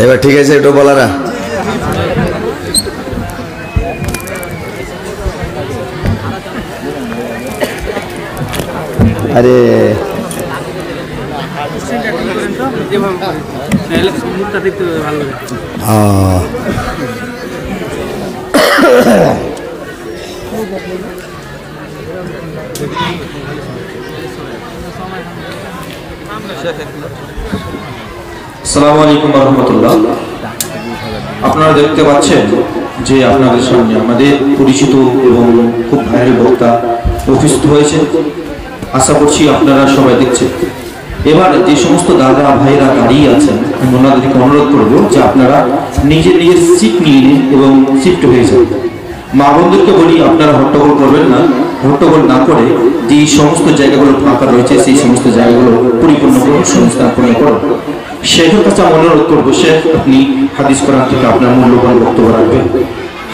এবার ঠিক আছে, একটু বলা না। আরে আসসালামু আলাইকুম ওয়া রাহমাতুল্লাহ। আপনারা দেখতে পাচ্ছেন যে আপনাদের সামনে আমাদের পরিচিত এবং খুব ভাইরাল বক্তা উপস্থিত হয়েছে। আশা করছি আপনারা সবাই দেখছেন। এবার যে সমস্ত দাদা ভাইরা দাঁড়িয়ে আছেন, আমি ওনাদেরকে অনুরোধ করবো যে আপনারা নিজের নিজের সিট নিয়ে নিন এবং শিফট হয়ে যান। মা বোনদেরকে বলি, আপনারা হট্টগোল করবেন না। হট্টগোল না করে যে সমস্ত জায়গাগুলো ফাঁকা রয়েছে সেই সমস্ত জায়গাগুলো পরিপূর্ণ করুন, সংস্থান পূর্ণ করুন। শেখের কাছে আমি অনুরোধ করবো, শেখ আপনি হাদিস কোরআন থেকে আপনার মূল্যবান বক্তব্য রাখবেন।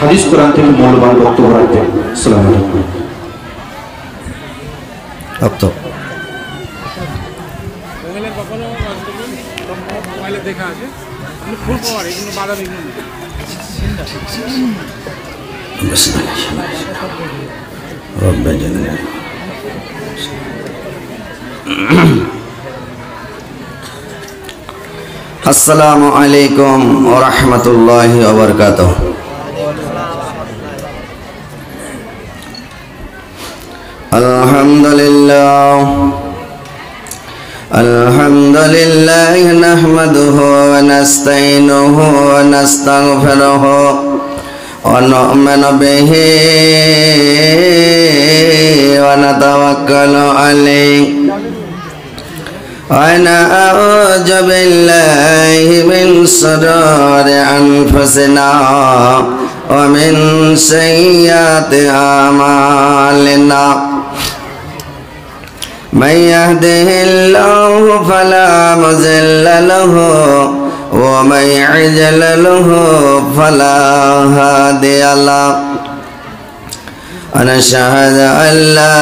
হাদিস কোরআন থেকে মূল্যবান বক্তব্য রাখবেন। আসসালামু আলাইকুম। দেখা আছে ফুল পাওয়ার এগুলো বাধা বিঘ্ন নেই। আসসালামু আলাইকুম ওয়া রাহমাতুল্লাহি ওয়া বারাকাতুহু। আলহামদুলিল্লাহ নাহমাদুহু ওয়া নাস্তাইনুহু ওয়া নাস্তাগফিরুহু ওয়া নু'মিনু বিহি ওয়া নাতাওয়াক্কালু আলাইহি ওয়া না'উযু বিল্লাহি মিন শুরুরি আনফুসিনা ওয়া মিন সাইয়্যাতি আমালিনা। من يهده الله فلا مضل له ومن يضلل فلا هادي له. ونشهد أن لا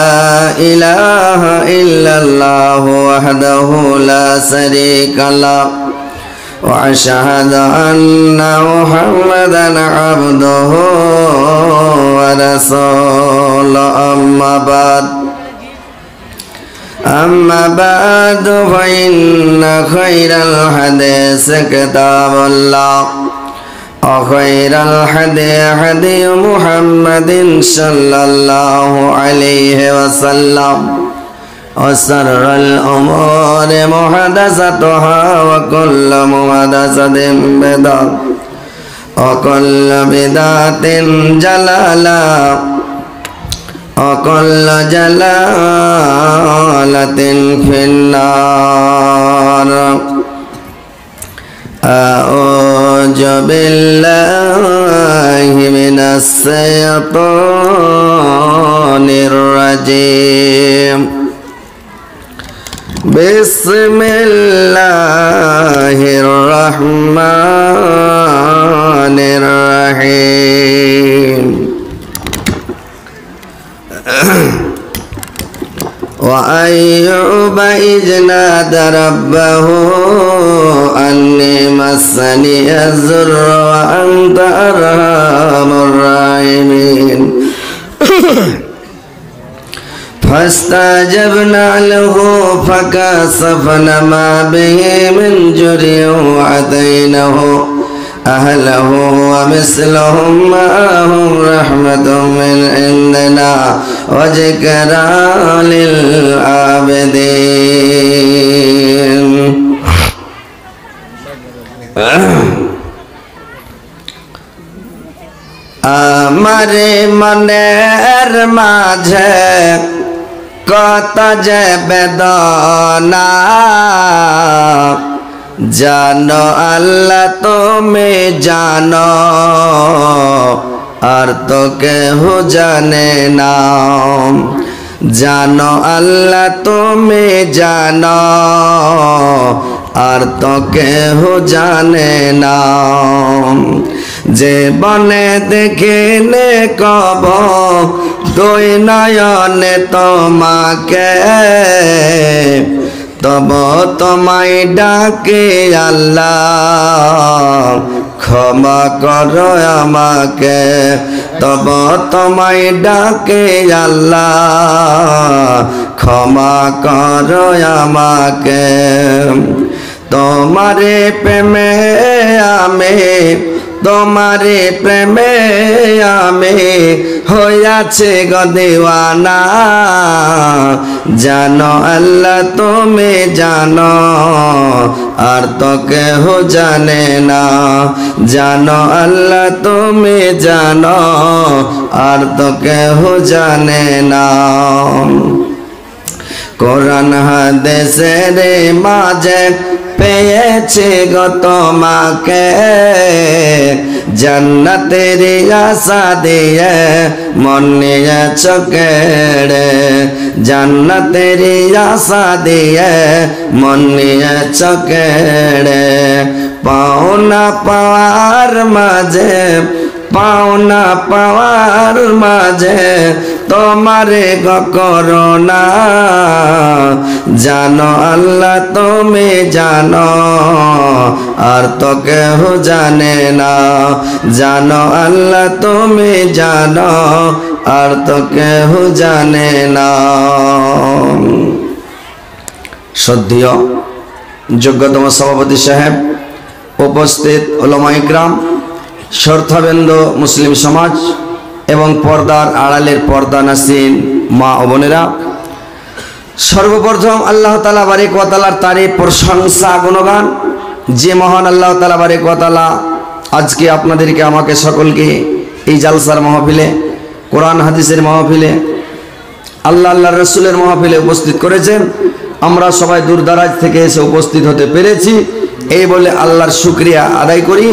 إله إلا الله وحده لا شريك له وأشهد أن محمدا عبده ورسوله. أما بعد فإن خير الحديث كتاب الله وخير الهدي هدي محمد صلى الله عليه وسلم وشر الأمور محدثاتها وكل محدثة بدعة وكل بدعة ضلالة وكل جلالة في النار. أعوذ بالله من الشيطان الرجيم. بسم الله الرحمن الرحيم. وأيوب إذ نادى ربه أني مسني الضر وأنت أرحم الراحمين فاستجبنا له فكشفنا ما به من جرح وآتيناه أهله ومثلهم معهم رحمة من عندنا وذكرى للعابدين. আমার মনের মাঝে কত যে বেদনা, জানো আল্লাহ তুমি জানো, আর তো কেহ জানে না। জানো আল্লাহ তুমি জানো, আর তো কেহ জানে না। যে বনে দেখিলে কব দুই নয়নে তোমাকে, তব তোমায় ডাকে আল্লাহ ক্ষমা করো আমাকে, তব তোমায় ডাকে আল্লাহ ক্ষমা করো আমাকে। তোমারে প্রেমে আমি, তোমারে প্রেমে আমি হইয়াছে গো দিওয়ানা, জানো আল্লাহ তুমি জানো আর তো কেহ জানে না, জানো আল্লাহ তুমি জানো আর তো কেহ জানে না। কোরআন হাদিসের মাঝে পেয়েছে গো তোমাকে, জান্নাতের আশা দিয়ে মন নিয়েছ কেড়ে, জান্নাতের আশা দিয়ে মন নিয়েছ কেড়ে। পাওনা পাওয়ার মাঝে, পাওনা পাওয়ার মাঝে তোমারে গো করোনা, জানো আল্লাহ তুমি জানো আর তো কেহ জানে না, জানো আল্লাহ তুমি জানো আর তো কেহ জানে না। শ্রদ্ধেয় যোগ্যতম সভাপতি সাহেব, উপস্থিত উলামা ইকরাম, শ্রদ্ধাবৃন্দ, মুসলিম সমাজ এবং পর্দার আড়ালের পর্দানাসীন মা ও বোনেরা, সর্বপ্রথম আল্লাহ তাআলা বারিক ওয়া তাআলার তারিফ, প্রশংসা, গুণগান যে মহান আল্লাহ তাআলা বারিক ওয়া তাআলা আজকে আপনাদেরকে আমাকে সকলকে এই জালসার মাহফিলে, কোরআন হাদিসের মাহফিলে, আল্লাহর রাসূলের মাহফিলে উপস্থিত করেছেন। আমরা সবাই দূর দারাজ থেকে এসে উপস্থিত হতে পেরেছি, এই বলে আল্লাহর শুকরিয়া আদায় করি।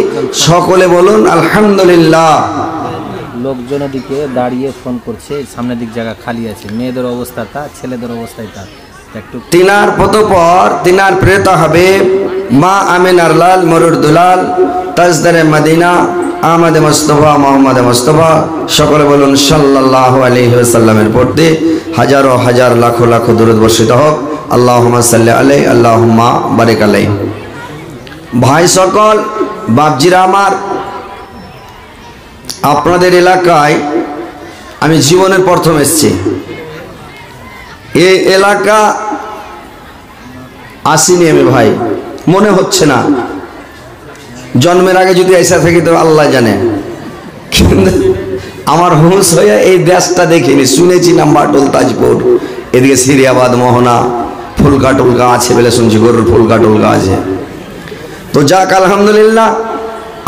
সকলে বলুন আলহামদুলিল্লাহ। লোকজন দিকে দাঁড়িয়ে ফোন করছে, সামনের দিক জায়গা খালি আছে, মেয়েদের অবস্থা তা, ছেলেদের অবস্থায় তা একটু। তিনার পতপর তিনার প্রেরিত হবে মা আমিনার লাল মরুর দুলাল তাজদারে মদিনা আহমদ মুস্তফা মোহাম্মদ মুস্তফা। সকলে বলুন সাল্লাল্লাহু আলাইহি ওয়াসাল্লামের প্রতি হাজারো হাজার লাখো লাখো দরুদ বর্ষিত হোক। আল্লাহুম্মা সাল্লি আলাইহি আল্লাহুম্মা বারিক আলাইহি। ভাই সকল, বাপজিরা আমার, আপনাদের এলাকায় আমি জীবনের প্রথম এসেছি। এই এলাকা আসিনি আমি ভাই, মনে হচ্ছে না। জন্মের আগে যদি এসে থাকি তো আল্লাহ জানে, কিন্তু আমার হুঁশ হয়ে এই দেশটা দেখিনি। শুনেছি নাম্বারটোল, তাজপুর, এদিকে সিরিয়াবাদ, মোহনা, ফুলকা টুলকা আছে বলে শুনছি, গরুর ফুলকা টুলকা আছে। তো যাক আলহামদুলিল্লাহ।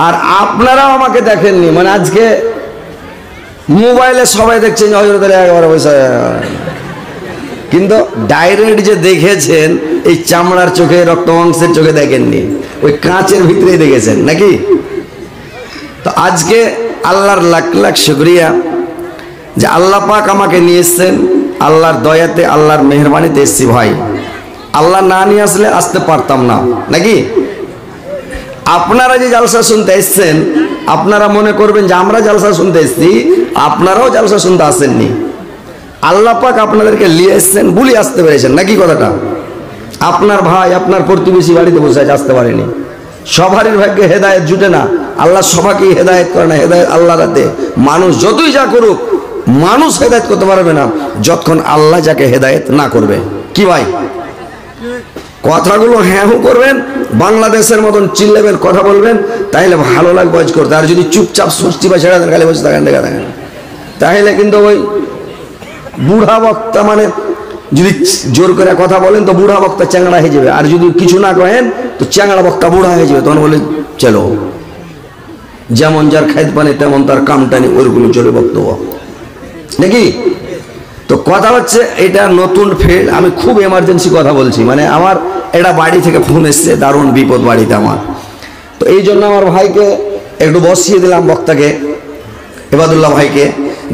আর আপনারাও আমাকে দেখেননি, মানে আজকে মোবাইলে সবাই দেখছেন হযরতের 11 পয়সা, কিন্তু ডাইরেক্ট যে দেখেছেন এই চামড়ার চোখে, রক্ত মাংসের চোখে দেখেননি, ওই কাঁচের ভিতরেই দেখেছেন নাকি। তো আজকে আল্লাহর লাখ লাখ শুকরিয়া যে আল্লাহ পাক আমাকে নিয়ে এসছেন। আল্লাহর দয়াতে, আল্লাহর মেহরবানিতে এসছি ভাই। আল্লাহ না নিয়ে আসলে আসতে পারতাম না নাকি। আপনারা যে জালসা শুনতে এসছেন, আপনারা মনে করবেন যে আমরা জালসা শুনতে এসছি, আপনারাও জালসা শুনতে আসেননি। আল্লাহ পাক আপনাদেরকে নিয়ে এসছেন বলে আসতে পেরেছেন নাকি কথাটা। আপনার ভাই, আপনার প্রতিবেশী বাড়িতে বসে আছে, আসতে পারেনি। সবারই ভাগ্যে হেদায়েত জুটে না, আল্লাহ সবাইকে হেদায়েত করে না। হেদায়েত আল্লাহর হাতে। মানুষ যতই যা করুক, মানুষ হেদায়েত করতে পারবে না যতক্ষণ আল্লাহ যাকে হেদায়েত না করবে। কি ভাই, কথাগুলো হ্যাঁ হু করবেন, বাংলাদেশের মতন চিল্লাবেন, কথা বলবেন, তাহলে ভালো লাগবে আজ করতে। আর যদি চুপচাপ সুষ্টি বা ছেড়ে দেন, খালি বসে থাকেন, দেখা দেখেন, তাহলে কিন্তু ওই বুড়া বক্তা, মানে যদি জোর করে কথা বলেন তো বুড়া বক্তা চ্যাংড়া হয়ে যাবে, আর যদি কিছু না কহেন তো চ্যাংড়া বক্তা বুড়া হয়ে যাবে। তখন বলে চলো, যেমন যার খাইতে পানি তেমন তার কামটানি, ওইগুলো চলে বক্তব্য নাকি। তো কথা হচ্ছে এটা নতুন ফিল্ড। আমি খুব এমার্জেন্সি কথা বলছি, মানে আমার এটা বাড়ি থেকে ফোন এসছে, দারুণ বিপদ বাড়িতে আমার। তো এই জন্য আমার ভাইকে একটু বসিয়ে দিলাম, বক্তাকে, ইবাদুল্লাহ ভাইকে,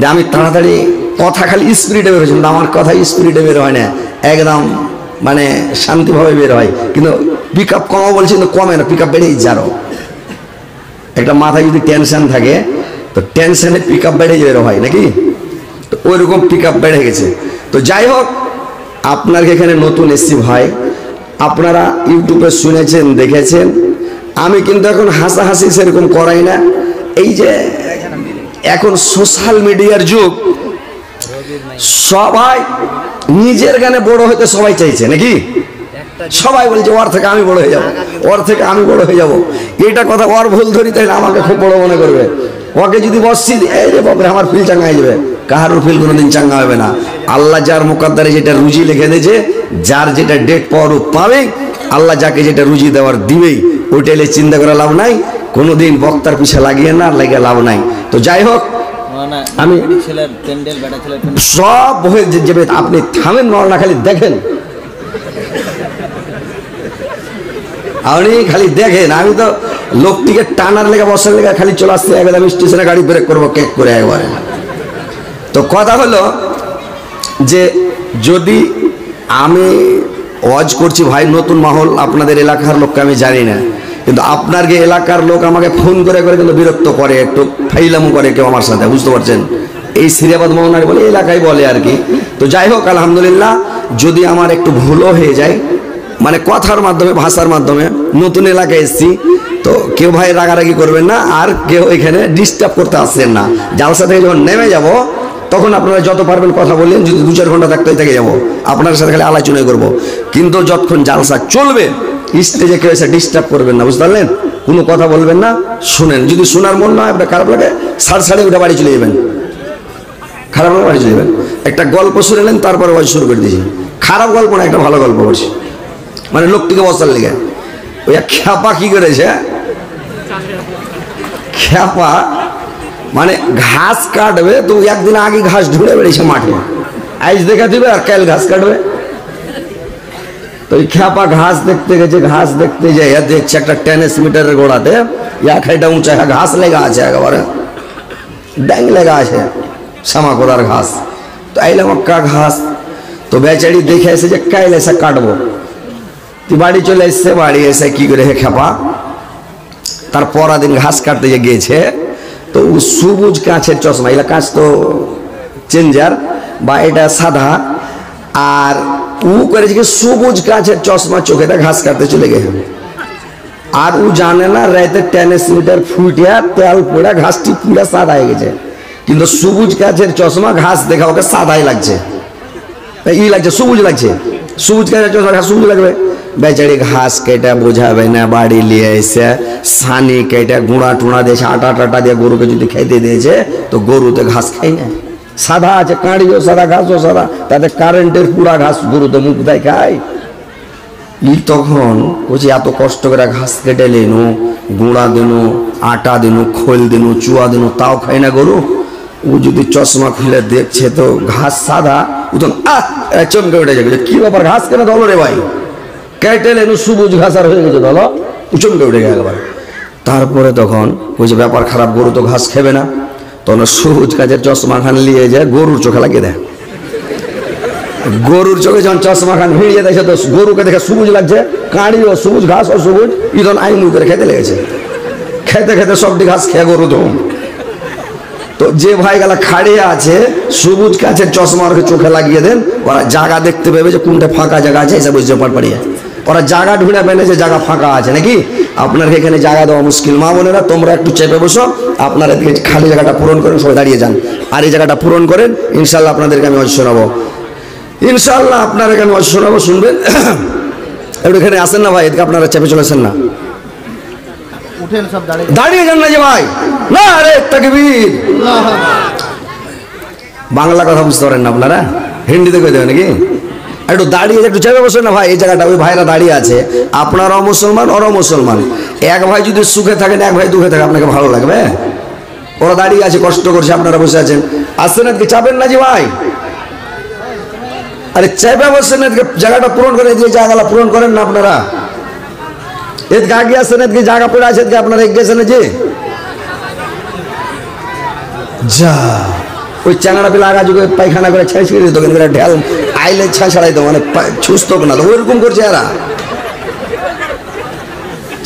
যে আমি তাড়াতাড়ি কথা খালি স্পিরিটে বের হয়েছিল। আমার কথা স্পিরিটে বের হয় না, একদম মানে শান্তিভাবে বের হয়। কিন্তু পিক আপ কমা বলছি, কিন্তু কমে না, পিক আপ বেড়েই যারো। একটা মাথায় যদি টেনশন থাকে তো টেনশনে পিক আপ বেড়ে যাবে ভাই, নাকি? তো ওইরকম পিক আপ বেড়ে গেছে। তো যাই হোক, আপনার এখানে নতুন এসছি ভাই, আপনারা ইউটিউবে শুনেছেন, দেখেছেন। আমি কিন্তু এখন হাসাহাসি সেরকম করাই না। এই যে এখন সোশ্যাল মিডিয়ার যুগ, সবাই নিজের গানে বড় হতে সবাই চাইছে, নাকি? সবাই বলছে ওর থেকে আমি বড় হয়ে যাব, ওর থেকে আমি বড় হয়ে যাব। এটা কথা ওর ভুল ধরি তাহলে আমাকে খুব বড় মনে করবে। ওকে যদি বসছি এই যে বাপরে আমার ফিল চাঙ্গা হয়ে যাবে, কাহারও ফিল কোনোদিন চাঙ্গা হবে না। আল্লাহ যার মুকদ্দারে যেটা রুজি লিখে দিয়েছে, যার যেটা ডেট পাওয়ার পাবে, আল্লাহ যাকে যেটা রুজি দেওয়ার দিবেই। ওইটা এলে চিন্তা করে লাভ নাই, কোনোদিন বক্তার পিছে লাগিয়ে না লাগিয়ে লাভ নাই। তো যাই হোক, আমি সব হয়ে যাবে, আপনি থামেন না, খালি দেখেন, আপনি খালি দেখেন। আমি তো লোকটিকে টানার লেগে বসার লেগে খালি চলে আসতে, একদম আমি স্টেশনে গাড়ি ব্রেক করবো কেক করে একবারে। তো কথা হলো যে যদি আমি ওয়াজ করছি ভাই, নতুন মহল, আপনাদের এলাকার লোককে আমি জানি না, কিন্তু আপনার যে এলাকার লোক আমাকে ফোন করে করে কিন্তু বিরক্ত করে, একটু ফাইলামো করে কেউ আমার সাথে, বুঝতে পারছেন? এই সিরিয়াবাদ মোহনারি বলে এলাকায় বলে আর কি। তো যাই হোক, আলহামদুলিল্লাহ, যদি আমার একটু ভুলও হয়ে যায়, মানে কথার মাধ্যমে, ভাষার মাধ্যমে, নতুন এলাকায় এসেছি, তো কেউ ভাই রাগারাগি করবেন না, আর কেউ এখানে ডিস্টার্ব করতে আসছেন না। জালসা থেকে যখন নেমে যাব, তখন আপনারা যত পারবেন কথা বললেন, যদি 2-4 ঘন্টা থাকতে থেকে যাবো, আপনার সাথে খালি আলোচনা করবো। কিন্তু যতক্ষণ জালসা চলবে, স্টেজে কেউ এসে ডিস্টার্ব করবেন না, বুঝতে পারলেন? কোনো কথা বলবেন না, শুনেন। যদি শোনার মন না হয়, আপনার খারাপ লাগে, সাড়ে উঠে বাড়ি চলে যাবেন, খারাপ লাগে বাড়ি চলে যাবেন। একটা গল্প শুনেলেন, তারপরে ওয়াজ শুরু করে দিয়েছি। খারাপ গল্প না, একটা ভালো গল্প বলছি, মানে লোকটিকে বসার লেগে। ওই খ্যাপা কি করেছে, খ্যাপা মানে ঘাস কাটবে, তো একদিন আগে ঘাস ঢুঁড়ে বেড়েছে মাঠে, আইস দেখা দিবে আর কাল ঘাস কাটবে। তো ওই খ্যাপা ঘাস দেখতে গেছে, ঘাস দেখতে যাই দেখছে একটা টেনিস মিটারের গোড়াতে এক হাইটা উঁচা ঘাস লেগা আছে, একেবারে ড্যাং লেগা আছে, শ্যামা করার ঘাস। তো আইলাম একটা ঘাস, তো বেচারি দেখে এসে যে কাইল এসে কাটবো। তুই বাড়ি চলে এসছে, বাড়ি এসে কি করে হে খ্যাপা, তার পরা দিন ঘাস কাটতে যে গিয়েছে, তো ও সবুজ কাঁচের চশমা, এগুলা কাঁচ তো চেঞ্জার বা এটা সাদা, আর ও করেছে কি সবুজ কাঁচের চশমা চোখেটা ঘাস কাটতে চলে গেছে। আর ও জানে না রাতে টেনিস মিটার ফুটিয়া তেল পড়া ঘাসটি পুরা সাদা হয়ে গেছে, কিন্তু সবুজ কাঁচের চশমা ঘাস দেখা ওকে সাদাই লাগছে, ই লাগছে, সবুজ লাগছে। সবুজ কাঁচের চশমা ঘাস সবুজ লাগবে। বেচারি ঘাস কেটে বোঝাবে না, বাড়ি নিয়ে এসে সানি কেটে গুঁড়া টুড়া দিয়েছে, আটা টাটা দিয়ে গরুকে যদি খাইতে দিয়েছে, তো গরুতে ঘাস খাই না, সাদা আছে, কাঁড়িও সাদা, ঘাসও সাদা, তাতে কারেন্টের পুরা ঘাস গরুতে মুখ দেয় খায়। ই তখন বলছি এত কষ্ট করে ঘাস কেটে লেনু, গুঁড়া দিনু, আটা দিনু, খোল দিনু, চুয়া দিনু, তাও খাই না গরু। ও যদি চশমা খুলে দেখছে তো ঘাস সাদা, ও তখন চমকে উঠে যাবে, কি ব্যাপার ঘাস কেন ধরো রে ভাই, কেটে লেনু সবুজ ঘাস আর হয়ে গেছে ধরো, চমকে উঠে গেল একবার। তারপরে তখন বলছে ব্যাপার খারাপ, গরু তো ঘাস খেবে না, তখন সবুজ কাজের চশমা খান নিয়ে যায় গরুর চোখে লাগিয়ে দেয়। গরুর চোখে যখন চশমা খান ভিড়িয়ে দেখছে, তো গরুকে দেখে সবুজ লাগছে, কাঁড়িও সবুজ, ঘাস ও সবুজ, ইদন আই মুই করে খেতে লেগেছে। খেতে খেতে সবটি ঘাস খেয়ে গরু তো যে ভাই গেলা খাড়িয়ে আছে, সবুজ কাছের চশমা ওকে চোখে লাগিয়ে দেন, ওরা জায়গা দেখতে পাবে যে কোনটা ফাঁকা জায়গা আছে, এসে বুঝতে পারিয়ে ওরা জায়গা ঢুঁড়ে পেনে যে জায়গা ফাঁকা আছে নাকি। আপনার এখানে জায়গা দেওয়া মুশকিল, মা বোনেরা তোমরা একটু চেপে বসো, আপনারা এদিকে খালি জায়গাটা পূরণ করেন, সবাই দাঁড়িয়ে যান, আর এই জায়গাটা পূরণ করেন, ইনশাল্লাহ আপনাদেরকে আমি ওয়াজ শোনাবো, ইনশাল্লাহ আপনাদেরকে আমি ওয়াজ শোনাবো, শুনবেন। একটু এখানে আসেন না ভাই, এদিকে আপনারা চেপে চলেছেন না, দাঁড়িয়ে যান না যে ভাই, না রে তাকবীর। বাংলা কথা বুঝতে পারেন না আপনারা, হিন্দিতে কই দেবেন নাকি? একটু দাঁড়িয়ে একটু চেপে বসেন না ভাই, এই জায়গাটা ওই ভাইরা দাঁড়িয়ে আছে, আপনারাও মুসলমান ওরাও মুসলমান, এক ভাই যদি সুখে থাকেন এক ভাই দুঃখে থাকে, আপনাকে ভালো লাগবে? ওরা দাঁড়িয়ে আছে, কষ্ট করছে, আপনারা বসে আছেন, আসছেন এদিকে, চাপেন না যে ভাই, আরে চেপে বসেন, এদিকে জায়গাটা পূরণ করে, যে জায়গাটা পূরণ করেন না আপনারা, এদিকে আগে আসেন, এদিকে জায়গা পড়ে আছে, এদিকে আপনারা এগিয়ে গেছেন যে যা ওই চ্যাংড়া পেলে আগা যুগে পায়খানা করে ছেঁচ করে দিত, কিন্তু ঢেল আইলে ছাড়াই তো মানে ছুঁচত না, তো ওইরকম করছে এরা।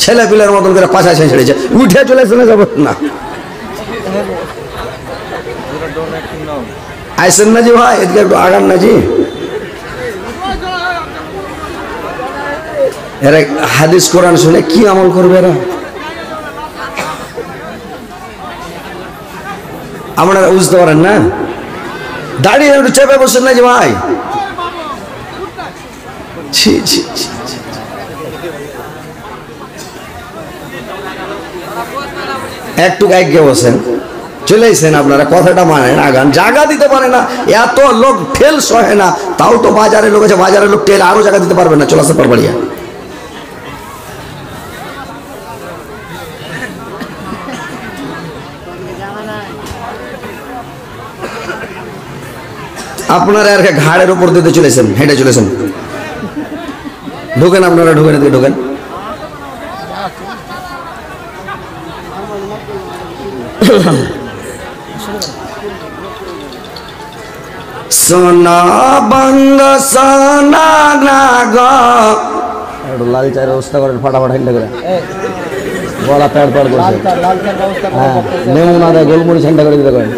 ছেলে পিলের মতন করে পাশা ছেড়েছে, উঠে চলে চলে যাবো না। আইসেন না জি ভাই, এদিকে একটু আগান না জি। এরা হাদিস কোরআন শুনে কি আমল করবে এরা? আপনারা বুঝতে পারেন না? দাঁড়িয়ে একটু চেপে বসেন না জি ভাই। ছি ছি ছি, একটু গাইকে বসেন, চলে এসেছেন আপনারা, কথাটা মানেন, আগান। জায়গা দিতে পারে না, এত লোক ঠেল সহে না, তাও তো বাজারে লোক আছে, বাজারের লোক ঠেল আরো জায়গা দিতে পারবে না, চলে আসতে পারবে। আপনারা আর ঘাড়ের উপর দিতে চলেছেন, হেঁটে চলেছেন। ঢোকেন আপনারা, ঢোকেন, এদিকে ঢোকেন। সোনা বন্ধ সোনা না গো, একটু লাল চায়ের ব্যবস্থা করেন, ফাটাফাট হেঁটে করে, গলা প্যাড প্যাড করছে। হ্যাঁ, নেমু না দেয়, গোলমরিচ হেঁটে করে দিতে করেন।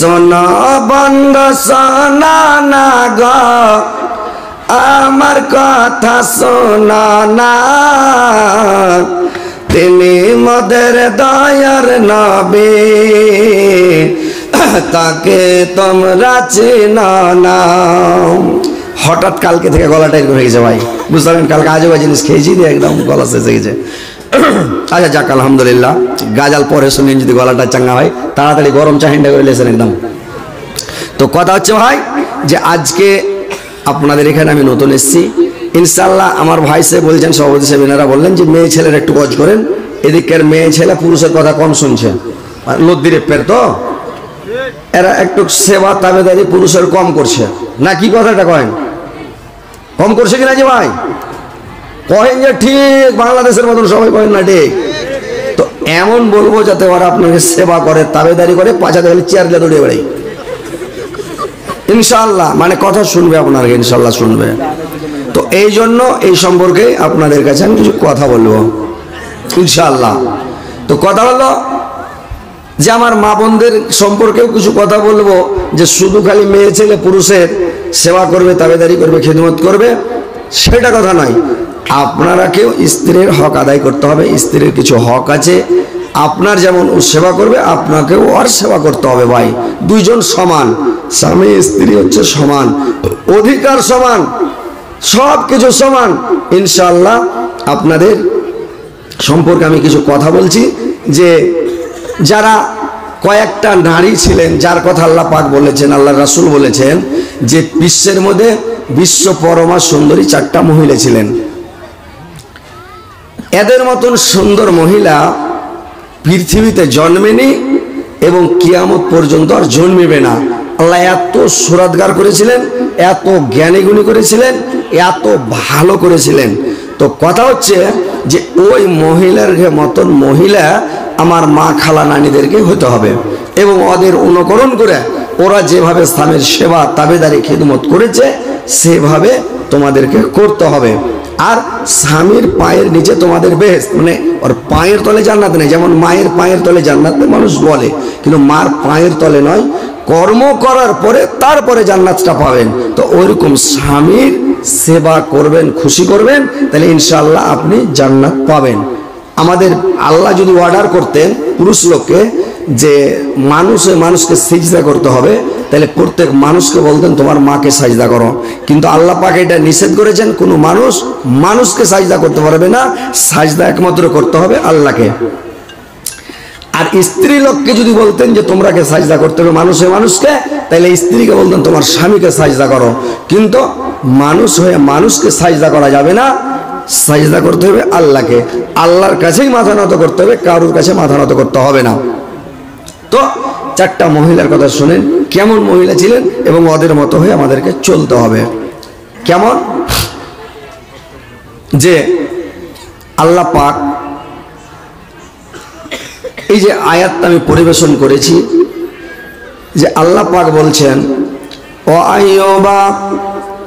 সোনা বন্ধ সোনা না গো, আমার কথা শোনা না, তিনি মোদের দয়ার নবী, তাকে তোমরা চেনো না। হঠাৎ কালকে থেকে গলাটা এরকম হয়ে গেছে ভাই, বুঝতে পারেন? কালকে আজেবাজে জিনিস খেয়েছি দিয়ে একদম গলা শেষ হয়ে গেছে। আচ্ছা যাক, আলহামদুলিল্লাহ, গাজাল পরে শুনেন যদি গলাটা চাঙ্গা হয়, তাড়াতাড়ি গরম চা হেন্ডা করে লেছেন একদম। তো কথা হচ্ছে ভাই যে আজকে আপনাদের এখানে আমি নতুন এসেছি, ইনশাল্লাহ আমার ভাই সাহেব বলছেন, সভাপতি সাহেব এনারা বললেন যে মেয়ে ছেলের একটু গজ করেন, এদিকের মেয়ে ছেলে পুরুষের কথা কম শুনছে, লদ্দিরের তো এরা একটু সেবা তাবেদারি পুরুষের কম করছে না, কি কথাটা কয়েন? কম করছে কিনা যে ভাই কহেন যে ঠিক, বাংলাদেশের মতন সবাই কহেন না ঠিক। তো এমন বলবো যাতে ওরা আপনাকে সেবা করে, তাবেদারি করে, পাঁচাতে গেলে চেয়ার দিয়ে দৌড়িয়ে বেড়াই, ইনশাল্লাহ। মানে কথা শুনবে আপনার, ইনশাল্লাহ শুনবে। তো এই জন্য এই সম্পর্কে আপনাদের কাছে আমি কিছু কথা বলবো ইনশাল্লাহ। তো কথা হলো যে আমার মা বোনদের সম্পর্কেও কিছু কথা বলবো, যে শুধু খালি মেয়ে ছেলে পুরুষের সেবা করবে, তাবেদারি করবে, খেদমত করবে, সেটা কথা নয়। আপনারাকেও স্ত্রীর হক আদায় করতে হবে, স্ত্রীর কিছু হক আছে, আপনার যেমন ও সেবা করবে আপনাকেও আর সেবা করতে হবে ভাই। দুইজন সমান, স্বামী স্ত্রী হচ্ছে সমান, অধিকার সমান, সব কিছু সমান। ইনশাআল্লাহ আপনাদের সম্পর্কে আমি কিছু কথা বলছি, যে যারা কয়েকটা নারী ছিলেন, যার কথা আল্লাহ পাক বলেছেন, আল্লাহ রাসূল বলেছেন যে বিশ্বের মধ্যে বিশ্ব পরমা সুন্দরী 4টা মহিলা ছিলেন। এদের মতন সুন্দর মহিলা পৃথিবীতে জন্মেনি এবং কিয়ামত পর্যন্ত আর জন্মিবে না। আল্লাহ এত সুরাতগার করেছিলেন, এত জ্ঞানী গুণী করেছিলেন, এত ভালো করেছিলেন। তো কথা হচ্ছে যে ওই মহিলার মতন মহিলা আমার মা খালা নানিদেরকে হতে হবে, এবং ওদের অনুকরণ করে ওরা যেভাবে স্বামীর সেবা তাবেদারি খিদমত করেছে সেভাবে তোমাদেরকে করতে হবে। আর স্বামীর পায়ের নিচে তোমাদের বেহেশত, মানে ওর পায়ের তলে জান্নাত নেই। যেমন মায়ের পায়ের তলে জান্নাত মানুষ বলে, কিন্তু মার পায়ের তলে নয়, কর্ম করার পরে তারপরে জান্নাতটা পাবেন। তো ওইরকম স্বামীর সেবা করবেন, খুশি করবেন, তাহলে ইনশাআল্লাহ আপনি জান্নাত পাবেন। আমাদের আল্লাহ যদি অর্ডার করতেন পুরুষ লোককে যে মানুষকে সিজদা করতে হবে, তাহলে প্রত্যেক মানুষকে বলতেন তোমার মাকে সাজদা করো। কিন্তু আল্লাহ পাক এটা নিষেধ করেছেন, কোনো মানুষকে সাজদা করতে পারবে না, সাজদা একমাত্র করতে হবে আল্লাহকে। আর স্ত্রী লোককে যদি বলতেন যে তোমরাকে সাজদা করতে হবে মানুষকে, তাহলে স্ত্রীকে বলতেন তোমার স্বামীকে সাজদা করো। কিন্তু মানুষ হয়ে মানুষকে সাজদা করা যাবে না, সাজদা করতে হবে আল্লাহকে। আল্লাহর কাছেই মাথা নত করতে হবে, কারোর কাছে মাথা নত করতে হবে না। তো 4টা মহিলার কথা শুনেন, কেমন মহিলা ছিলেন, এবং ওদের মতো হয়ে আমাদেরকে চলতে হবে। কেমন? যে আল্লাহ পাক এই যে আয়াতটা আমি পরিবেশন করেছি, যে আল্লাহ পাক বলছেন ও আইয়ুবা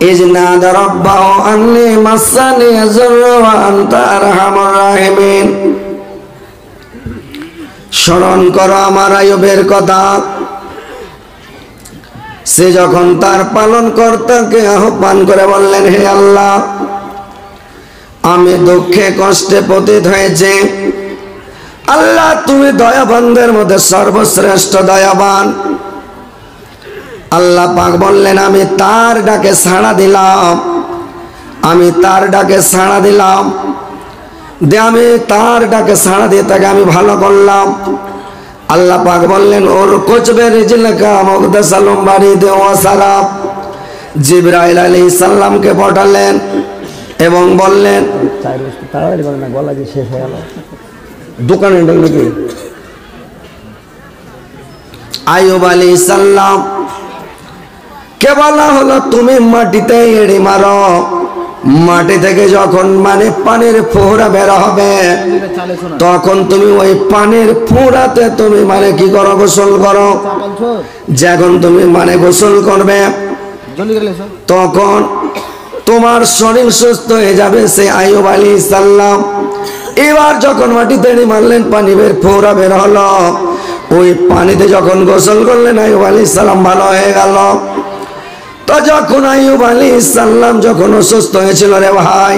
ইজ নাদা রাব্বাহু আন্নী মাসানি যুররু ওয়া আনতা আরহামুর রাহিমিন। স্মরণ করো আমার আইয়ুবের কথা, সে যখন তার পালনকর্তাকে আহ্বান করে বললেন, হে আল্লাহ, আমি দুঃখে কষ্টে পতিত হয়েছে, আল্লাহ তুমি দয়াবানদের মধ্যে সর্বশ্রেষ্ঠ দয়াবান। আল্লাহ পাক বললেন, আমি তার ডাকে সাড়া দিলাম, আমি তার ডাকে সাড়া দিলাম, আমি তার ডাকে সাড়া দিয়ে তাকে আমি ভালো করলাম। আল্লাহ পাক বললেন, ওর কোচবে রিজলকা মুগতাসালুম বারিদে ওয়া সারাব। জিবরাইল আলাইহিস সালামকে পাঠালেন এবং বললেন, তাড়াতাড়ি করে না, গলা যে শেষ হয়ে গেল দোকানে নাকি। আইয়ুব আলাইহিস সালাম কে বলা হলো, তুমি মাটিতে এড়ি মারো, মাটি থেকে যখন মানে পানির ফোঁড়া বের হবে তখন তুমি ওই পানির ফোঁড়াতে তুমি মানে কি করো, গোসল করো। যখন তুমি মানে গোসল করবে তখন তোমার শরীর সুস্থ হয়ে যাবে। সে আইয়ুব আলাইহিস সালাম এবার যখন মাটিতে এড়ি মারলেন, পানি বের ফোঁড়া বের হলো, ওই পানিতে যখন গোসল করলেন আইয়ুব আলাইহিস সালাম ভালো হয়ে গেল। তো যখন আইয়ুব আলাইহিস সালাম যখন অসুস্থ হয়েছিল রে ভাই,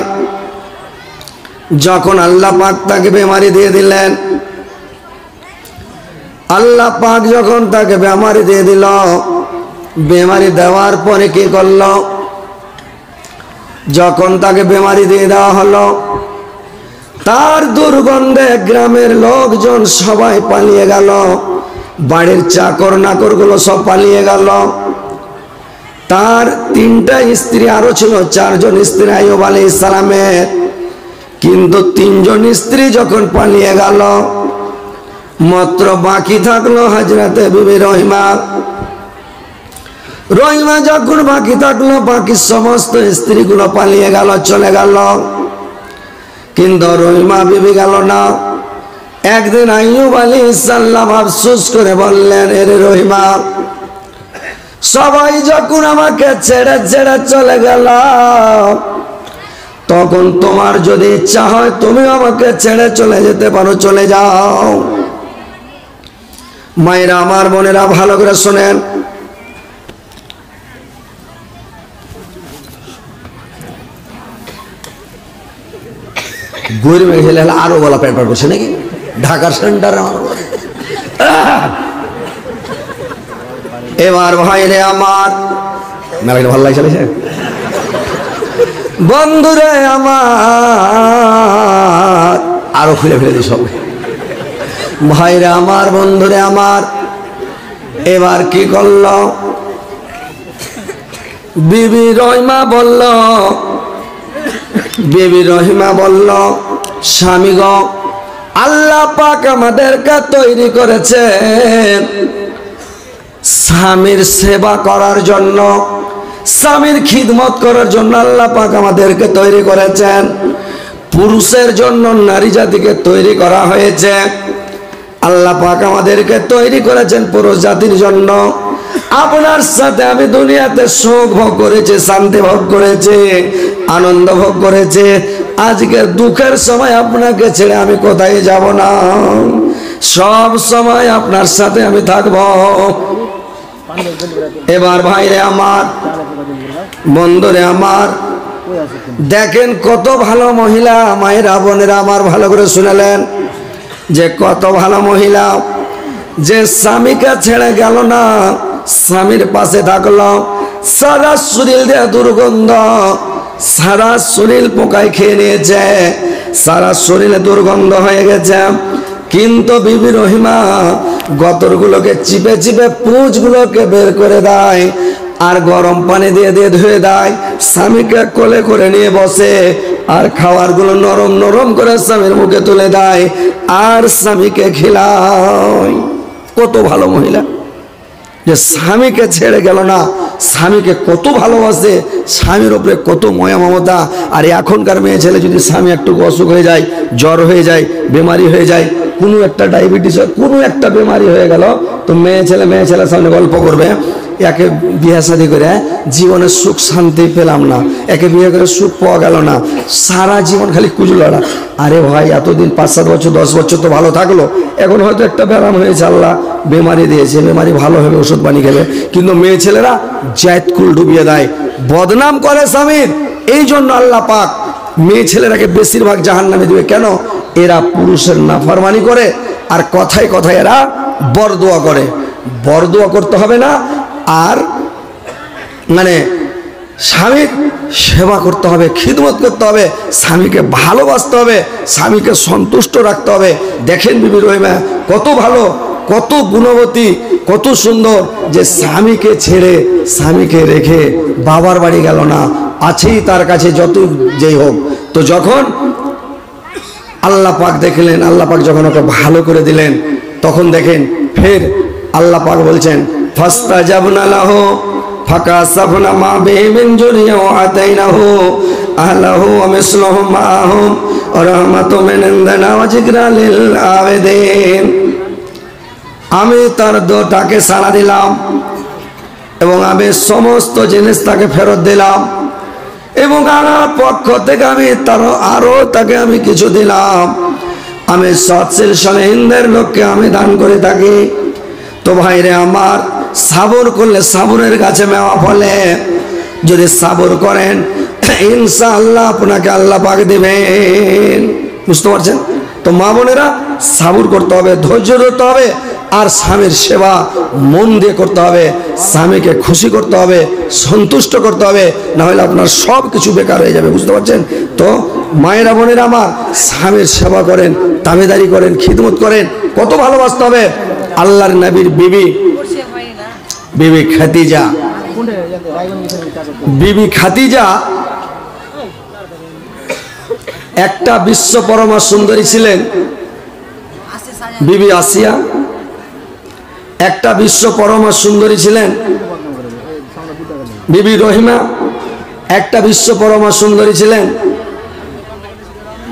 যখন আল্লাহ পাক তাকে বেমারি দিয়ে দিলেন, আল্লাহ পাক যখন তাকে বেমারি দিয়ে দিল, বেমারি দেওয়ার পরে কি করলো, যখন তাকে বেমারি দিয়ে দেওয়া হলো, তার দুর্গন্ধে গ্রামের লোকজন সবাই পালিয়ে গেল, বাড়ির চাকর নাকর গুলো সব পালিয়ে গেল। তার 3টা স্ত্রী আরো ছিল, 4 জন স্ত্রী আইয়ুব আলাইহিস সালামের, কিন্তু 3 জন স্ত্রী যখন পালিয়ে গেল, মাত্র বাকি থাকলো হযরতে বিবি রহিমা। রহিমা যখন বাকি থাকলো, বাকি সমস্ত স্ত্রীগুলো পালিয়ে গেল, চলে গেল, কিন্তু রহিমা বিবি গেল না। একদিন আইয়ুব আলাইহিস সালাম আফসোস করে বললেন, এরে রহিমা, সবাই যখন আমাকে ছেড়ে ছেড়ে চলে গেল, তখন তোমার যদি ইচ্ছা হয় তুমি আমাকে ছেড়ে চলে যেতে পারো, চলে যাও। মায়েরা আমার, বোনেরা ভালো করে শোনেন, গরিব ছেলে আরো গলা পেট করছে নাকি, ঢাকার সেন্টারে আমার। এবার ভাইরে আমার, মেলাটা ভালো লাগছে বন্ধুরে আমার, আরো খুলে ফেলে দিই সব ভাইরে আমার, বন্ধুরে আমার। এবার কি করল, বিবি রহিমা বলল, বিবি রহিমা বলল, স্বামী গো, আল্লাহ পাক আমাদেরকে তৈরি করেছেন স্বামীর সেবা করার জন্য, স্বামীর খিদমত করার জন্য আল্লাহ পাক আমাদেরকে তৈরি করেছেন। পুরুষের জন্য নারী জাতিকে তৈরি করা হয়েছে। আল্লাহ পাক আমাদেরকে তৈরি করেছেন পুরুষ জাতির জন্য। আপনার সাথে আমি দুনিয়াতে সুখ ভোগ করেছি, শান্তি ভোগ করেছি, আনন্দ ভোগ করেছি। আজকে দুঃখের সময় আপনাকে ছেড়ে আমি কোথায় যাব না, সব সময় আপনার সাথে আমি থাকব। এবার ভাইরে আমার, বন্ধুরে আমার, দেখেন কত ভালো মহিলা, মায়েরা বোনেরা আমার, ভালো করে শুনলেন যে কত ভালো মহিলা, যে স্বামীকে ছেড়ে গেল না, স্বামীর পাশে থাকলো। সারা শরীর দিয়ে দুর্গন্ধ, সারা শরীর পোকায় খেয়ে নিয়েছে, সারা শরীরে দুর্গন্ধ হয়ে গেছে, কিন্তু বিবি রহিমা গতরগুলোকে চিপে চিপে পুঁজগুলোকে বের করে দেয়, আর গরম পানি দিয়ে দিয়ে ধুয়ে দেয়, স্বামীকে কোলে করে নিয়ে বসে, আর খাবারগুলো নরম নরম করে স্বামীর মুখে তুলে দেয়, আর স্বামীকে খিলায়। কত ভালো মহিলা, যে স্বামীকে ছেড়ে গেল না, স্বামীকে কত ভালোবাসে, স্বামীর উপরে কত ময়া মমতা। আর এখনকার মেয়ে ছেলে যদি স্বামী একটু অসুখ হয়ে যায়, জ্বর হয়ে যায়, বেমারি হয়ে যায়, কোনো একটা ডায়াবেটিস হয়, কোনো একটা বেমারি হয়ে গেল, তো মেয়ে ছেলের সামনে গল্প করবে, একে বিয়ে শাদী করে জীবনের সুখ শান্তি পেলাম না, একে বিয়ে করে সুখ পাওয়া গেল না, সারা জীবন খালি কুজুলাড়া। আরে ভাই এতদিন 5-7 বছর 10 বছর তো ভালো থাকলো, এখন হয়তো একটা ব্যারাম হয়েছে, আল্লাহ বেমারি দিয়েছে, বেমারি ভালো হবে ওষুধ পানি খেলে, কিন্তু মেয়ে ছেলেরা জায়েতকুল ডুবিয়ে দেয়, বদনাম করে স্বামীর। এই জন্য আল্লাহ পাক মেয়ে ছেলেরাকে বেশিরভাগ জাহান্নামে দিবে। কেন? এরা পুরুষের নাফরমানি করে আর কথায় কথায় এরা বরদোয়া করে। বরদোয়া করতে হবে না, আর মানে স্বামীর সেবা করতে হবে, খিদমত করতে হবে, স্বামীকে ভালোবাসতে হবে, স্বামীকে সন্তুষ্ট রাখতে হবে। দেখেন বিবি রহিমা কত ভালো, কত গুণবতী, কত সুন্দর, যে স্বামীকে ছেড়ে স্বামীকে রেখে বাবার বাড়ি গেল না, আছেই তার কাছে যত যেই হোক। তো যখন আল্লাহ পাক দেখলেন, আল্লাহ পাক যখন ওকে ভালো করে দিলেন, তখন দেখেন ফের আল্লাহ পাক বলছেন ফাস্তাজাবনা লাহু ফাকাসাফনা মা বিহি মিন জুরিয়া ওয়া আতাইনাহু আহলাহু ওয়া মিসলাহুম মাআহুম ওয়া রাহমাতুম মিন ইনদিনা ওয়া যিকরা লিল আবিদিন। আমি তার দোটাকে সাড়া দিলাম এবং আমি সমস্ত জিনিস তাকে ফেরত দিলাম, এবং আমার পক্ষ থেকে আমি তাকে আমি কিছু দিলাম। আমি সৎশীল হিন্দের লোককে আমি দান করে থাকি। তো ভাইরে আমার, সাবর করলে সাবরের গাছে মেওয়া ফলে। যদি সাবর করেন ইনশাআল্লাহ আপনাকে আল্লাহ পাক দিবেন। বুঝতে পারছেন? তো মা বোনেরা সাবর করতে হবে, ধৈর্য ধরতে হবে, আর স্বামীর সেবা মন দিয়ে করতে হবে, স্বামীকে খুশি করতে হবে, সন্তুষ্ট করতে হবে, না হলে আপনার সব কিছু বেকার হয়ে যাবে। বুঝতে পারছেন? তো মায়েরা বোনেরা আমার, স্বামীর সেবা করেন, তাবেদারি করেন, খিদমত করেন, কত ভালোবাসতে হবে। আল্লাহর নবীর বিবি খাদিজা একটা বিশ্ব পরমা সুন্দরী ছিলেন। বিবি আসিয়া একটা বিশ্ব পরমা সুন্দরী ছিলেন। বিবি রহিমা একটা বিশ্ব পরমা সুন্দরী ছিলেন।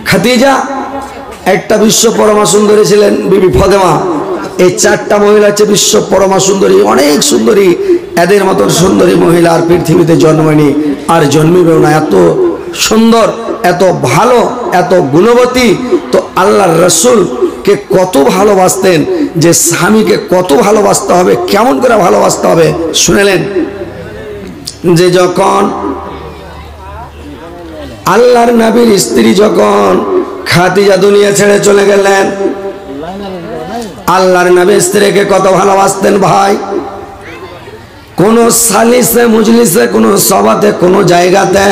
খাদিজা একটা বিশ্ব পরমা সুন্দরী ছিলেন। বিবি ফাতেমা। এই 4টা মহিলা হচ্ছে বিশ্ব পরমা সুন্দরী, অনেক সুন্দরী। এদের মতন সুন্দরী মহিলা আর পৃথিবীতে জন্মনি আর জন্মিবেও না। এত সুন্দর, এত ভালো, এত গুণবতী। তো আল্লাহর রাসূলকে কত ভালোবাসতেন, যে স্বামীকে কত ভালোবাসতে হবে, কেমন করে ভালোবাসতে হবে শুনেলেন? যে যখন আল্লাহর নবীর স্ত্রী যখন খাদিজা দুনিয়া ছেড়ে চলে গেলেন, আল্লাহর নবীর স্ত্রীকে কত ভালোবাসতেন ভাই। কোন সালিসে মজলিসে, কোন সভাতে, কোন জায়গাতে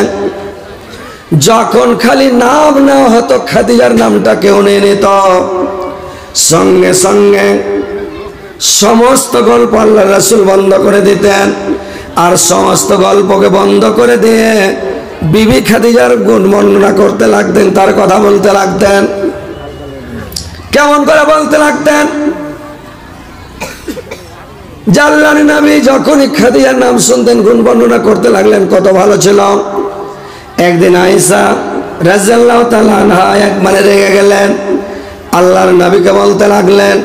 যখন খালি নাম নেওয়া হতো, খাদিজার নামটা কেউ নিয়ে নিত, সঙ্গে সঙ্গে সমস্ত গল্প আল্লাহর রাসূল বন্ধ করে দিতেন। আর সমস্ত গল্পকে বন্ধ করে দিয়ে বিবি খাদিজার গুণ বর্ণনা করতে লাগতেন, তার কথা বলতে লাগতেন। কেমন করে বলতে লাগতেন? আল্লাহর নবী যখনই খাদিজার নাম শুনতেন, গুণ বর্ণনা করতে লাগলেন, কত ভালো ছিল। একদিন আয়েশা রাদিয়াল্লাহু তাআলা আনহা একবারে রেগে গেলেন, আল্লাহর নবীকে বলতে লাগলেন,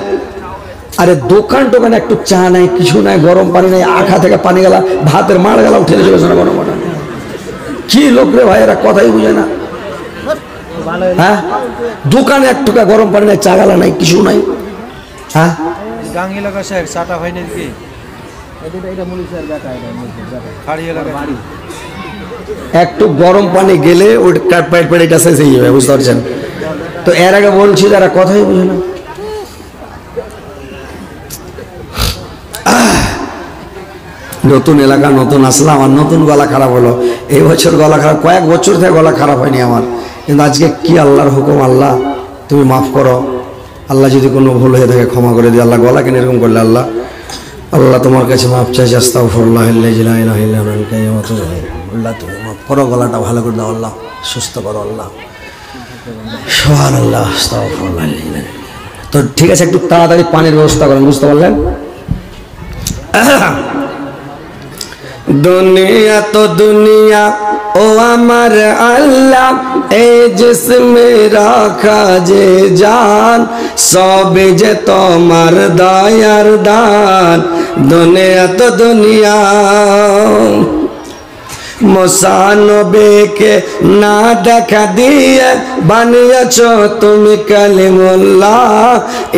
আরে দোকান টোকানে একটু চা নাই, কিছু নাই, গরম পানি নাই, আখা থেকে পানি গেলা, ভাতের মাড় গেলা উঠে চলেছে না, গরম পানি। কি লোক রে ভাই, এরা কথাই বুঝে না। হ্যাঁ, দোকানে এক টুকা গরম পানি নাই, চা গালা নাই, কিছু নাই। হ্যাঁ, একটু গরম পানি গেলে ওই পেটটা শেষ হয়ে যাবে। বুঝতে পারছেন? তো এর আগে বলছি যারা কথাই বুঝে না। নতুন এলাকা, নতুন আসলাম, আর নতুন গলা খারাপ হলো। এই বছর গলা খারাপ, কয়েক বছর থেকে গলা খারাপ হয়নি আমার, কিন্তু আজকে কি আল্লাহর হুকুম, আল্লাহ তুমি মাফ করো। আল্লাহ যদি কোনো ভুল হয়ে থাকে ক্ষমা করে দিও। আল্লাহ গলা কেন এরকম করলে? আল্লাহ আল্লাহ তোমার কাছে মাফ চাইছি। আস্তাগফিরুল্লাহ আল্লাযী লা ইলাহা ইল্লা হুয়াল হাইয়্যুল কাইয়্যুম। আল্লাহ তুমি মাফ করো, গলাটা ভালো করে দাও, আল্লাহ সুস্থ করো, আল্লাহ সুবহানাল্লাহ আস্তাগফিরুল্লাহ। তো ঠিক আছে, একটু তাড়াতাড়ি পানির ব্যবস্থা করেন। বুঝতে পারলেন? দুনিয়া তো দুনিয়া, ও আমার আল্লাহ এই জিসমে রাখা যে জান সবে যে তোমার দয়ার দান দুনিয়া তো দুনিয়া মুসা নবীকে না দেখা দিয়ে বানিয়েছো তুমি কালিমুল্লাহ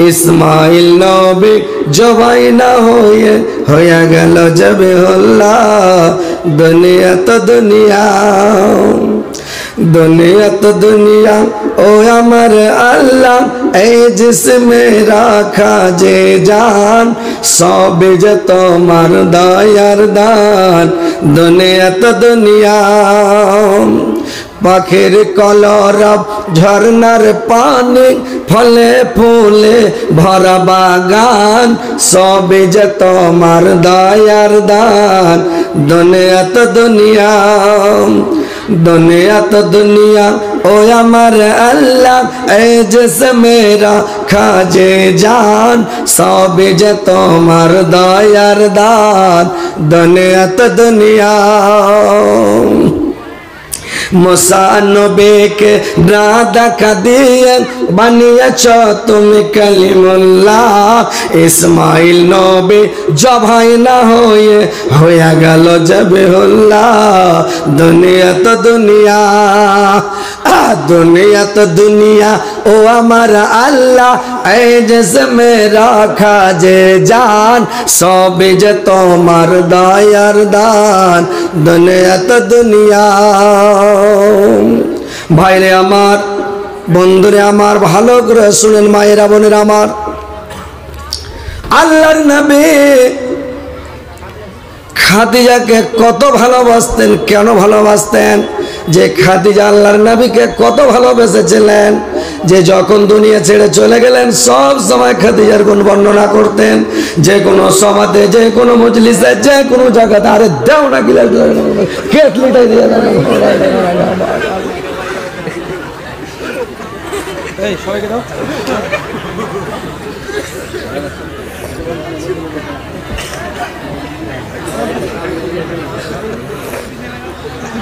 ইসমাইল নবী জবাই না হয়ে গেল জবিহুল্লাহ দুনিয়া তো দুনিয়া দুনিয়া তো দুনিয়া ও আমার আল্লাহ এই জিসমে রাখা যে জান সবে যে তোমার দয়ার দান দুনিয়া তো দুনিয়া পাখির কলরব ঝর্ণার পানি ফলে ফুলে ভরা বাগান সবে যে তোমার দয়ার দান দুনিয়া তো দুনিয়া দুনিয়া তো দুনিয়া ও আমার আল্লাহ এই জিসমে রাখা যে জান সবে যে তোমার দয়ার দান দুনিয়া তো দুনিয়া মুসা নবীকে না দেখা দিয়ে বানিয়েছো তুমি কালিমুল্লাহ ইসমাইল নবী জবাই না হয়ে গেল জবিহুল্লাহ দুনিয়া তো দুনিয়া দুনিয়া তো দুনিয়া ও আমার আল্লাহ এই জিসমে রাখা যে জান সবে যে তোমার দয়ার দান দুনিয়া তো দুনিয়া ভাইরে আমার বন্ধুরে আমার ভালো করে শুনেন মায়েরা বোনেরা আমার আল্লাহর নবী খাদিজাকে কত ভালোবাসতেন কেন ভালোবাসতেন যে খাদিজা আল্লাহর নবীকে কত ভালোবেসেছিলেন যে যখন দুনিয়া ছেড়ে চলে গেলেন সব সময় খাদিজার গুণ বর্ণনা করতেন যে কোনো সমাজে যে কোনো মজলিসে যে কোনো জায়গাতে আরে দাও না গিলাস কেটলিটাই দিয়ে এই সবাইকে দাও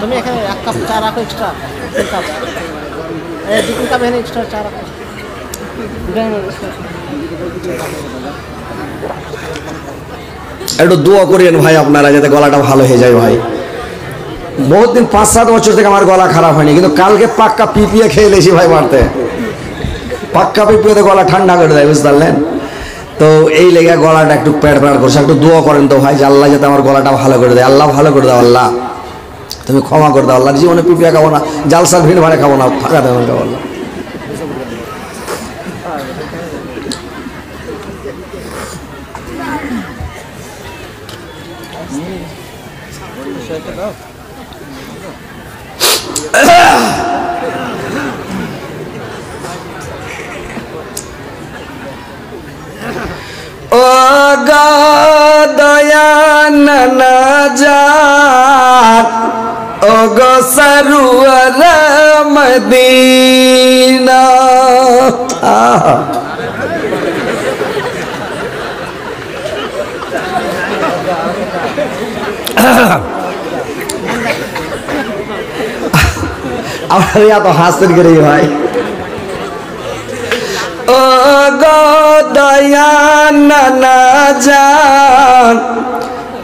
তুমি এখানে এক কাপ চা রাখো এক্সট্রা তিন কাপ এই দু তিন কাপ এখানে এক্সট্রা চা রাখো একটু দোয়া করিয়েন ভাই আপনারা যাতে গলাটা ভালো হয়ে যায় ভাই বহুত দিন 5-7 বছর থেকে আমার গলা খারাপ হয়নি কিন্তু কালকে পাক্কা পিপিয়ে খেয়ে লেছি ভাই মারতে পাক্কা পিপিয়ে গলা ঠান্ডা করে দেয় বুঝতে পারলেন তো এই লেগে গলাটা একটু প্যাড করছে একটু দোয়া করেন তো ভাই যে আল্লাহ যাতে আমার গলাটা ভালো করে দেয় আল্লাহ ভালো করে দাও আল্লাহ তুমি ক্ষমা করে দাও আল্লাহ জীবনে পিপিয়া খাবো না জালসার ভিড় ভাড়ে খাবো না ফাঁকা দেবেন খাবো আল্লাহ ও দয়ান নাজাত ও গো সরুয়ার মদিনা আমার ইয়া তো হাসতেন করে ভাই ও গো দয়ান নাজাত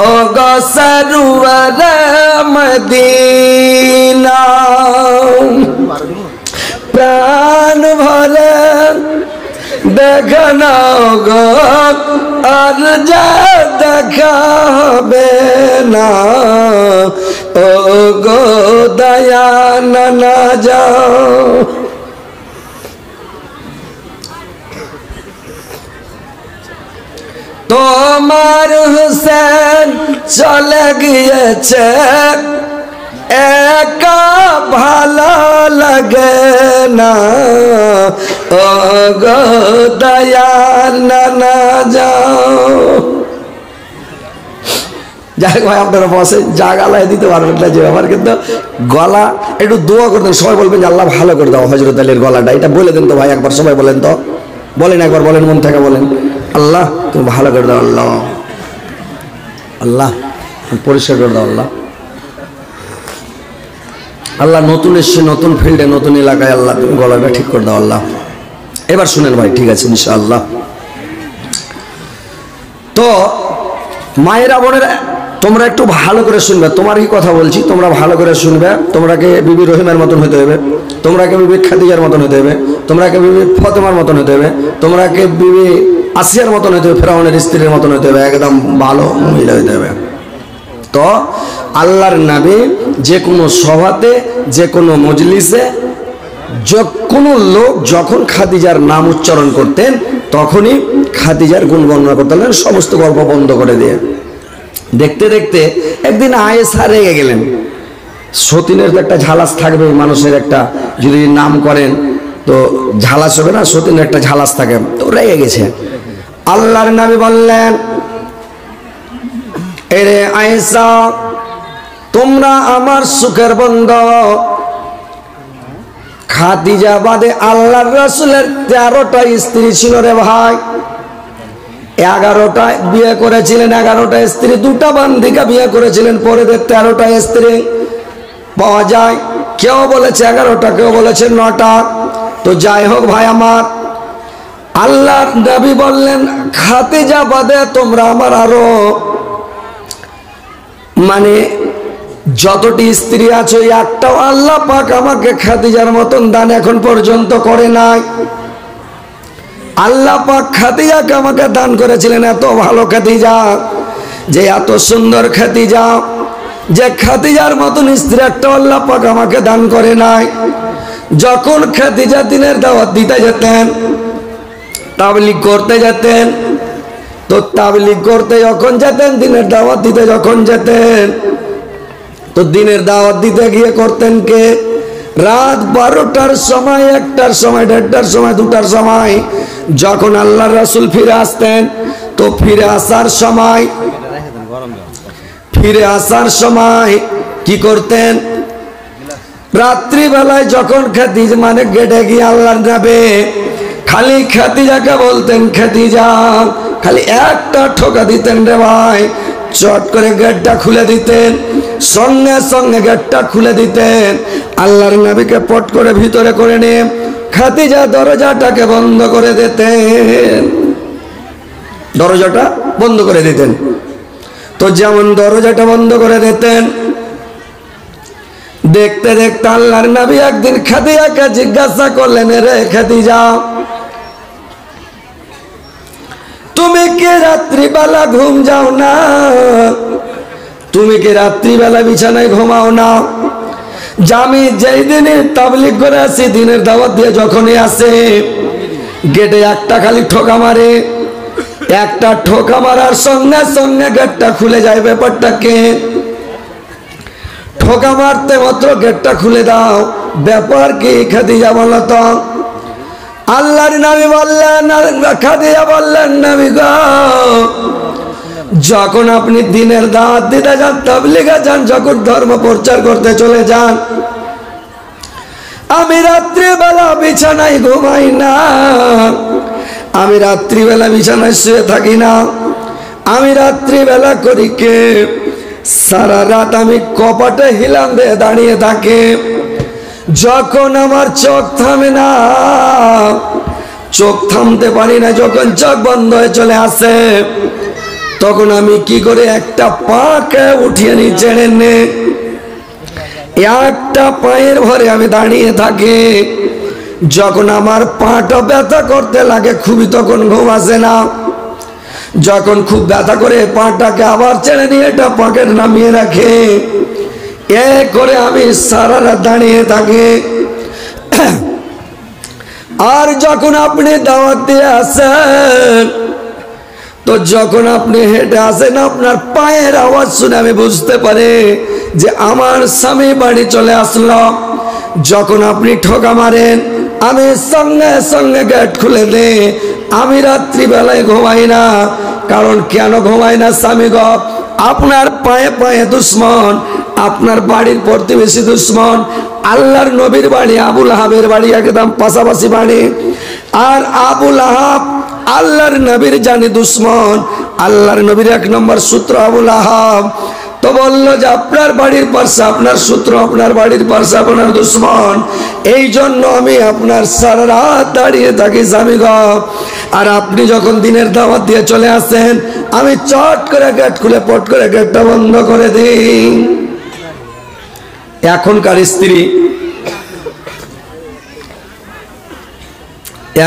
ও গো সরুয়ার মদিনা প্রাণ ভরে দেখানো গো আর যা দেখা হবে না ও গো দয়ান নাজাত তোমার হুসেন চলে গিয়েছে একা ভালো লাগে না ও গো দয়াল না যাও যাই ভাই আপনারা বসে যা গালায় দিতে পারবেন না যে আমার কিন্তু গলা একটু দোয়া করতেন সবাই বলবেন যে আল্লাহ ভালো করে দাও হযরত আলীর গলাটা এটা বলে দেন তো ভাই একবার সবাই বলেন তো বলেন একবার বলেন মন থেকে বলেন আল্লাহ তুমি ভালো করে দাও আল্লাহ আল্লাহ পরিষ্কার করে দাও আল্লাহ আল্লাহ নতুন এসে নতুন ফিল্ডে নতুন এলাকায় আল্লাহ তুমি গলাটা ঠিক করে দাও আল্লাহ। এবার শুনেন ভাই, ঠিক আছে ইনশাআল্লাহ। তো মায়েরা বোনেরা তোমরা একটু ভালো করে শুনবে, তোমারই কথা বলছি, তোমরা ভালো করে শুনবে। তোমরাকে বিবি রহিমের মতন হতে হবে, তোমরাকে বিবি খাদিজার মতন হতে হবে, তোমরাকে বিবি ফাতেমার মতন হতে হবে, তোমরাকে বিবি আসিয়ার মতন হতে হবে, ফেরাউনের স্ত্রীর মতন হতে হবে, একদম ভালো মহিলা হতে হবে। তো আল্লাহর নবী যে কোনো সভাতে, যে কোনো মজলিসে, যে কোনো লোক যখন খাদিজার নাম উচ্চারণ করতেন তখনই খাদিজার গুণ বর্ণনা করতেন, সমস্ত গল্প বন্ধ করে দিয়ে। দেখতে দেখতে একদিন আয়েশা রেগে গেলেন। সতীনের তো একটা ঝালাস থাকবে মানুষের, একটা যদি নাম করেন তো ঝালাস হবে না, সতীনের একটা ঝালাস থাকে, তো রেগে গেছে। আল্লাহর নবী বললেন, এরে আয়েশা, তোমরা আমার সুখের বন্ধু। খাদিজা বাদে আল্লাহর রাসূলের 13টা স্ত্রী ছিল রে ভাই। 11টা বিয়ে করেছিলেন, 11টা স্ত্রী, 2টা বান্দিকা বিয়ে করেছিলেন, পরে 13টা স্ত্রী পাওয়া যায়। কেউ বলেছে 11টা, কেউ বলেছে 9টা। তো যাই হোক ভাই আমার, আল্লাহর নবী বললেন খাদিজা বাদে তোমরা আমার আরো মানে যতটি স্ত্রী আছে একটাও আল্লাহ পাক আমাকে খাদিজার মতন দান এখন পর্যন্ত করে নাই। আল্লাহ পাক খাদিজাকে আমাকে দান করেছিলেন, এত ভালো খাদিজা, যে এত সুন্দর খাদিজা, যে খাদিজার মতন স্ত্রী একটা আল্লাহ পাক আমাকে দান করে নাই। যখন খাদিজা দিনের দাওয়াত দিতে যেতেন, তাবলীগ করতে যেতেন, তো তাবলীগ করতে যখন যেতেন, দিনের দাওয়াত দিতে যখন যেতেন, তো দিনের দাওয়াত দিতে গিয়ে করতেন কে? রাত 12টার সময়, 1টার সময়, 1:30টার সময়, 2টার সময় যখন আল্লাহর রাসূল ফিরে আসতেন, তো ফিরে আসার সময় কি করতেন? রাত্রিবেলায় যখন খাদিজা মানে গেটে গিয়ে আল্লাহর নবী খালি খাদিজাকে বলতেন, খাদিজা, খালি একটা ঠোকা দিতেন রে ভাই, চট করে গেটটা খুলে দিতেন, সঙ্গে সঙ্গে গেটটা খুলে দিতেন। আল্লাহর নবীকে পট করে ভিতরে করে নিয়ে খাদিজা দরজাটাকে বন্ধ করে দিতেন, দরজাটা বন্ধ করে দিতেন। তো যেমন দরজাটা বন্ধ করে দিতেন, দেখতে দেখতে আল্লাহর নবী একদিন খাদিজাকে জিজ্ঞাসা করলেন, রে খাদিজা, তুমি কি রাত্রিবেলা ঘুম যাও না? তুমি কি রাত্রিবেলা বিছানায় ঘুমাও না? আমি যেই দিনে তাবলীগ করে আসি, দিনের দাওয়াত দিয়ে যখনই আসে, গেটে একটা খালি ঠোকা মারে, একটা ঠোকা মারার সঙ্গে সঙ্গে গেটটা খুলে যায়। ব্যাপারটা কে? ঠোকা মারতে মাত্র গেটটা খুলে দাও, ব্যাপার কি খাদিজা বলো তো? আল্লাহর নবী বললেন, খাদিজা বললেন, নবী গো, যখন আপনি দিনের দাওয়াত দিতে যান, তাবলীগে যান, যখন ধর্ম প্রচার করতে চলে যান, আমি রাত্রিবেলা বিছানায় ঘুমাই না, আমি রাত্রিবেলা বিছানায় শুয়ে থাকি না, আমি রাত্রিবেলা করি কে? সারা রাত আমি কপাটে হিলাম দিয়ে দাঁড়িয়ে থাকি। যখন আমার চোখ থামে না, চোখ থামতে পারি না, যখন চোখ বন্ধ হয়ে চলে আসে, তখন আমি কি করে একটা পাকে উঠিয়ে নিচে এনে একটা পায়ের ভরে আমি দাঁড়িয়ে থাকি। যখন আমার পাটা ব্যথা করতে লাগে খুবই, তখন ঘুম আসে না। যখন খুব ব্যথা করে পাটাকে আবার ছেড়ে দিয়ে এটা পাকে নামিয়ে রাখে, এ করে আমি সারা রাত দাঁড়িয়ে থাকি। আর যখন আপনি দাওয়াত দিয়ে আসেন, তো যখন আপনি হেঁটে আসেন, আপনার পায়ের আওয়াজ শুনে আমি বুঝতে পারি যে আমার স্বামী বাড়ি চলে আসলো। যখন আপনি ঠোকা মারেন, আমি সঙ্গে সঙ্গে গেট খুলে দেই। আমি রাত্রিবেলায় ঘুমাই না, কারণ কেন ঘুমাই না স্বামী গো? আপনার পায়ে পায়ে দুশ্মন, আপনার বাড়ির প্রতিবেশী দুশ্মন। আল্লাহর নবীর বাড়ি আবুল আহাবের বাড়ি একদম পাশাপাশি বাড়ি, আর আবুল আহাব আল্লাহর নবীর জানি দুশ্মন, আল্লাহর নবীর 1 নম্বর সূত্র আবুল আহাব। তো বললো যে আপনার বাড়ির পাশে আপনার সূত্র, আপনার বাড়ির পাশে আপনার দুশ্মন, এই জন্য আমি আপনার সারা রাত দাঁড়িয়ে থাকি স্বামী গো। আর আপনি যখন দিনের দাওয়াত দিয়ে চলে আসেন, আমি চট করে গেট খুলে পট করে গেটটা বন্ধ করে দিই।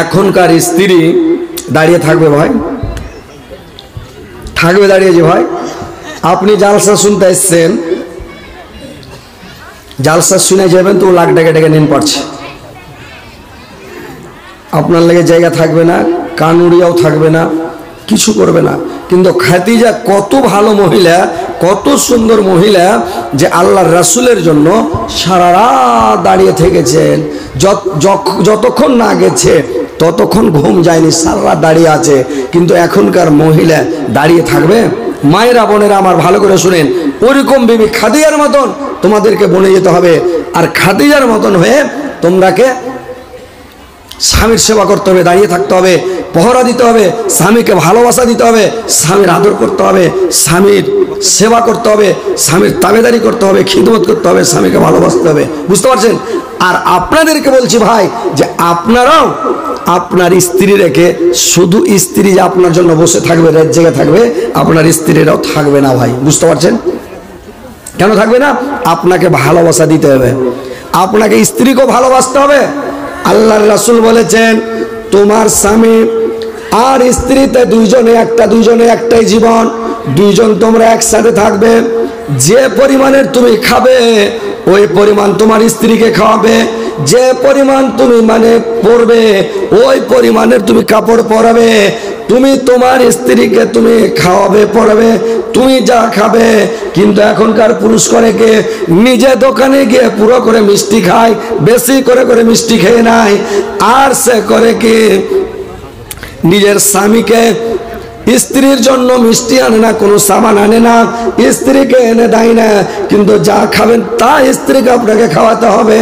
এখনকার স্ত্রী দাঁড়িয়ে থাকবে ভাই? থাকবে দাঁড়িয়ে? যে ভাই আপনি জালসা শুনতে এসছেন, জালসা শুনে যাবেন তো লাখ টাকা টাকা নিন পারছে, আপনার লাগে জায়গা থাকবে না, কানুরিয়াও থাকবে না, কিছু করবে না। কিন্তু খাদিজা কত ভালো মহিলা, কত সুন্দর মহিলা যে আল্লাহর রাসূলের জন্য সারা রাত দাঁড়িয়ে থেকেছেন। যতক্ষণ না গেছে ততক্ষণ ঘুম যায়নি, সারা রাত দাঁড়িয়ে আছে। কিন্তু এখনকার মহিলা দাঁড়িয়ে থাকবে? মায়েরা বোনেরা আমার ভালো করে শুনেন, ওরকম বিবি খাদিজার মতন তোমাদেরকে বনে যেতে হবে। আর খাদিজার মতন হয়ে তোমরাকে স্বামীর সেবা করতে হবে, দাঁড়িয়ে থাকতে হবে, পহরা দিতে হবে, স্বামীকে ভালোবাসা দিতে হবে, স্বামীর আদর করতে হবে, স্বামীর সেবা করতে হবে, স্বামীর তাবেদারি করতে হবে, খিদমত করতে হবে, স্বামীকে ভালোবাসতে হবে। বুঝতে পারছেন? আর আপনাদেরকে বলছি ভাই যে আপনারাও আপনার স্ত্রী রেখে শুধু স্ত্রী যে আপনার জন্য বসে থাকবে, রাত জেগে থাকবে, আপনার স্ত্রীরাও থাকবে না ভাই। বুঝতে পারছেন? কেন থাকবে না? আপনাকে ভালোবাসা দিতে হবে, আপনাকে স্ত্রীকেও ভালোবাসতে হবে। আল্লাহর রাসূল বলেছেন তোমার স্বামী আর স্ত্রীতে দুইজনে একটাই জীবন, দুইজন তোমরা একসাথে থাকবে। যে পরিমাণের তুমি খাবে ওই পরিমাণ তোমার স্ত্রীকে খাওয়াবে, যে পরিমাণ তুমি পরবে ওই পরিমাণের তুমি কাপড় পরাবে। তুমি তোমার স্ত্রীকে তুমি খাওয়াবে, পরাবে, তুমি যা খাবে। কিন্তু এখনকার পুরুষ করে কে নিজে দোকানে গিয়ে পুরো করে মিষ্টি খায়, বেশি করে মিষ্টি খেয়ে নেয়। আর সে করে কি নিজের স্বামীকে, স্ত্রীর জন্য মিষ্টি আনে না, কোনো সামান আনে না, স্ত্রীকে এনে দেয় না। কিন্তু যা খাবেন তা স্ত্রীকে আপনাকে খাওয়াতে হবে।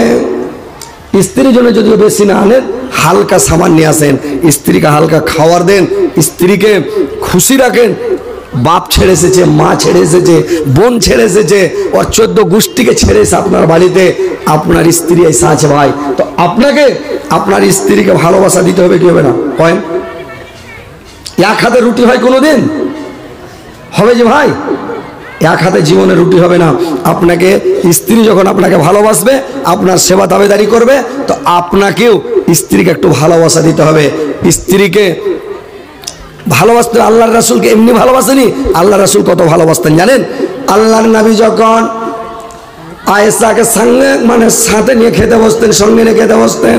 স্ত্রীর জন্য যদি বেশি না আনেন, হালকা সামান নিয়ে আসেন, স্ত্রীকে হালকা খাওয়ার দেন, স্ত্রীকে খুশি রাখেন। বাপ ছেড়ে এসেছে, মা ছেড়ে এসেছে, বোন ছেড়ে এসেছে, ওর 14 গোষ্ঠীকে ছেড়ে এসে আপনার বাড়িতে আপনার স্ত্রী এসে আছে ভাই। তো আপনাকে আপনার স্ত্রীকে ভালোবাসা দিতে হবে, কি হবে না? কয়েন এক হাতে রুটি হয় কোনোদিন? হবে যে ভাই? এক হাতে জীবনে রুটি হবে না। আপনাকে স্ত্রী যখন আপনাকে ভালোবাসবে, আপনার সেবা দাবেদারি করবে, তো আপনাকেও স্ত্রীকে একটু ভালোবাসা দিতে হবে। স্ত্রীকে ভালোবাসতে আল্লাহর রাসূলকে এমনি ভালোবাসেনি, আল্লাহর রাসূল কত ভালোবাসতেন জানেন? আল্লাহর নবী যখন আয়েশাকে সঙ্গে সাথে নিয়ে খেতে বসতেন, সঙ্গে নিয়ে খেতে বসতেন,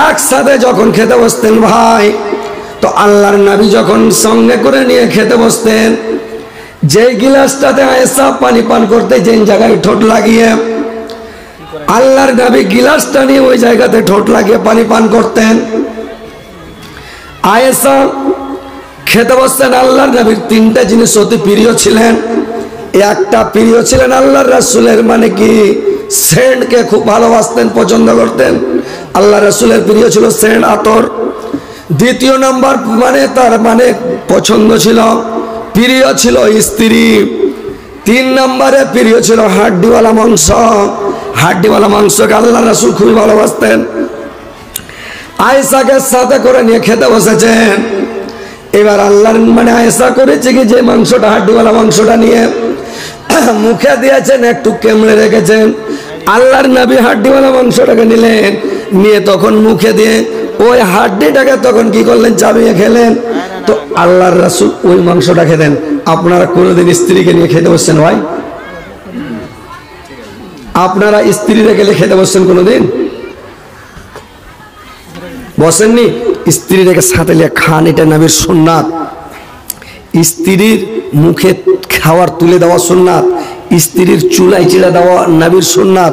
একসাথে যখন খেতে বসতেন ভাই, তো আল্লাহর নবী যখন সঙ্গে করে নিয়ে খেতে বসতেন, যে গিলাসটাতে আয়েশা পানি পান করতে, যে জায়গায় ঠোঁট লাগিয়ে, আল্লাহর নবী গিলাসটা নিয়ে ওই জায়গাতে ঠোঁট লাগিয়ে পানি পান করতেন। আয়েশা খেতে বসতেন। আল্লাহর নবীর 3টা জিনিস অতি প্রিয় ছিলেন। একটা প্রিয় ছিলেন আল্লাহর রাসূলের কি সেন্টকে খুব ভালোবাসতেন, পছন্দ করতেন। আল্লাহ রাসূলের প্রিয় ছিল সেন্ট, আতর। দ্বিতীয় নাম্বার তার পছন্দ ছিল, প্রিয় ছিল স্ত্রী। 3 নম্বরে প্রিয় ছিল হাড্ডিওয়ালা মাংস। হাড্ডিওয়ালা মাংসকে আল্লাহ রাসূল খুবই ভালোবাসতেন। আয়েশাকে সাথে করে নিয়ে খেতে বসেছেন। এবার আল্লাহর আয়েশা করেছে কি, যে মাংসটা হাড্ডিওয়ালা মাংসটা নিয়ে মুখে দিয়েছেন, একটু কেমড়ে রেখেছেন। আল্লাহর নবী হাড্ডিওয়ালা মাংসটাকে নিলেন, নিয়ে তখন মুখে দিয়ে ওই হাড্ডিটাকে তখন কি করলেন, চাবিয়ে খেলেন। তো আল্লাহর রাসূল ওই মাংসটা খেতেন। আপনারা কোনোদিন স্ত্রীকে নিয়ে খেতে বসছেন ভাই? আপনারা স্ত্রী রেখে খেতে বসছেন কোনোদিন? বসেননি? স্ত্রী রেখে সাথে নিয়ে খান, এটা নবীর সুন্নাত। স্ত্রীর মুখে খাবার তুলে দেওয়া সুন্নাত, স্ত্রীর চুলায় চিড়া দেওয়া নবীর সুন্নাত,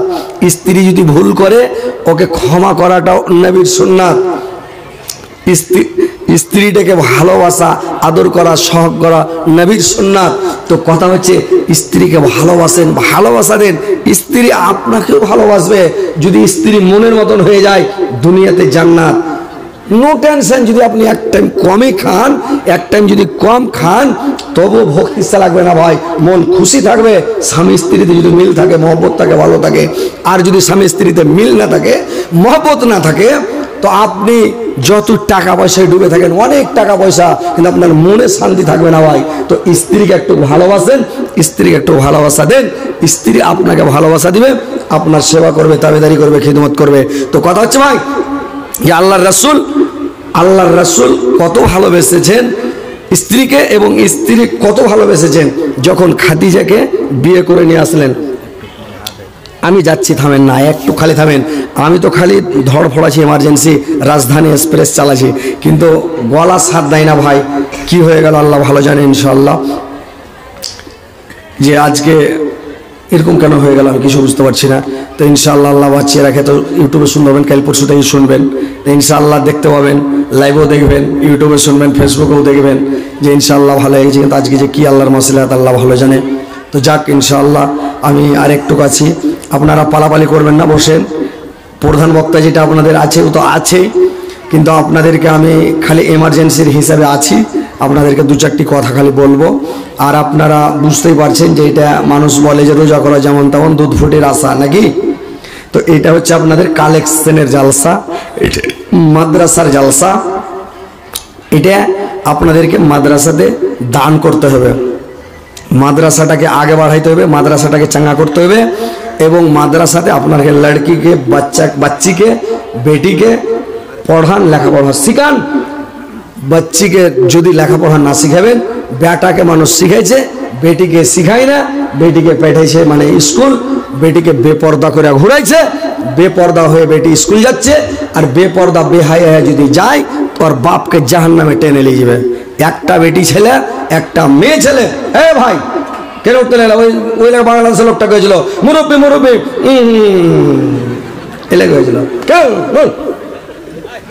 স্ত্রী যদি ভুল করে ওকে ক্ষমা করাটাও নবীর সুন্নাত। স্ত্রীটাকে ভালোবাসা, আদর করা, সহগ করা নবীর সুন্নাত। তো কথা হচ্ছে স্ত্রীকে ভালোবাসেন, ভালোবাসা দেন, স্ত্রী আপনাকেও ভালোবাসবে। যদি স্ত্রী মনের মতন হয়ে যায়, দুনিয়াতে জান্নাত। No tension. যদি আপনি এক টাইম কমই খান, এক টাইম যদি কম খান, তবু ভোগ ইচ্ছা লাগবে না ভাই, মন খুশি থাকবে। স্বামী স্ত্রীতে যদি মিল থাকে, মহব্বত থাকে, ভালো থাকে। আর যদি স্বামী স্ত্রীতে মিল না থাকে, মহব্বত না থাকে, তো আপনি যত টাকা পয়সায় ডুবে থাকেন, অনেক টাকা পয়সা, কিন্তু আপনার মনে শান্তি থাকবে না ভাই। তো স্ত্রীকে একটু ভালোবাসেন, স্ত্রীকে একটু ভালোবাসা দেন, স্ত্রী আপনাকে ভালোবাসা দিবে, আপনার সেবা করবে, তাবেদারি করবে, খিদমত করবে। তো কথা হচ্ছে ভাই যে আল্লাহর রাসূল কত ভালোবেসেছেন স্ত্রীকে, এবং স্ত্রী কত ভালোবেসেছেন যখন খাদিজাকে বিয়ে করে নিয়ে আসলেন। আমি যাচ্ছি, থামেন না, একটু খালি থামেন। আমি তো খালি ধড় ফড়াছি, এমার্জেন্সি রাজধানী এক্সপ্রেস চালাছি, কিন্তু গলা সাথ দেয় না ভাই। কি হয়ে গেল আল্লাহ ভালো জানে। ইনশাআল্লাহ যে আজকে এরকম কেন হয়ে গেল আমি কিছু বুঝতে পারছি না। তো ইনশাআল্লাহ আল্লাহ বাঁচিয়ে রাখে। তো ইউটিউবে শুনবেন, কাল পরশু থেকে শুনবেন, তো ইনশাআল্লাহ দেখতে পাবেন, লাইভেও দেখবেন, ইউটিউবে শুনবেন, ফেসবুকেও দেখবেন যে ইনশাআল্লাহ ভালো হয়ে গেছে। কিন্তু আজকে যে কি আল্লাহর মাসলাহাত আল্লাহ ভালো জানে। তো যাক, ইনশাআল্লাহ আমি আরেকটু আছি, আপনারা পালাপালি করবেন না, বসেন। প্রধান বক্তা যেটা আপনাদের আছে ও তো আছেই, কিন্তু আপনাদেরকে আমি খালি এমার্জেন্সির হিসাবে আছি, আপনাদেরকে দু চারটি কথা খালি বলবো। আর আপনারা বুঝতেই পারছেন যে এটা মানুষ বলে যে রোজা করা যেমন তেমন, দুধ ফুটের আশা নাকি। তো এটা হচ্ছে আপনাদের কালেকশনের জালসা, এটা মাদ্রাসার জালসা। এটা আপনাদেরকে মাদ্রাসাতে দান করতে হবে, মাদ্রাসাটাকে আগে বাড়াইতে হবে, মাদ্রাসাটাকে চাঙ্গা করতে হবে। এবং মাদ্রাসাতে আপনাকে লড়কিকে, বাচ্চিকে, বেটিকে পড়ান, লেখাপড়া শিখান। বাচ্চিকে যদি লেখাপড়া না শিখাবেন, বেটাকে মানুষ শিখাইছে, বেটিকে শিখায় না, বেটিকে পাঠাইছে মানে স্কুল, বেটিকে বেপর্দা করে ঘুরাইছে, বেপর্দা হয়ে বেটি স্কুল যাচ্ছে, আর বেপর্দা বেহায়া যদি যায় তোর বাপকে জাহান্নামে টেনে নিয়ে যাবে। একটা বেটি ছেলে, একটা মেয়ে ছেলে। এ ভাই কেন উঠতে লাগলো? ওই বাংলাদেশের লোকটা হয়েছিল মুরব্বী মুরব্বী এলাকা হয়েছিল, কেউ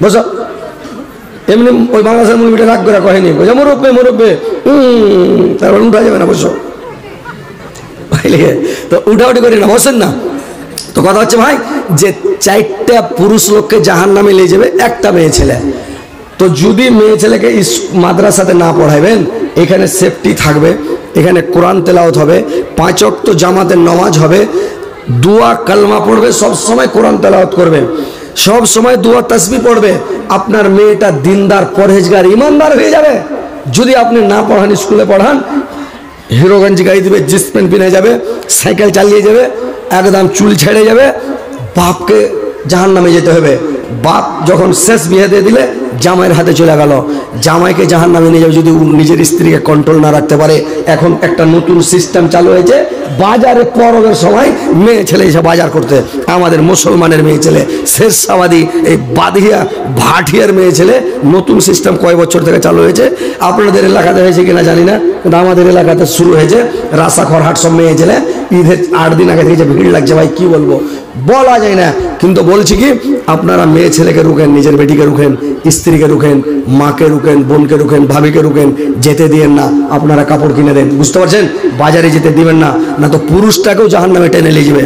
বসো। এমনি ওই বাংলাদেশের মুরব্বীটা রাগ করে কহেনি, মুরব্বী মুরব্বী, তারপর উঠা যাবে না, বসো। তো উঠাউঠি করি না, বসেন না। তো কথা হচ্ছে ভাই যে 4টা পুরুষ লোককে জাহান্নামে নিয়ে যাবে একটা মেয়ে ছেলে। তো যদি মেয়ে ছেলেকে মাদ্রাসাতে না পড়াইবেন, এখানে সেফটি থাকবে, এখানে কোরআন তেলাওয়াত হবে, 5 ওয়াক্ত জামাতের নামাজ হবে, দোয়া কালমা পড়বে, সব সময় কোরআন তেলাওয়াত করবে, সব সময় দোয়া তাসবিহ পড়বে। আপনার মেয়েটা দিনদার, পরহেজগার, ইমানদার হয়ে যাবে। যদি আপনি না পড়ান, স্কুলে পড়ান, হিরোগঞ্জ গাড়ি দিবে, জিন্স প্যান্ট পিনে যাবে, সাইকেল চালিয়ে যাবে, একদম চুল ছেড়ে যাবে, বাপকে জাহান্নামে যেতে হবে। বাপ যখন শেষ বিয়ে দিয়ে দিলে জামাইয়ের হাতে চলে গেল, জামাইকে জাহান্নামে নিয়ে যাবে যদি নিজের স্ত্রীকে কন্ট্রোল না রাখতে পারে। এখন একটা নতুন সিস্টেম চালু হয়েছে, বাজারে পরবের সময় মেয়ে ছেলে এসে বাজার করতে। আমাদের মুসলমানের মেয়ে ছেলে, শেরশাবাদী, এই বাদিয়া ভাটিয়ার মেয়ে ছেলে, নতুন সিস্টেম কয় বছর থেকে চালু হয়েছে। আপনাদের এলাকাতে হয়েছে কিনা জানি না, কিন্তু আমাদের এলাকাতে শুরু হয়েছে। রাসাখরহাট সব মেয়ে ছেলে ঈদের 8 দিন আগে থেকে যে ভিড় লাগছে ভাই কি বলবো, বলা যায় না। কিন্তু বলছি কি, আপনারা মেয়ে ছেলেকে রুখেন, নিজের বেটিকে রুখেন, স্ত্রীকে রুখেন, মাকে রুখেন, বোনকে রুখেন, ভাবিকে রুখেন, যেতে দিয়েন না। আপনারা কাপড় কিনে দেন, বুঝতে পারছেন, বাজারে যেতে দিবেন না, না তো পুরুষটাকেও জাহান্নামে টেনে নিয়ে যাবে।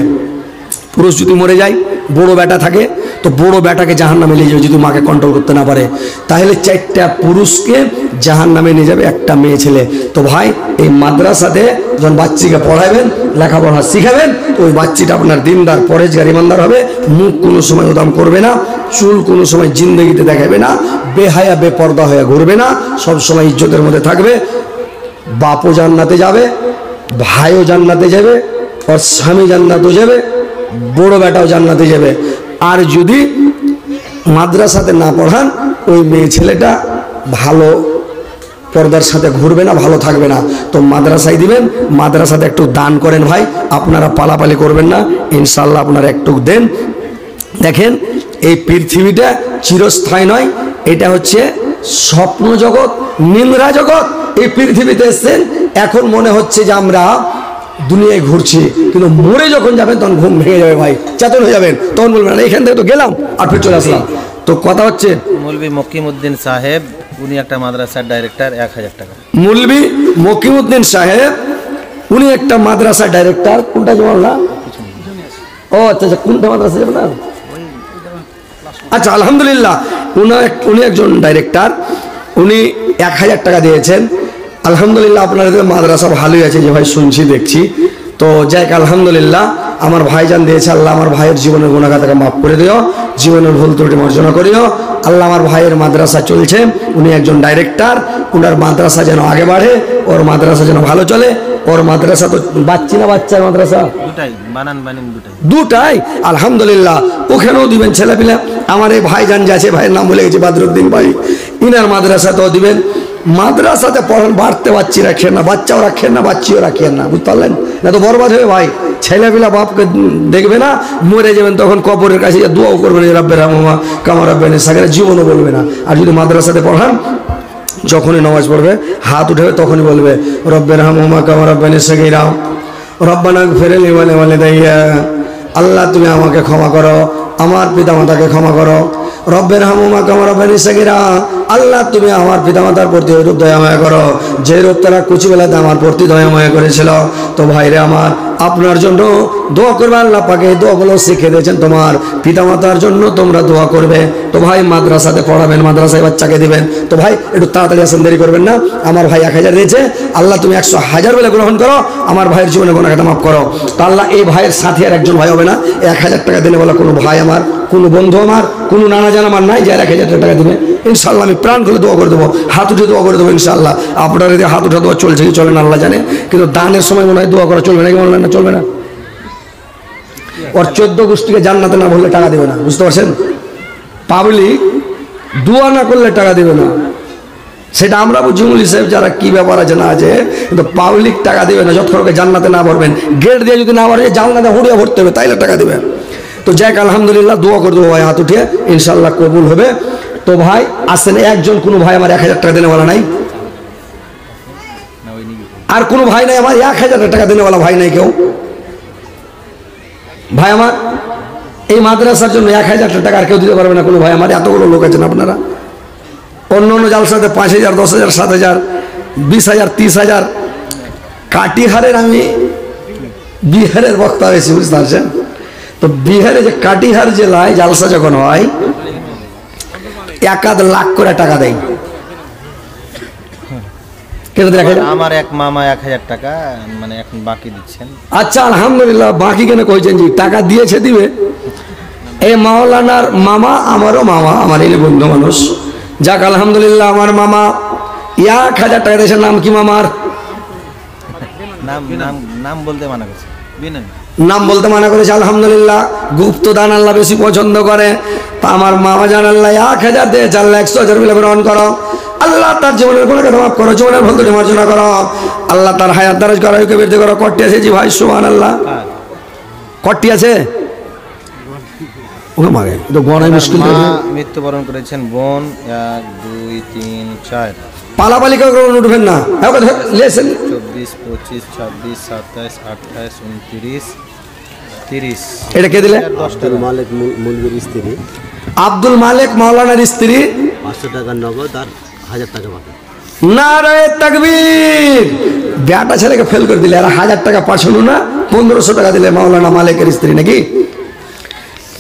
পুরুষ যদি মরে যায়, বড় বেটা থাকে, তো বড় বেটাকে জাহান্নামে নিয়ে যাবে যদি মাকে কন্ট্রোল করতে না পারে। তাহলে 4টা পুরুষকে জাহান্নামে নিয়ে যাবে একটা মেয়ে ছেলে। তো ভাই এই মাদ্রাসাতে যখন বাচ্চিকে পড়াবেন, লেখাপড়া শিখাবেন, তো ওই বাচ্চিটা আপনার দিনদার, পরেজগার, ইমানদার হবে। মুখ কোনো সময় উদাম করবে না, চুল কোনো সময় জিন্দগিতে দেখাবে না, বেহায়া বেপর্দা হয়ে ঘুরবে না, সব সময় ইজ্জতের মধ্যে থাকবে। বাপও জান্নাতে যাবে, ভাইও জান্নাতে যাবে, ওর স্বামী জান্নাতও যাবে, বড় বেটাও জান্নাতে যাবে। আর যদি মাদ্রাসাতে না পড়ান, ওই মেয়ে ছেলেটা ভালো পর্দার সাথে ঘুরবে না, ভালো থাকবে না। তো মাদ্রাসায় দিবেন, মাদ্রাসাতে একটু দান করেন ভাই, আপনারা পালাপালি করবেন না, ইনশাল্লাহ আপনারা একটু দেন। দেখেন এই পৃথিবীটা চিরস্থায়ী নয়, এটা হচ্ছে স্বপ্ন জগৎ, নিমরা জগৎ। এই পৃথিবীতে এসেছেন, এখন মনে হচ্ছে যে আমরা দুনিয়ায় ঘুরছি, কিন্তু মরে যখন যাবেন তখন ঘুম ভেঙে যাবে ভাই, চেতন হয়ে যাবেন, তখন বলবেন এখান থেকে তো গেলাম আর ফির চলে আসলাম। তো কথা হচ্ছে মৌলভী মকিমউদ্দিন সাহেব, উনি একটা মাদ্রাসার ডাইরেক্টর, 1000 টাকা। মৌলভী মকিমউদ্দিন সাহেব, উনি একটা মাদ্রাসার ডাইরেক্টর। কোনটা জমাল না? ও আচ্ছা আচ্ছা, কোনটা মাদ্রাসা যাবে না? আচ্ছা আলহামদুলিল্লাহ, উনি একজন ডাইরেক্টর, উনি 1000 টাকা দিয়েছেন। আলহামদুলিল্লাহ আপনাদের মাদ্রাসা ভালোই আছে যে ভাই, শুনছি দেখছি। তো যাই আলহামদুলিল্লাহ, আমার ভাইজান দিয়েছে। আল্লাহ আমার ভাইয়ের জীবনের গুণাগাতাকে মাফ করে দিও, জীবনের ভুল ত্রুটি মার্জনা করিও। আল্লাহ আমার ভাইয়ের মাদ্রাসা চলছে, উনি একজন ডাইরেক্টর, ওনার মাদ্রাসা যেন আগে বাড়ে, ওর মাদ্রাসা যেন ভালো চলে। ওর মাদ্রাসা তো বাচ্চি না বাচ্চার মাদ্রাসা দুটাই, বানান বানিন দুটাই আলহামদুলিল্লাহ, ওখানেও দিবেন ছেলেপিলা। আমার এই ভাইজান যে আছে, ভাইয়ের নাম বলে গেছি, বাদরুদ্দিন ভাই, ইনার মাদ্রাসাতেও দিবেন। মাদ্রাসাতে পড়ান, বাড়তে বাচ্চি রাখেন না, বাচ্চাও রাখেন না, বাচ্চিও রাখেন না, বুঝতে পারলেন না? তো বরবাদ হবে ভাই, ছেলেপিলা বাপকে দেখবে না, মরে যাবেন তখন কবরের কাছে দোয়াও করবেন, রাব্বের রহমা কামা রাব্বানি সাগিরা, জীবনও বলবে না। আর যদি মাদ্রাসাতে পড়ান, যখনই নামাজ পড়বে হাত উঠবে তখনই বলবে রব্বের রহমা কামা রাব্বানি সাগিরা, রব্বানা গফিরলি ওয়া লিওয়ালিদাইয়া, আল্লাহ তুমি আমাকে ক্ষমা করো, আমার পিতামাতাকে ক্ষমা করো। রব্বের রহমা কামা রাব্বানি সাগিরা, আল্লাহ তুমি আমার পিতামাতার প্রতি ওইরূপ দয়াময় করো যে রূপ তারা কুচিবেলাতে আমার প্রতি দয়াময় করেছিল। তো ভাইরে আমার, আপনার জন্য দোয়া করবে, আল্লাহ পাকে এই দোয়াগুলো শিখে দিয়েছেন, তোমার পিতামাতার জন্য তোমরা দোয়া করবে। তো ভাই মাদ্রাসাতে পড়াবেন, মাদ্রাসায় বাচ্চাকে দিবেন। তো ভাই একটু তাড়াতাড়ি আসেন, দেরি করবেন না। আমার ভাই 1000 দিয়েছে, আল্লাহ তুমি 100,000 বলে গ্রহণ করো, আমার ভাইয়ের জীবনে গুনাহটা মাফ করো। তো আল্লাহ এই ভাইয়ের সাথে আর একজন ভাই হবে না, 1000 টাকা দিলে বলা কোনো ভাই আমার, কোনো বন্ধু আমার, কোনো নানা জানা আমার নাই যে 1000 টাকা দিবে। ইনশাল্লাহ আমি প্রাণ খুলে দোয়া করে দেবো, হাত উঠে দোয়া করে দেবো ইনশাল্লাহ। আপনার এদিকে হাত উঠে দোয়া চলছে কি চলে না আল্লাহ জানে, কিন্তু দানের সময় মনে হয় দোয়া করা চলবে না, কি বলবেন না? চলবে না। ওর 14 গোষ্ঠীকে জান্নাতে না বললে টাকা দেবে না, বুঝতে পারছেন? পাবলিক দোয়া না করলে টাকা দেবে না, সেটা আমরা বুঝি মুলি সাহেব যারা কি ব্যাপার আছে না আছে, কিন্তু পাবলিক টাকা দেবে না যতক্ষণ জান্নাতে না ভরবেন। গেট দিয়ে যদি না ভরে জান্নাতে হুড়িয়ে ভরতে হবে, তাইলে টাকা দেবে। তো যাক আলহামদুলিল্লাহ, দোয়া করে দেবো ভাই হাত উঠিয়ে, ইনশাল্লাহ কবুল হবে। তো ভাই আসেন, একজন কোনো ভাই আমার 1000 টাকা দেনেওয়ালা নাই? আর কোনো ভাই নাই আমার 1000 টাকা দেনেওয়ালা ভাই নাই কেউ? ভাই আমার এই মাদ্রাসার জন্য 1000 টাকা আর কেউ দিতে পারবে না কোনো ভাই আমার? এতগুলো লোক আছেন আপনারা। অন্য অন্য জালসাতে 5000, 10,000, 7,000, 20,000, 30,000। কাটিহারের, আমি বিহারের বক্তা হয়েছি, বুঝতে পারছেন? তো বিহারে যে কাটিহার জেলায় জালসা যখন হয়, 1-1 লাখ করে টাকা দেয়। আমার এক মামা 1000 টাকা মানে এখন বাকি দিচ্ছেন। আচ্ছা আলহামদুলিল্লাহ, বাকি কেন কইছেন জি? টাকা দিয়েছে, দিবে। এই মাওলানার মামা আমারও মামা, আমার এই বন্ধু মানুষ। যাক আলহামদুলিল্লাহ, আমার মামা 1000 টাকা দিয়েছে। নাম কি মামার? নাম নাম নাম বলতে মানা করছে, নাম বলতে মানা করেছে। আলহামদুলিল্লাহ, গুপ্ত দান আল্লাহ বেশি পছন্দ করে। তা আমার মামা জান আল্লাহ 1000 দিয়ে 4,00,000 মিলে গ্রহণ করো। আল্লাহ তার জীবনের গুনাহকে মাফ করো, জীবনের ভুল ত্রুটি মার্জনা করো। আল্লাহ তার হায়াত দারাজ করো, বৃদ্ধি করো। কটি আছে জি ভাই? সুবহানাল্লাহ। কটি আছে? ওকে মাগে তো গণাই মুশকিল। মৃত্যুবরণ করেছেন বোন 1, 2, 3, 4। পালাপালি করে উঠবেন না। 24, 25, 26, 27, 28, 29, 30। এটা কে দিলে? আব্দুল মালিক মুলবির স্ত্রী। আব্দুল মালিক মাওলানার স্ত্রী। 500 টাকা নগদ আর 1000 টাকা বাকি। নারে তাকবীর! বেটা ছেলেকে ফেল করে দিলে। আর 1000 টাকা পাঠানো না, 1500 টাকা দিলে মাওলানা মালিকের স্ত্রী নাকি?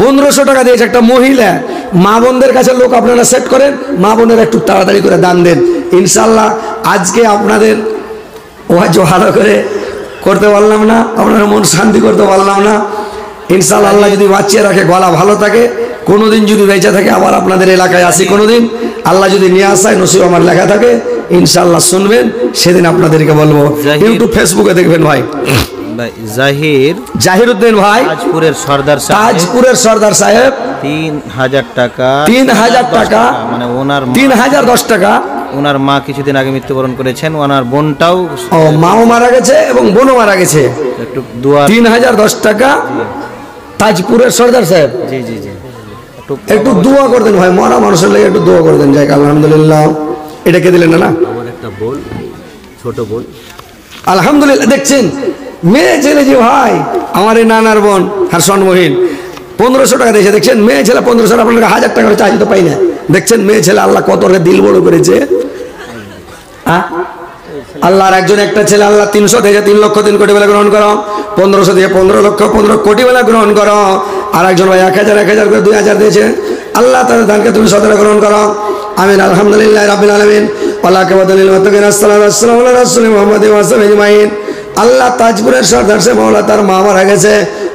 1500 টাকা দিয়েছে একটা মহিলা। মা বোনদের কাছে লোক আপনারা সেট করেন, মা বোনের একটু তাড়াতাড়ি করে দান দেন। ইনশাল্লাহ আজকে আপনাদের ওয়াজ ভালো করে করতে পারলাম না, আপনারা মন শান্তি করতে পারলাম না। ইনশাল্লাহ আল্লাহ যদি বাঁচিয়ে রাখে, গলা ভালো থাকে, কোনোদিন যদি বেঁচে থাকে আবার আপনাদের এলাকায় আসি কোনোদিন, আল্লাহ যদি নিয়ে আসায় নসিব আমার লেখা থাকে, ইনশাল্লাহ শুনবেন, সেদিন আপনাদেরকে বলবো। ইউটিউব ফেসবুকে দেখবেন ভাই। জাহিরউদ্দিন ভাই তাজপুরের সর্দার সাহেব 3000 টাকা। 3000 টাকা মানে ওনার 3010 টাকা। ওনার মা কিছুদিন আগে মৃত্যুবরণ করেছেন, ওনার বোনটাও মাও মারা গেছে এবং বোনও মারা গেছে। একটু দোয়া 3010 টাকা তাজপুরের সর্দার সাহেব। জি জি জি, একটু দোয়া করে দেন ভাই, মরা মানুষের লাগে একটু দোয়া করে দেন। যাই আলহামদুলিল্লাহ। এটা কে দিলেন? না আমার একটা বোন, ছোট বোন। আলহামদুলিল্লাহ। দেখছেন মেয়ে ছেলে যে ভাই, আমার এই নানার বোন হারসন মহিন 1500 টাকা দিয়েছে। দেখছেন মেয়ে ছেলে 1500, আপনাকে 1000 টাকা চাহিদা পাই না। দেখছেন মেয়ে ছেলে আল্লাহ কত দিল বড় করেছে। আল্লাহর একজন একটা ছেলে আল্লাহ 300 থেকে 3 লক্ষ 3 কোটি বেলা গ্রহণ করো, 1500 থেকে 15 লক্ষ 15 কোটি বেলা গ্রহণ করো। আর একজন ভাই 1000 করে 2000 দিয়েছে, আল্লাহ তার দানকে তুমি 17 গ্রহণ করো। আমিন। আলহামদুলিল্লাহ রাব্বিল আলামিন। ওয়ালা কাবাদালিল মুত্তাকিন। আসসালাতু ওয়াসসালামু আলা রাসূলিল্লাহি মুহাম্মাদিন ওয়া সাহবিহি আজমাইন। আল্লাহ তাজপুরের সর্দার সে মাওলা তার মা মারা গেছে,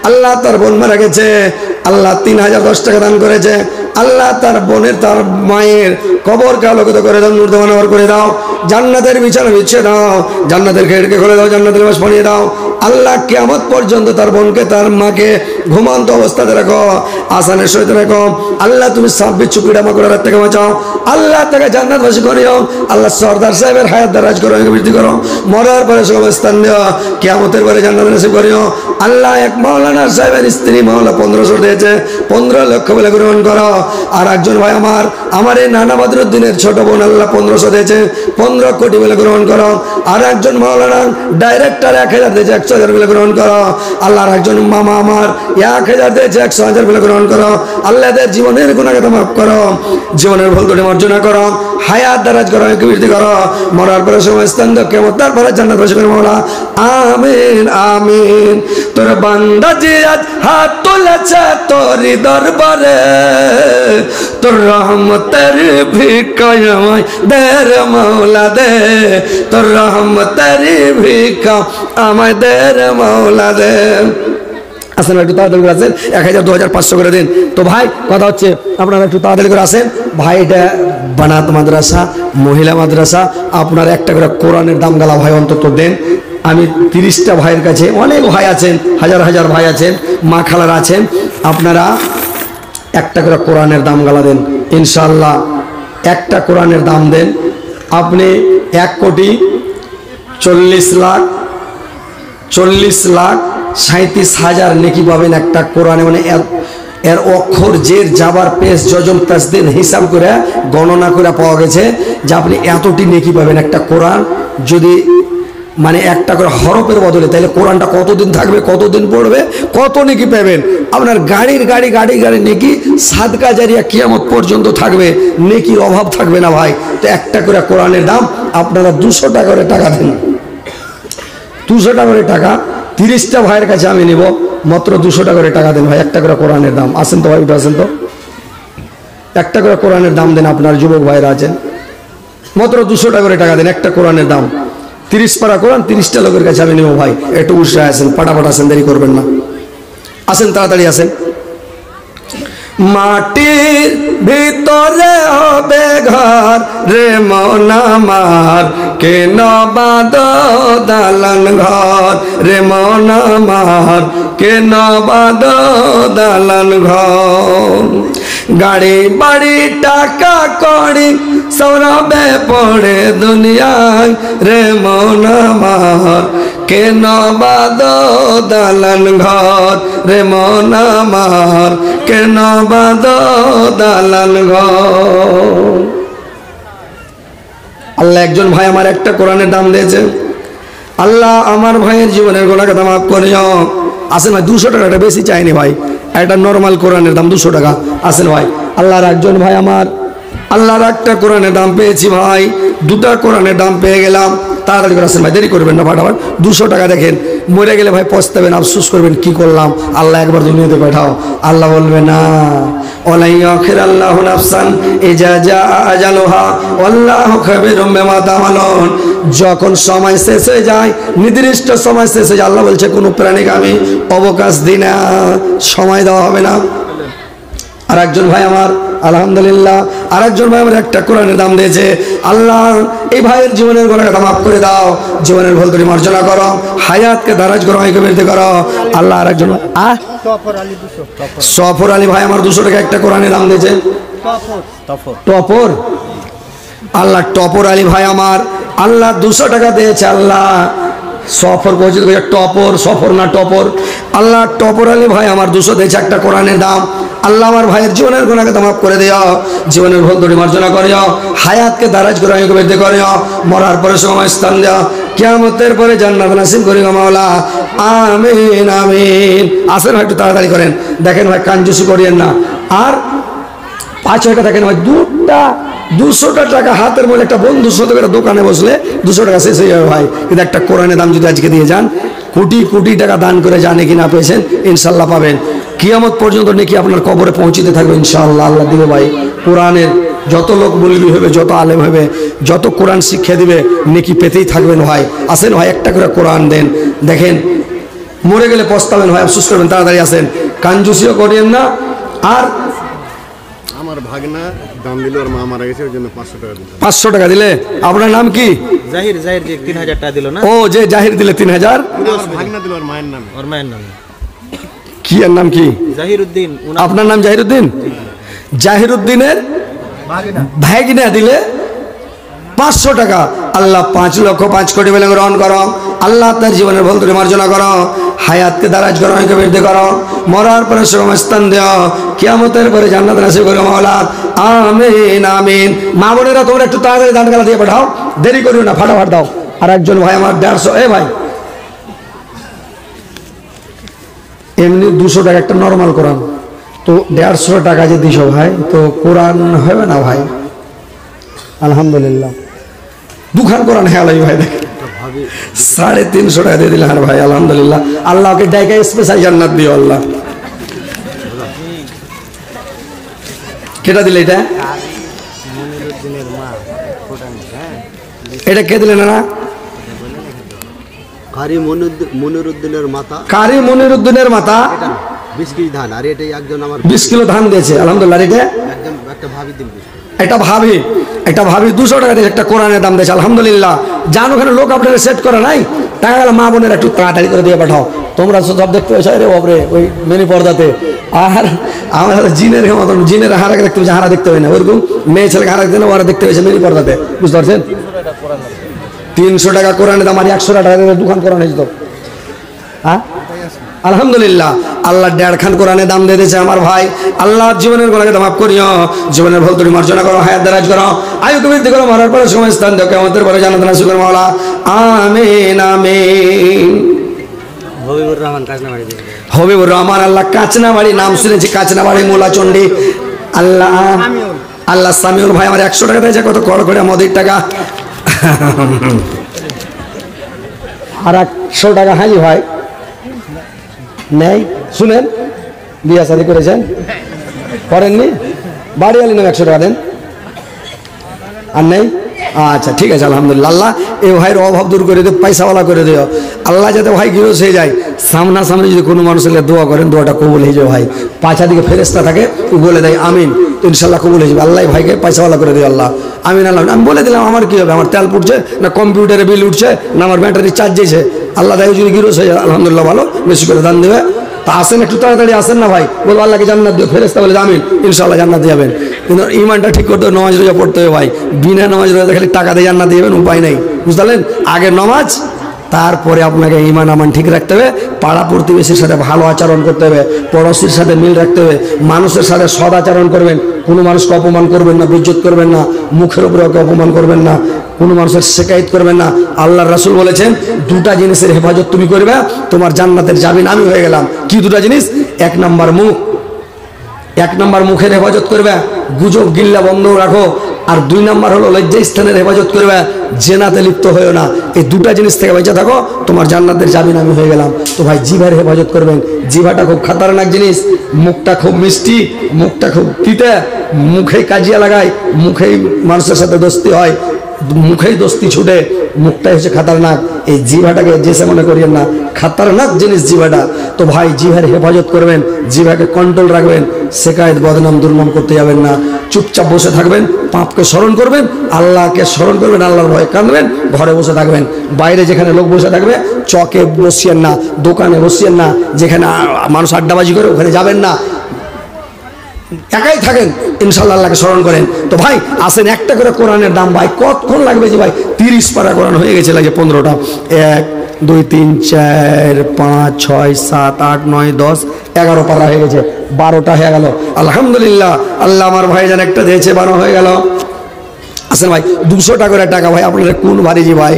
আল্লাহ তার বোন মারা গেছে, আল্লাহ 3010 টাকা দান করেছে। আল্লাহ তার বোনের তার মায়ের কবরকে আলোকিত করে দাও, নূর দেওয়ানওয়ার করে দাও, জান্নাতের বিছানা বিছিয়ে দাও, জান্নাতের খিড়কি খুলে দাও, জান্নাতের বাস বানিয়ে দাও। আল্লাহ কিয়ামত পর্যন্ত তার বোনকে তার মাকে ঘুমন্ত অবস্থাতে রাখো, আসানের সহিত রাখো। আল্লাহ তুমি সাপ বিচ্ছু পিড়ামাকড়ার থেকে বাঁচাও, আল্লাহ তাকে জান্নাতবাসী করিও। আল্লাহ সর্দার সাহেবের হায়াত দারাজ করো, বৃদ্ধি করো, মরার পরে সমস্থান দিও, কিয়ামতের পরে জান্নাত নসিব করিও। আল্লাহ এক মাওলানা সাহেবের স্ত্রী মাওলা 1500 দিয়েছে, 15 লক্ষ বলে গ্রহণ করো। আর একজন ভাই আমার এই নানা বদরুদ্দিনের ছোট বোন আল্লাহ 1500 দিয়েছে, 15 কোটি বলে গ্রহণ করো। আর একজন মাওলানা ডাইরেক্টর 1000 দিয়েছে, 100,000 বলে গ্রহণ করো। আল্লাহর একজন মামা আমার 1000 দিয়েছে, 100,000 বলে গ্রহণ করো। আল্লাহ এদের জীবনের গুনাহকে মাফ করো, জীবনের ভুল ত্রুটি মার্জনা করো, হায়াত দারাজ করো, বৃদ্ধি করো, মরার পরে সমস্থান দাও, কিয়ামতের পরে জান্নাত বাসী করো মাওলা। আমিন আমিন। তোর বান্দা যে আজ হাত তুলেছে তোরি দরবারে, তোর রহমতের ভিক্ষা আমায় দে রে মাওলা দে, তোর রহমতের ভিক্ষা আমায় দে রে মাওলা দে। আসেন একটু তাড়াতাড়ি করে আসেন, 1000 2500 করে দিন। তো ভাই কথা হচ্ছে আপনারা একটু তাড়াতাড়ি করে আসেন। ভাই এটা বানাত মাদ্রাসা, মহিলা মাদ্রাসা, আপনার একটা করে কোরআনের দাম গালা ভাই অন্তত দেন। আমি 30টা ভাইয়ের কাছে, অনেক ভাই আছেন, হাজার হাজার ভাই আছেন, মা খালারা আছেন, আপনারা একটা করে কোরআনের দাম গালা দেন ইনশাআল্লাহ। একটা কোরআনের দাম দেন, আপনি 1,40,37,000 নেকি পাবেন একটা কোরআনে। মানে এর অক্ষর জের জাবার পেশ জজম তাসদিদ হিসাব করে গণনা করে পাওয়া গেছে যে আপনি এতটি নেকি পাবেন একটা কোরআন যদি মানে একটা করে হরফের বদলে। তাহলে কোরআনটা কতদিন থাকবে, কতদিন পড়বে, কত নেকি পাবেন। আপনার গাড়ির গাড়ি নেকি সাদকা জারিয়া কিয়ামত পর্যন্ত থাকবে, নেকির অভাব থাকবে না ভাই। তো একটা করে কোরআনের দাম আপনারা 200 টাকা করে টাকা দেন, 200 টাকা করে টাকা। 30টা ভাইয়ের কাছে আমি নেব, মাত্র 200 টাকা করে টাকা দেন ভাই, একটা করে কোরআনের দাম। আসেন তো ভাই, উঠে আসেন তো, একটা করে কোরআনের দাম দেন। আপনার যুবক ভাইরা আছেন, মাত্র 200 টাকা করে টাকা দেন, একটা কোরআনের দাম। 30 পারা কোরআন 30টা লোকের কাছে আমি নেব ভাই। একটু উৎসাহে আসেন, পাটাপাট আসেন, দেরি করবেন না, আসেন তাড়াতাড়ি আসেন। মাটির ভিতরে হবে ঘর রে মন আমার, কেন বাঁধ দালান ঘর রে মন আমার, কেন বাঁধ দালান ঘর। গাড়ি বাড়ি টাকা কড়ি সৌরভে পড়ে দুনিয়ায় রে মন আমার, কেন বাঁধ দালান ঘর রে মন আমার, কেন বাঁধ দালান ঘর। আল্লাহ একজন ভাই আমার একটা কোরআনের দাম দিয়েছে, আল্লাহ আমার ভাইয়ের জীবনের গোনা কথা মাফ করিও। আসেন ভাই, 200 টাকাটা বেশি চাইনি ভাই, একটা নর্মাল কোরআনের দাম 200 টাকা। আসেন ভাই, আল্লাহর একজন ভাই আমার, আল্লাহর একটা কোরআনের দাম পেয়েছি ভাই, 2টা কোরআনের দাম পেয়ে গেলাম। তাড়াতাড়ি করে আসেন ভাই, দেরি করবেন না, ফাটাফাট। 200 টাকা দেখেন, মরে গেলে ভাই পস্তাবেন, আফসোস করবেন কি করলাম। আল্লাহ একবার দুনিয়াতে পাঠাও, আল্লাহ বলবে না আল্লাহু নাফসান ইজা জা আজালুহা ওয়াল্লাহু খাবিরুম বিমা তা'মালুন। যখন সময় শেষ হয়ে যায়, নির্দিষ্ট সময় শেষ হয়ে যায়, আল্লাহ বলছে কোনো প্রাণীকে আমি অবকাশ দিই না, সময় দেওয়া হবে না। আর একজন ভাই আমার আলহামদুলিল্লাহ, আর একজন ভাই আমার একটা কোরআনের দাম দিয়েছে। আল্লাহ এই ভাইয়ের জীবনের গোনাটা মাফ করে দাও, জীবনের ভুল ত্রুটি মার্জনা করো, হায়াতকে দারাজ করো, বৃদ্ধি করো। আল্লাহ আর একজন সফর আলী ভাই আমার 200 টাকা একটা কোরআনের দাম দিয়েছে। টপর আল্লাহ টপর আলী ভাই আমার আল্লাহ 200 টাকা দিয়েছে। আল্লাহ সফর পৌঁছে টপর, সফর না টপর। আল্লাহ টপর আলী ভাই আমার 200 দিয়েছে একটা কোরআনের দাম। আল্লাহ আমার ভাইয়ের জীবনের গুনাহকে মাফ করে দিও, জীবনের ভুল ত্রুটি মার্জনা করিও, হায়াতকে দারাজ করে বৃদ্ধি করিও, মরার পরে সময় স্থান দিও, কিয়ামতের পরে জান্নাত নসিব করিও মাওলা। আমিন আমিন। আসেন ভাই, একটু তাড়াতাড়ি করেন, দেখেন ভাই কাঞ্জুসি করিয়েন না। আর 5 টাকা দেখেন ভাই, 2টা 200টা টাকা হাতের মধ্যে একটা বন্ধুর সাথে করে দোকানে বসলে 200 টাকা শেষ হয়ে যাবে ভাই। কিন্তু একটা কোরআনের দাম যদি আজকে দিয়ে যান, কোটি কোটি টাকা দান করে জানে কি না পেয়েছেন, ইনশাল্লাহ পাবেন। কিয়ামত পর্যন্ত নাকি আপনার কবরে পৌঁছিতে থাকবে ইনশাআল্লাহ, আল্লাহ দিবে ভাই। কোরআনের যত লোক বলবি হবে, যত আলেম হবে, যত কোরআন শিক্ষা দিবে, নেকি পেতেই থাকবেন ভাই। আসেন ভাই, একটা করে কোরআন দেন, দেখেন মরে গেলে পস্তাবেন ভাই, আফসোস করবেন। তাড়াতাড়ি আসেন, কাঞ্জুসিও করেন না। আর আমার ভাগনা দাম দিল, ওর মা মারা গেছে, ওই জন্য 500 টাকা দিল। 500 টাকা দিলে। আপনার নাম কি? জাহির জাহির যে 3000 টাকা দিল না, ও যে জাহির দিলে 3000। আমার ভাগনা দিল ওর মায়ের নামে। ওর মায়ের নামে কি এর নাম কি? জাহিরউদ্দিন। আপনার নাম জাহিরউদ্দিন? জাহিরউদ্দিনের ভাগনা দিলে 500 টাকা। আল্লাহ 5,05,00,000 বলে গ্রহণ করো। আল্লাহ তার জীবনের ভুল ত্রুটি মার্জনা করো, হায়াতকে দারাজ করো, বৃদ্ধি করো, মরার পরে সুগম স্থান দিও, কিয়ামতের পরে জান্নাত নসিব করো মাওলা, আমিন আমিন। মা বোনেরা তোমরা একটু তাড়াতাড়ি দান গালা দিয়ে পাঠাও, দেরি করিও না, ফাটাফাট দাও। আর একজন ভাই আমার 150, এ ভাই এমনি 200 টাকা একটা নর্মাল কোরআন, তো 150 টাকা যে দিছো ভাই, তো কোরআন হবে না ভাই? আলহামদুলিল্লাহ দুখান কোরআন হেলাই ভাই, দেখেন 350 টাকা দিয়ে দিলেন ভাই, আলহামদুলিল্লাহ। আল্লাহকে ডাইকা স্পেশাল জান্নাত দিও আল্লাহ। কেটা দিলে এটা? এটা কে দিলেন না? কারি মনিরুদ্দিনের মাতা, কারি মনিরুদ্দিনের মাতা 20 কেজি ধান। আর এটাই একজন আমার 20 কিলো ধান দিয়েছে, আলহামদুলিল্লাহ। এটা একটা ভাবি দিন, একটা ভাবি 200 টাকা দিয়ে একটা কোরআনের দাম দিয়েছে, আলহামদুলিল্লাহ। জান ওখানে লোক আপনারা সেট করে নাই, টাকা গেলে মা বোনের একটু তাড়াতাড়ি করে দিয়ে পাঠাও। তোমরা সব দেখতে পেয়েছো রে বাবরে ওই মিনি পর্দাতে। আর আমার জিনের মতন, জিনের হারাকে দেখতে পেয়েছে, হারা দেখতে হয় না, ওরকম মেয়ে ছেলেকে হারা দেখতে না, ওরা দেখতে পেয়েছে মিনি পর্দাতে, বুঝতে পারছেন? 300 টাকা কোরআনের দাম, আর 100 টাকা দুখান কোরআন হয়েছে তো। হ্যাঁ আলহামদুলিল্লাহ, আল্লাহ 1.5 খান কোরআনের দাম দিয়ে দিয়েছে আমার ভাই। আল্লাহ জীবনের গোলাকে মাফ করিও, জীবনের ভুল ত্রুটি মার্জনা করো, হায়াত দারাজ করো, আয়ুকে বৃদ্ধি করো, মরার পরে সময় স্থান দাও, কিয়ামতের পরে জান্নাত নসিব করো মাওলা, আমিন আমিন। হবিবুর রহমান কাজনাবাড়ি। হবিবুর রহমান, আল্লাহ কাচনাবাড়ি, নাম শুনেছি কাচনাবাড়ি, মোলাচন্ডী। আল্লাহ সামিউল ভাই আমার 100 টাকা দিয়েছে, কত কড় করে মোদির টাকা। আর 100 টাকা হাজি ভাই নেই, শুনেন বিয়া শাদী করেছেন, করেননি, বাড়ি আলি নাম 100 টাকা দেন। আর নেই? আচ্ছা ঠিক আছে, আলহামদুলিল্লাহ। আল্লাহ এই ভাইয়ের অভাব দূর করে দিও, পয়সাওয়ালা করে দিও। আল্লাহ যাতে ভাই গিরস হয়ে যায়, সামনাসামনি যদি কোনো মানুষের দোয়া করেন, দোয়াটা কবুল হয়ে যাবে ভাই। পাঁচা দিকে ফেরেস্তা থাকে, ও বলে দেয় আমিন, ইনশাল্লাহ কবুল হয়ে যাবে। আল্লাহ ভাইকে পয়সাওয়ালা করে দিও, আল্লাহ আমিন। আল্লাহ আমি বলে দিলাম, আমার কি হবে? আমার তেল পুড়ছে না, কম্পিউটারে বিল উঠছে না, আমার ব্যাটারি চার্জ দিয়েছে। আল্লাহ দেয় যদি গিরস হয়ে যায়, আলহামদুলিল্লাহ, ভালো, বেশি করে দান দেবে। তা আসেন, একটু তাড়াতাড়ি আসেন না ভাই, বলবো আল্লাহকে জান্নাত দিও, ফেরেস্তা বলে আমিন, ইনশাআল্লাহ জান্নাত যাবেন। কিন্তু ইমানটা ঠিক করতে হবে, নামাজ রোজা পড়তে হবে ভাই। বিনা নামাজ রোজা খালি টাকা দিয়ে জান্নাত দিবেন, উপায় নেই, বুঝলেন? আগে নামাজ, তারপরে আপনাকে ইমান আমান ঠিক রাখতে হবে, পাড়া প্রতিবেশীর সাথে ভালো আচরণ করতে হবে, পড়োশির সাথে মিল রাখতে হবে, মানুষের সাথে সদ আচরণ করবেন, কোনো মানুষকে অপমান করবেন না, বেইজ্জত করবেন না, মুখের উপরে ওকে অপমান করবেন না, কোনো মানুষের শিকায়ত করবেন না। আল্লাহর রাসূল বলেছেন, 2টা জিনিসের হেফাজত তুমি করবে, তোমার জান্নাতের জামিন আমি হয়ে গেলাম। কি 2টা জিনিস? 1 নাম্বার মুখ, 1 নাম্বার মুখের হেফাজত করবে, গুজব গিল্লা বন্ধ রাখো। আর 2 নাম্বার হলো লজ্জাস্থানের হেফাজত করবে, জেনাতে লিপ্ত হয়েও না। এই 2টা জিনিস থেকে বেঁচে থাকো, তোমার জান্নাতের জামিন আমি হয়ে গেলাম। তো ভাই জিভার হেফাজত করবেন, জিভাটা খুব খাতারনাক জিনিস, মুখটা খুব মিষ্টি, মুখটা খুব তিতে, মুখেই কাজিয়া লাগায়, মুখেই মানুষের সাথে দোস্তি হয়, মুখেই দোস্তি ছুটে, মুখটাই হচ্ছে খাতারনাক। এই জিভাটাকে যেসে মনে করিয়েন না, খাতারনাক জিনিস জিভাটা। তো ভাই জিভার হেফাজত করবেন, জিভাকে কন্ট্রোল রাখবেন, শেকায়ত বদনাম দুর্নাম করতে যাবেন না, চুপচাপ বসে থাকবেন, পাপকে স্মরণ করবেন, আল্লাহকে স্মরণ করবেন, আল্লাহর ভয়ে কাঁদবেন, ঘরে বসে থাকবেন। বাইরে যেখানে লোক বসে থাকবে, চকে বসিয়েন না, দোকানে বসিয়েন না, যেখানে মানুষ আড্ডাবাজি করে ওখানে যাবেন না, একাই থাকেন, ইনশাআল্লাহ আল্লাহকে স্মরণ করেন। তো ভাই আসেন, একটা করে কোরআনের দাম ভাই কতক্ষণ লাগবে যে ভাই? 30 পারা কোরআন হয়ে গেছে, লাগে 15টা। 1 2 3 4 5 6 7 8 9 10 11 পারা হয়ে গেছে, 12টা হয়ে গেল, আলহামদুলিল্লাহ। আল্লাহ আমার ভাই যেন একটা দিয়েছে, 12 হয়ে গেল। আসেন ভাই, 200 টাকা করে টাকা ভাই, আপনারা কোন বাড়িজি ভাই?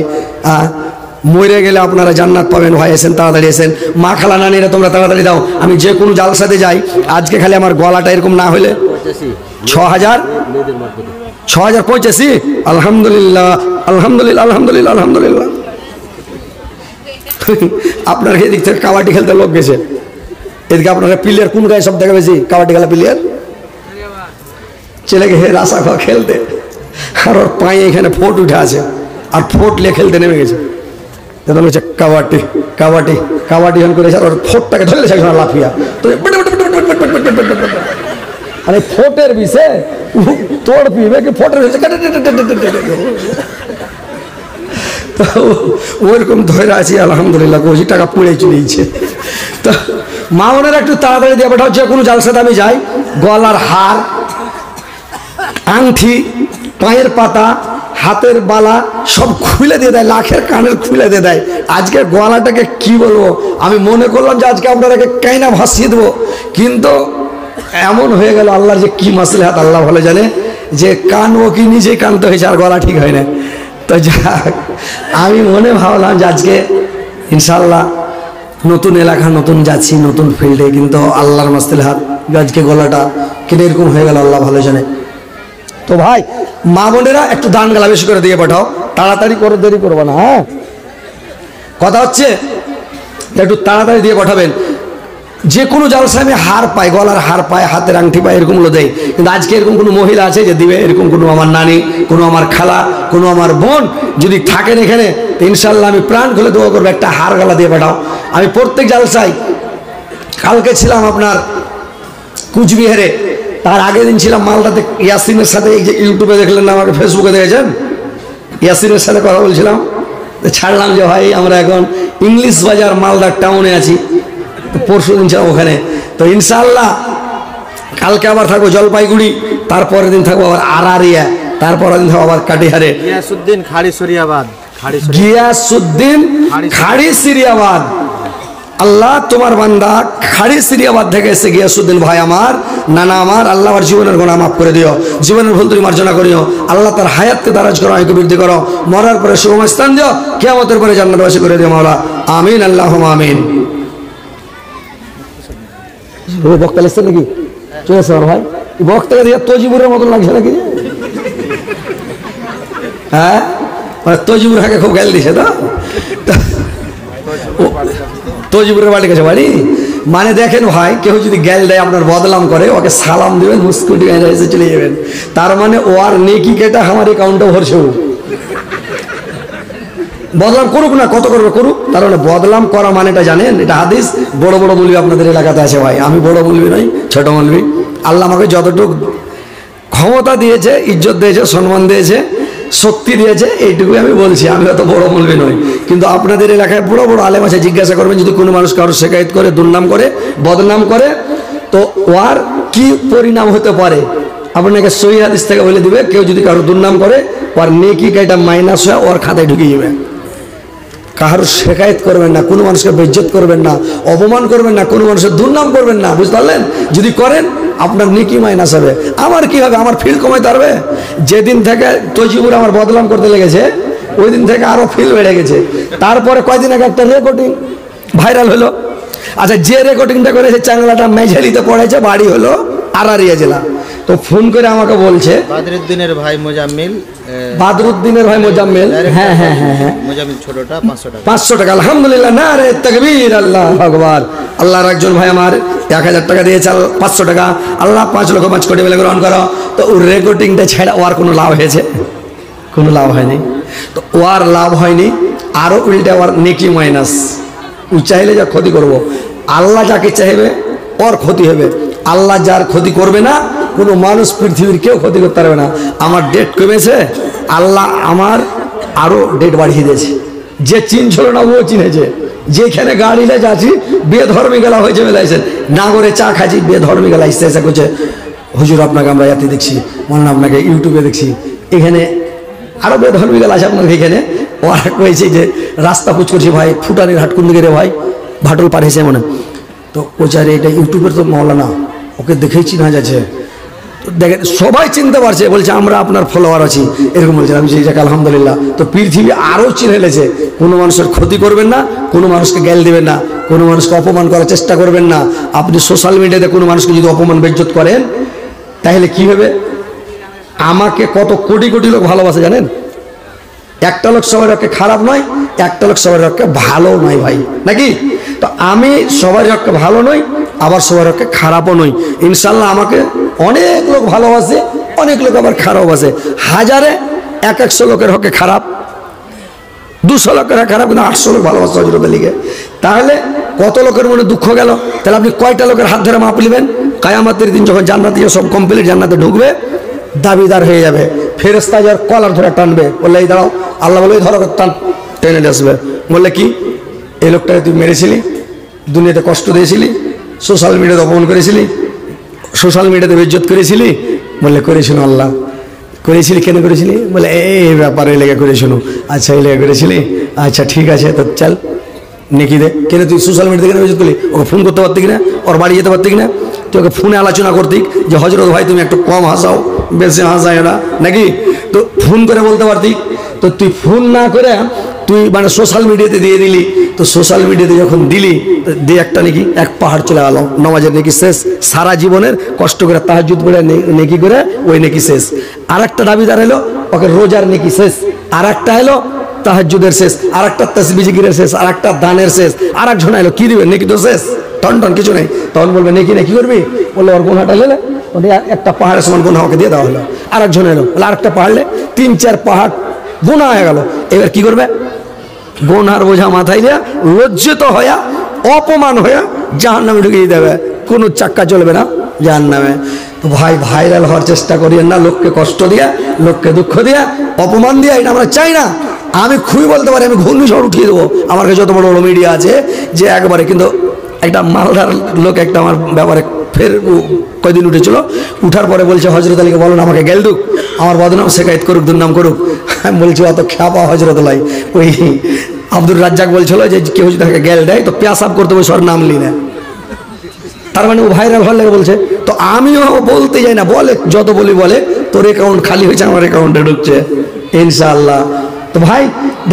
মরে গেলে আপনারা জান্নাত পাবেন ভাই। এসেন, তাড়াতাড়ি এসেন। মা খালা নানিরা তোমরা তাড়াতাড়ি দাও। আমি যে কোনো জালসাতে যাই, আজকে খালি আমার গলাটা এরকম না হলে 6000 6085, আলহামদুলিল্লাহ আলহামদুলিল্লাহ আলহামদুলিল্লাহ আলহামদুলিল্লাহ। আপনার এদিক থেকে কাবাডি খেলতে লোক গেছে, এদিকে আপনারা প্লেয়ার কোন গায়ে সব থেকে বেশি কাবাডি খেলা প্লেয়ার? ছেলে গেছে রাসা খাওয়া খেলতে, আর ওর পায়ে এখানে ফোট উঠে আছে, আর ফোট নিয়ে খেলতে নেমে গেছে। তখন হচ্ছে কাবাডি কাবাডি কাবাডি হন করেছে, আর ওর ফোটটাকে ধরলে সেখানে লাফিয়া তো মানে ফোটের বিষে তোড় পিবে কি ফোটের বিষে ওইরকম ধরে আছি আলহামদুলিল্লাহ। 20 টাকা পুড়ে চলেছে। তো মা বোনেরা একটু তাড়াতাড়ি দিয়ে পাঠাও, যে কোনো জালসাতে আমি যাই, গলার হার, আংটি, পায়ের পাতা, হাতের বালা সব খুলে দিয়ে দেয়, লাখের কানের খুলে দিয়ে দেয়। আজকে গলাটাকে কি বলবো, আমি মনে করলাম যে আজকে আপনারাকে কাইনা ভাসিয়ে দেবো, কিন্তু এমন হয়ে গেল আল্লাহর যে কি মাসলেহাত আল্লাহ ভালো জানে, যে কানও কি নিজেই কানতে হয়েছে, আর গলা ঠিক হয় না। তো যাক, আমি মনে ভাবলাম যে আজকে ইনশাল্লাহ নতুন এলাকা, নতুন যাচ্ছি, নতুন ফিল্ডে, কিন্তু আল্লাহর মাসলেহাত আজকে গলাটা কেন এরকম হয়ে গেল আল্লাহ ভালো জানে। তো ভাই মা বোনেরা একটু দান গালা বেশি করে দিয়ে পাঠাও, তাড়াতাড়ি করে, দেরি করবো না। হ্যাঁ, কথা হচ্ছে একটু তাড়াতাড়ি দিয়ে পাঠাবেন। যে কোনো জালসায় আমি হার পাই, গলার হার পাই, হাতের আংটি পাই, এরকমগুলো দেয়। কিন্তু আজকে এরকম কোনো মহিলা আছে যে দিবে? এরকম কোনো আমার নানি, কোনো আমার খালা, কোনো আমার বোন যদি থাকেন এখানে, তো ইনশাল্লাহ আমি প্রাণ খুলে দোয়া করবো, একটা হার গালা দিয়ে পাঠাও। আমি প্রত্যেক জালসায়, কালকে ছিলাম আপনার কুচবিহারে, তার আগের দিন ছিলাম মালদাতে ইয়াসিনের সাথে। এই যে ইউটিউবে দেখলেন না, আমাকে ফেসবুকে দেখেছেন, ইয়াসিনের সাথে কথা বলছিলাম। ছাড়লাম যে ভাই আমরা এখন ইংলিশ বাজার মালদার টাউনে আছি, পরশু দিন ছিলাম ওখানে। তো ইনশাআল্লাহ কালকে আবার থাকবো জলপাইগুড়ি, তারপরের দিন থাকবো আবার আরারিয়া, তারপরের দিন থাকবো আবার কাটিহারে। গিয়াসউদ্দিন খাড়িসরিয়াবাদ, গিয়াসউদ্দিন খাড়িসরিয়াবাদ। আল্লাহ তোমার বান্দা খাড়িসরিয়াবাদ থেকে এসে গিয়াসউদ্দিন ভাই আমার, নানা আমার, আল্লাহ আমার জীবনের গুনাহ মাফ করে দিও, জীবনের ভুল তুমি মার্জনা করিও। আল্লাহ তার হায়াতকে দারাজ করো, আয়ুকে বৃদ্ধি করো, মরার পরে সুগম স্থান দিও, কিয়ামতের পরে জান্নাতবাসী করে দিও মাওলা, আমিন আল্লাহুম্মা আমিন। বক্তা লিখছে নাকি? চলেছে আমার ভাই, বক্তাকে দিয়ে তজিবুরের মতন লাগছে নাকি? হ্যাঁ, মানে তজিবুর হাকে খুব গাল দিছে। তো তজিবুরের বাড়ি গেছে বাড়ি, মানে দেখেন ভাই, কেউ যদি গ্যাল দেয় আপনার বদলাম করে, ওকে সালাম দিবেন, মুস্কুটি এসে চলে যাবেন, তার মানে ও আর নেকি কেটা আমার অ্যাকাউন্টে ভরছে। বদলাম করুক না, কত করবে করুক, তার মানে বদলাম করা মানেটা জানেন? এটা হাদিস। বড় বড় মৌলবি আপনাদের এলাকাতে আছে ভাই, আমি বড় মৌলবি নই, ছোট মৌলবি। আল্লাহ আমাকে যতটুকু ক্ষমতা দিয়েছে, ইজ্জত দিয়েছে, সম্মান দিয়েছে, শক্তি দিয়েছে, এইটুকুই আমি বলছি। আমি অত বড় মৌলবি নই, কিন্তু আপনাদের এলাকায় বড় বড় আলেম আছে, জিজ্ঞাসা করবেন, যদি কোনো মানুষ কারো শেকায়ত করে, দুর্নাম করে, বদনাম করে, তো ওর কি পরিণাম হতে পারে আপনাকে সহিহ হাদিস থেকে বলে দিবে। কেউ যদি কারো দুর্নাম করে, ওর নেকি কাইটা মাইনাস হয়ে ওর খাতায় ঢুকে যাবে। কারো শেকায়ত করবেন না, কোনো মানুষকে বেইজ্জত করবেন না, অপমান করবেন না, কোনো মানুষের দুর্নাম করবেন না, বুঝতে পারলেন? যদি করেন আপনার নেকি মাইনাস হবে। আমার কি হবে? আমার ফিল কমাইতে পারবে। যেদিন থেকে তজিবুর আমার বদলাম করতে লেগেছে, ওই দিন থেকে আরো ফিল বেড়ে গেছে। তারপরে কয়দিন আগে একটা রেকর্ডিং ভাইরাল হলো। আচ্ছা, যে রেকর্ডিংটা করেছে চাংলাটা মেঝালিতে পড়েছে, বাড়ি হলো আরারিয়া জেলা। তো ফোন করে আমাকে বলছে বাদরুদ্দিনের ভাই মোজাম্মেল, বাদরুদ্দিনের ভাই মোজাম্মেল, হ্যাঁ হ্যাঁ হ্যাঁ হ্যাঁ, মোজাম্মেল ছোটটা 500 টাকা, 500 টাকা। আলহামদুলিল্লাহ, নারে তাকবীর, আল্লাহু আকবার। আল্লাহর একজন ভাই আমার 1000 টাকা দিয়েছে, 500 টাকা। আল্লাহ 5 লক্ষ 5 কোটি বলে গ্রহণ করো। তো ওর রেকর্ডিংটা ছেড়ে ওর কোনো লাভ হয়েছে? কোনো লাভ হয়নি। তো ওর লাভ হয়নি, আরো উল্টে ওর নেকি মাইনাস। ও চাইলে যা ক্ষতি করব, আল্লাহ যাকে চাইবে ওর ক্ষতি হবে। আল্লাহ যার ক্ষতি করবে না, কোনো মানুষ পৃথিবীর কেউ ক্ষতি করতে পারবে না। আমার ডেট কমেছে, আল্লাহ আমার আরো ডেট বাড়িয়ে দিয়েছে। যে চিনছিল না ও চিনেছে। যেখানে গাড়িতে যাচ্ছি বেধর্মী গেলা হয়েছে, মেলাইছেন নাগরে চা খাচ্ছি, বেধর্মী গেলা এসে এসে করছে, হুজুর আপনাকে আমরা এতে দেখছি, মনে আপনাকে ইউটিউবে দেখছি, এখানে আরো বেধর্মী গেলা আছে আপনাকে এখানে। ওরা কয়েছে যে রাস্তা পুচ করছি, ভাই ফুটানির হাট কোন দিকে রে ভাই, ভাটল পাঠিয়েছে মনে। তো ওচারে এটা ইউটিউবের তো মৌলানা, ওকে দেখেই চিনা যাচ্ছে। দেখেন সবাই চিনতে পারছে, বলছে আমরা আপনার ফলোয়ার আছি, এরকম বলছে। আমি সেই জায়গায় আলহামদুলিল্লাহ। তো পৃথিবী আরও চিনে ফেলেছে। কোনো মানুষের ক্ষতি করবেন না, কোনো মানুষকে গ্যাল দেবেন না, কোনো মানুষকে অপমান করার চেষ্টা করবেন না। আপনি সোশ্যাল মিডিয়াতে কোনো মানুষকে যদি অপমান বেজ্জত করেন, তাহলে কি হবে? আমাকে কত কোটি কোটি লোক ভালোবাসে জানেন? একটা লোক সবার পক্ষে খারাপ নয়, একটা লোক সবার পক্ষে ভালো নয় ভাই, নাকি? তো আমি সবার পক্ষে ভালো নই, আবার সবার পক্ষে খারাপও নই। ইনশাল্লাহ আমাকে অনেক লোক ভালোবাসে, অনেক লোক আবার খারাপ আছে। হাজারে 100 লোকের হকে খারাপ, 200 লোকের খারাপ, কিন্তু 800 লোক ভালোবাসে হযরত আলীকে। তাহলে কত লোকের মনে দুঃখ গেল? তাহলে আপনি কয়টা লোকের হাত ধরে মাপ নেবেন? কিয়ামতের দিন যখন জান্নাতে সব কমপ্লিট জান্নাতে ঢুকবে, দাবিদার হয়ে যাবে, ফেরেশতা যার কলার ধরে টানবে, বললে এই দাঁড়াও, আল্লাহ বলে ধরো, টান, টেনে নিয়ে আসবে। বললে কি এই লোকটাকে তুই মেরেছিলি, দুনিয়াতে কষ্ট দিয়েছিলি, সোশ্যাল মিডিয়াতে অপমান করেছিলি, সোশ্যাল মিডিয়াতে বেইজ্জত করেছিলি? বললে করেছিল আল্লাহ। করেছিলি কেন করেছিলি? বলে এই ব্যাপারে লেগে করেছিল। আচ্ছা এই লেগে করেছিলি, আচ্ছা ঠিক আছে, তো চল নেকি দে। কেন তুই সোশ্যাল মিডিয়াতে কেন বেইজ্জত করলি? ওকে ফোন করতে পারতি কিনা? ওর বাড়ি যেতে পারতি কিনা? তুই ওকে ফোনে আলোচনা করতি যে হযরত ভাই তুমি একটু কম হাসাও, বেশি হাসায় না, নাকি? তো ফোন করে বলতে পারতি। তো তুই ফোন না করে তুই মানে সোশ্যাল মিডিয়াতে দিয়ে দিলি। তো সোশ্যাল মিডিয়াতে যখন দিলি, দিয়ে একটা নাকি এক পাহাড় চলে গেল, নামাজের নেকি শেষ, সারা জীবনের কষ্ট করে তাহাজ্জুদ পড়ে নেকি করে ওই নেকি শেষ। আর একটা দাবিদার এলো, ওকে রোজার নেকি শেষ। আর একটা এলো তাহাজ্জুদের শেষ, আর একটা তাসবিহ জিকিরের শেষ, আর একটা দানের শেষ। আর একজন এলো, কি দিবে? নেকি তো শেষ, টন টন কিছু নেই। তখন বলবে নেকি নেই, কি করবি? বললো ওর গুনাহটা গেলে একটা পাহাড়ের সমান গুনাহ ওকে দিয়ে দেওয়া হলো। আর একজন এলো, বলে আর একটা পাহাড়লে 3-4 পাহাড় গুনাহ হয়ে গেল। এবার কি করবে? গুনার বোঝা মাথায় দেয়া, লজ্জিত হইয়া, অপমান হইয়া জাহান্নামে ঢুকিয়ে দেবে। কোনো চাক্কা চলবে না জাহান্নামে। তো ভাই, ভাইরাল হওয়ার চেষ্টা করিয়েন না, লোককে কষ্ট দিয়া, লোককে দুঃখ দিয়া, অপমান দিয়া, এটা আমরা চাই না। আমি খুবই বলতে পারি, আমি ঘূর্ণিঝড় উঠিয়ে দেবো। আমার কাছে যত বড় বড় মিডিয়া আছে যে একবারে, কিন্তু একটা মালদার লোক একটা আমার ব্যাপারে ফের কয়দিন উঠেছিল, উঠার পরে বলছে হযরত আলীকে বলো না আমাকে গেল দুক, আমার বদনাম শেখায়ত করুক, দুর্নাম করুক। আমি বলছি অত খ্যাপা হযরত আলী। ওই আব্দুর রাজ্জাক বলছিল যে কেউ যদি তাকে গেল দেয় তো পেশাব করতে হবে, সর নাম লি না। তার মানে ও ভাইরাল হওয়ার লেগে বলছে। তো আমিও বলতে যাই না, বলে যত বলি বলে তোর অ্যাকাউন্ট খালি হয়েছে, আমার অ্যাকাউন্টে ঢুকছে ইনশাআল্লাহ। তো ভাই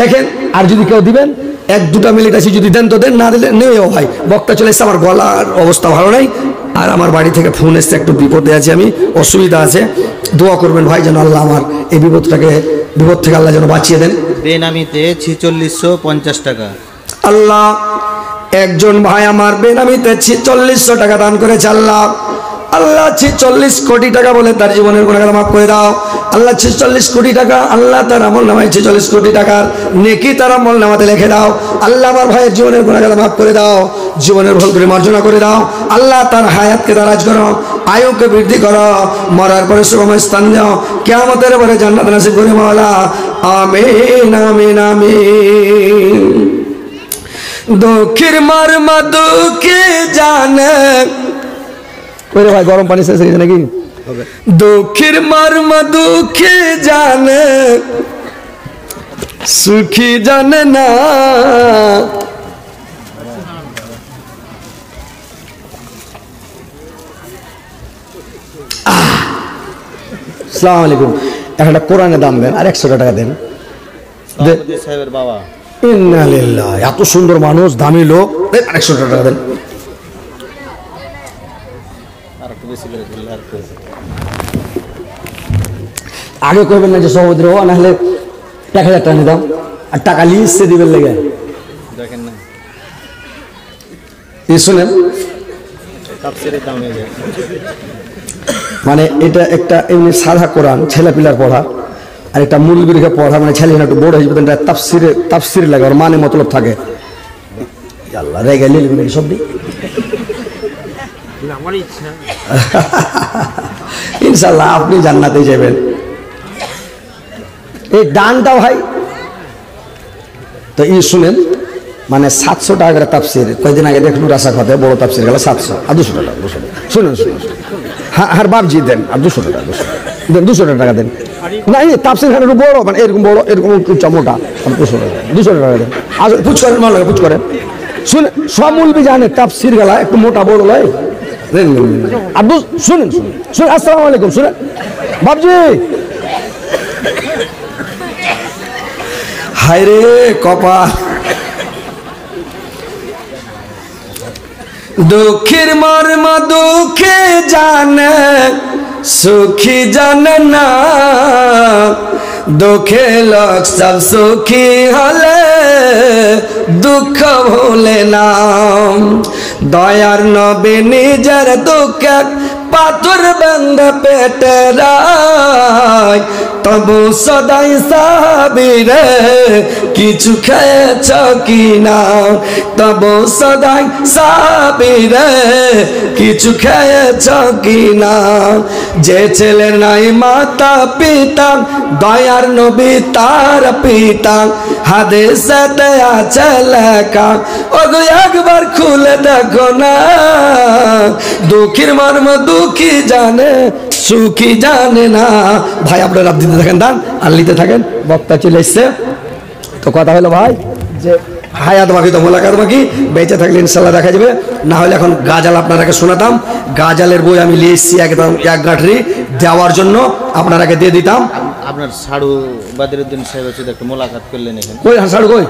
দেখেন, আর যদি কেউ দিবেন 1-2 মিনিট আছে, যদি দেন তো দেন, না দিলে নেও ভাই। বক্তা চলে এসছে, আমার গলার অবস্থা ভালো নাই, আর আমার বাড়ি থেকে ফোন এসছে, একটু বিপদে আছে আমি, অসুবিধা আছে, দোয়া করবেন ভাই যেন আল্লাহ আমার এই বিপদ থেকে আল্লাহ যেন বাঁচিয়ে দেন। বেনামিতে 4650 টাকা। আল্লাহ, একজন ভাই আমার বেনামিতে 4600 টাকা দান করেছে। আল্লাহ, আল্লাহ 46 কোটি টাকা বলে তার জীবনের গুনাহ মাফ করে দাও। আল্লাহ 46 কোটি টাকা, আল্লাহ তার আমল নামায় 46 কোটি টাকার নেকি তার আমল নামাতে লিখে দাও। আল্লাহ আমার ভাইয়ের জীবনের গুনাহ মাফ করে দাও, জীবনের ভুল করে মার্জনা করে দাও। আল্লাহ তার হায়াতকে দারাজ করো, আয়ুকে বৃদ্ধি করো, মরার পরে সুগময় স্থান দাও, কিয়ামতের পরে জান্নাত নসিব করে মাওলা। আমিন আমিন আমিন। দুঃখের মর্ম দুঃখে জানে, ওরে ভাই গরম পানি শেষ হয়ে গেছে নাকি? দুঃখের মর্ম দুঃখে জানে, সুখী জানে না। আসসালামু আলাইকুম। একটা কোরআনের দাম দেন, আর 100 টাকা দেন। সাহেবের বাবা। ইন্না লিল্লাহ, এত সুন্দর মানুষ, দামি লোক, দেন আর 100 টাকা দেন। আগে করবেন না যে সহোদর, না হলে 1000 টাকা নিতাম, আর টাকা লিস্টে দিবেন লেগে। দেখেন না, শুনেন, তাফসীরের দাম হয়ে যায়। মানে এটা একটা এমনি সাদা কোরআন ছেলেপিলার পড়া, আর একটা মূলবিরকে পড়া, মানে ছেলে একটু বড় হয়ে যাবে, তাফসিরে লাগে, ওর মানে মতলব থাকে। আল্লাহ রেগে লিখবেন এই সব ইনশাল্লাহ আপনি জান্নাতে যাবেন। এই দানটা ভাই তো শুনেন, মানে 700 টাকা করে তাফসির। কয়েকদিন আগে দেখুন রাসা খাতে বড় তাফসির গেল 700 আর 200 টাকা। 200 টাকা শুনুন শুনুন, হ্যাঁ বাপজি দেন, আর 200 টাকা দেন, 200 টাকা দেন। না এই তাফসির খান একটু বড়, মানে এরকম বড়, এরকম উঁচা মোটা, 200 টাকা, 200 টাকা দেন। আর পুচ করেন, ভালো লাগে পুচ করেন। শুনে সব মূলবি জানে তাফসির গেলা একটু মোটা বড় লয়। আর শুনেন শুনুন শুনুন, আসসালামু আলাইকুম। শুনেন বাপজি, হায় রে কপাল, দুঃখের মর্ম দুঃখে জানে, সুখী জানে না, দুঃখে লোক সব সুখী হলে দুঃখ ভুলে না। দয়ার নবী নিজের দুঃখে পাথর বেঁধে পেটে রায়, তবু সদাই সাবিরে কিছু খেয়েছ কিনা, তবু সদাই সাবিরে কিছু খেয়েছ কিনা। যে ছেলের নাই মাতা পিতা, দয়ার নবী তার পিতা, হাদিসেতে আছে লেখা, ওগো একবার খুলে দেখো না। দুঃখীর মর্ম দুঃখী জানে, সুখী জানে না। ভাই আপনারা দিতে থাকেন দান আর নিতে থাকেন, বক্তা চলে এসছে। তো কথা হলো ভাই যে হায়াত বাকি তো মোলাকাত বাকি, বেঁচে থাকলে ইনশাল্লাহ দেখা যাবে। না হলে এখন গাজাল আপনারাকে শোনাতাম, গাজালের বই আমি নিয়ে এসেছি একদম এক গাঁঠরি দেওয়ার জন্য, আপনারাকে দিয়ে দিতাম। আপনার সাড়ু বাদরুদ্দিন সাহেবের সাথে একটা মোলাকাত করলেন এখানে, কই হাসাড়ু কই,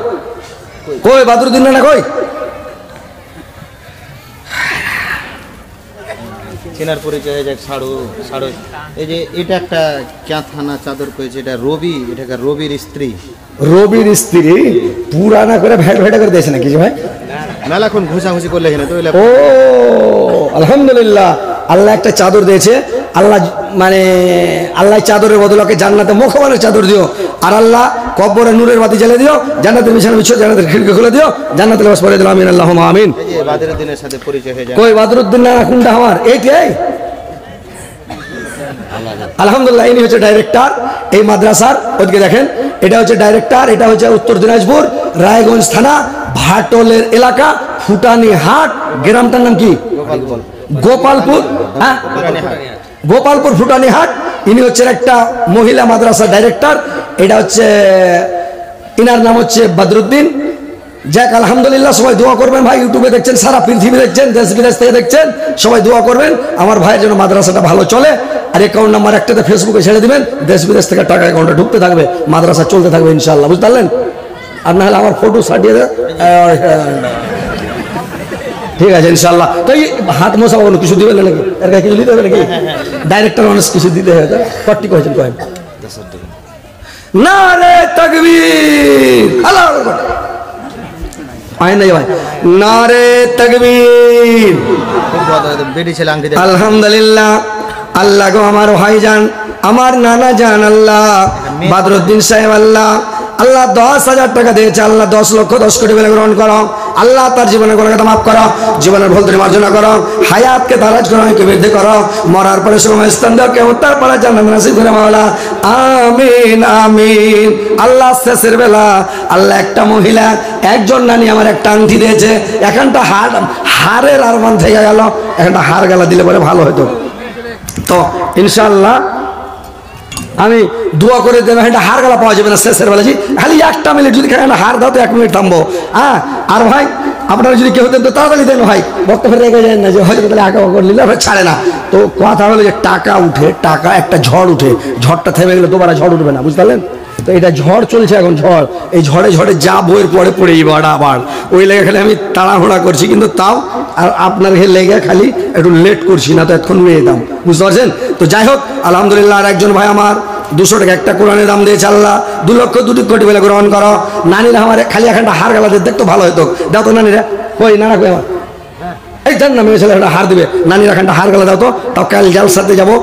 কই বাদরুদ্দিন না কই? চেনার পরিচয় হয়ে যাক সাড়ু। সাড়ু এই যে এটা একটা ক্যাঁথানা চাদর পেয়েছে, এটা রবি, এটাকে রবির স্ত্রী। রবির স্ত্রী পুরানা করে ভেট ভেটে করে দিয়েছে নাকি ভাই? মেলাক্ষণ ঘুষাঘুষি করলে এখানে তো। ও আলহামদুলিল্লাহ, আল্লাহ একটা চাদর দিয়েছে। আল্লাহ মানে আল্লাহ চাদরের বদলকে জান্নাতে মুখবানের চাদর দিও, আর আল্লাহ কবরে নূরের বাতি জ্বালিয়ে দিও, জান্নাতের বিছানা বিছিয়ে জান্নাতের খিড়কি খুলে দিও, জান্নাতের লিবাস পরিয়ে দিও। আমিন আল্লাহুম্মা আমিন। এই যে বাদরুদ্দিনের সাথে পরিচয় হয়ে যায়। কই বাদরুদ্দিন না কোনটা আমার? এইটাই আলহামদুলিল্লাহ, ইনি হচ্ছে ডাইরেক্টর এই মাদ্রাসার। ওদিকে দেখেন, এটা হচ্ছে ডাইরেক্টর, এটা হচ্ছে উত্তর দিনাজপুর রায়গঞ্জ থানা ভাটলের এলাকা ফুটানি হাট, গ্রামটার নাম কি? গোপালপুর। হ্যাঁ, গোপালপুর ফুটানি হাট। ইনি হচ্ছেন একটা মহিলা মাদ্রাসা ডাইরেক্টর। এটা হচ্ছে ইনার নাম হচ্ছে বদরুদ্দিন। যাক আলহামদুলিল্লাহ, সবাই দোয়া করবেন ভাই। ইউটিউবে দেখছেন, সারা পৃথিবী দেখছেন, দেশ বিদেশ থেকে দেখছেন, সবাই দোয়া করবেন আমার ভাইয়ের জন্য মাদ্রাসাটা ভালো চলে। আর অ্যাকাউন্ট নাম্বার একটাতে ফেসবুকে ছেড়ে দিবেন, দেশ বিদেশ থেকে টাকা অ্যাকাউন্টে ঢুকতে থাকবে, মাদ্রাসা চলতে থাকবে ইনশাল্লাহ, বুঝতে পারলেন? আর না হলে আমার ফটো সাটিয়ে দেয়, ঠিক আছে ইনশাল্লাহ। তো এই হাত মোছা কোনো কিছু দিবেন নাকি? এর কাছে কিছু দিতে হবে নাকি? ডাইরেক্টর মানুষ কিছু দিতে হবে, কটি কয়েছেন কয়েন না রে তাকবীর, আল্লাহু আকবার। আয় নাই ভাই, নারে তাকবীর। বেটি ছেলে আংটি দেয়। আলহামদুলিল্লাহ, আল্লাহ গো আমার ভাইজান, আমার নানা জান আল্লাহ বদরুদ্দিন সাহেব, আল্লাহ আল্লাহ 10,000 টাকা দিয়েছে, আল্লাহ 10 লক্ষ 10 কোটি বলে গ্রহণ করো। আল্লাহ তার জীবনের গুনাহ মাফ করো, জীবনের ভুল ত্রুটি মার্জনা করো, হায়াতকে দারাজ করো, কে বৃদ্ধি করো, মরার পরে সময় স্থান দাও, কেমন তারপরে জান্নাত নসিব করে মাওলা, আমিন আমিন। আল্লাহ শেষের বেলা আল্লাহ একটা মহিলা একজন নানি আমার একটা আংটি দিয়েছে, এখানটা হারের আরমান থেকে গেল, এখানটা হার গেলা দিলে পরে ভালো হতো। তো ইনশাআল্লাহ আমি দোয়া করে দেবো, এটা হার গেলা পাওয়া যাবে না শেষের বেলা, খালি একটা মিনিট যদি একটা হার দাও তো 1 মিনিট থামবো। হ্যাঁ, আর ভাই আপনারা যদি কেউ দেন তো তাড়াতাড়ি দেন ভাই, বক্তব্য রেখে যায় না যে হয়তো তাহলে আঁকা করে নিলে ছাড়ে না। তো কথা হলো যে টাকা উঠে, টাকা একটা ঝড় উঠে, ঝড়টা থেমে গেলে দুবার ঝড় উঠবে না, বুঝতে পারলেন? তো এটা ঝড় চলছে এখন, ঝড়, এই ঝড়ে ঝড়ে যা বইয়ের পরে পড়ে যাবে আবার, ওই লেগে খালি আমি তাড়াহুড়া করছি, কিন্তু তাও আর আপনার লেগে খালি একটু লেট করছি, না তো এতক্ষণ নিয়ে যেতাম, বুঝতে পারছেন? তো যাই হোক আলহামদুলিল্লাহ, আর একজন ভাই আমার 200 টাকা একটা কোরআনের দাম দিয়েছে, আল্লাহ 2 লক্ষ 2 কোটি বলে গ্রহণ করো। নানিরা আমার খালি এখানটা হার গেলা দেখতো ভালো হতো, দাও তো নানিরা, কই নানা কই আমার, এই জান না মেয়ে ছেলে হার দিবে, নানিরা এখানটা হার গেলা দাও তো, তাও কাল জালসাতে যাবো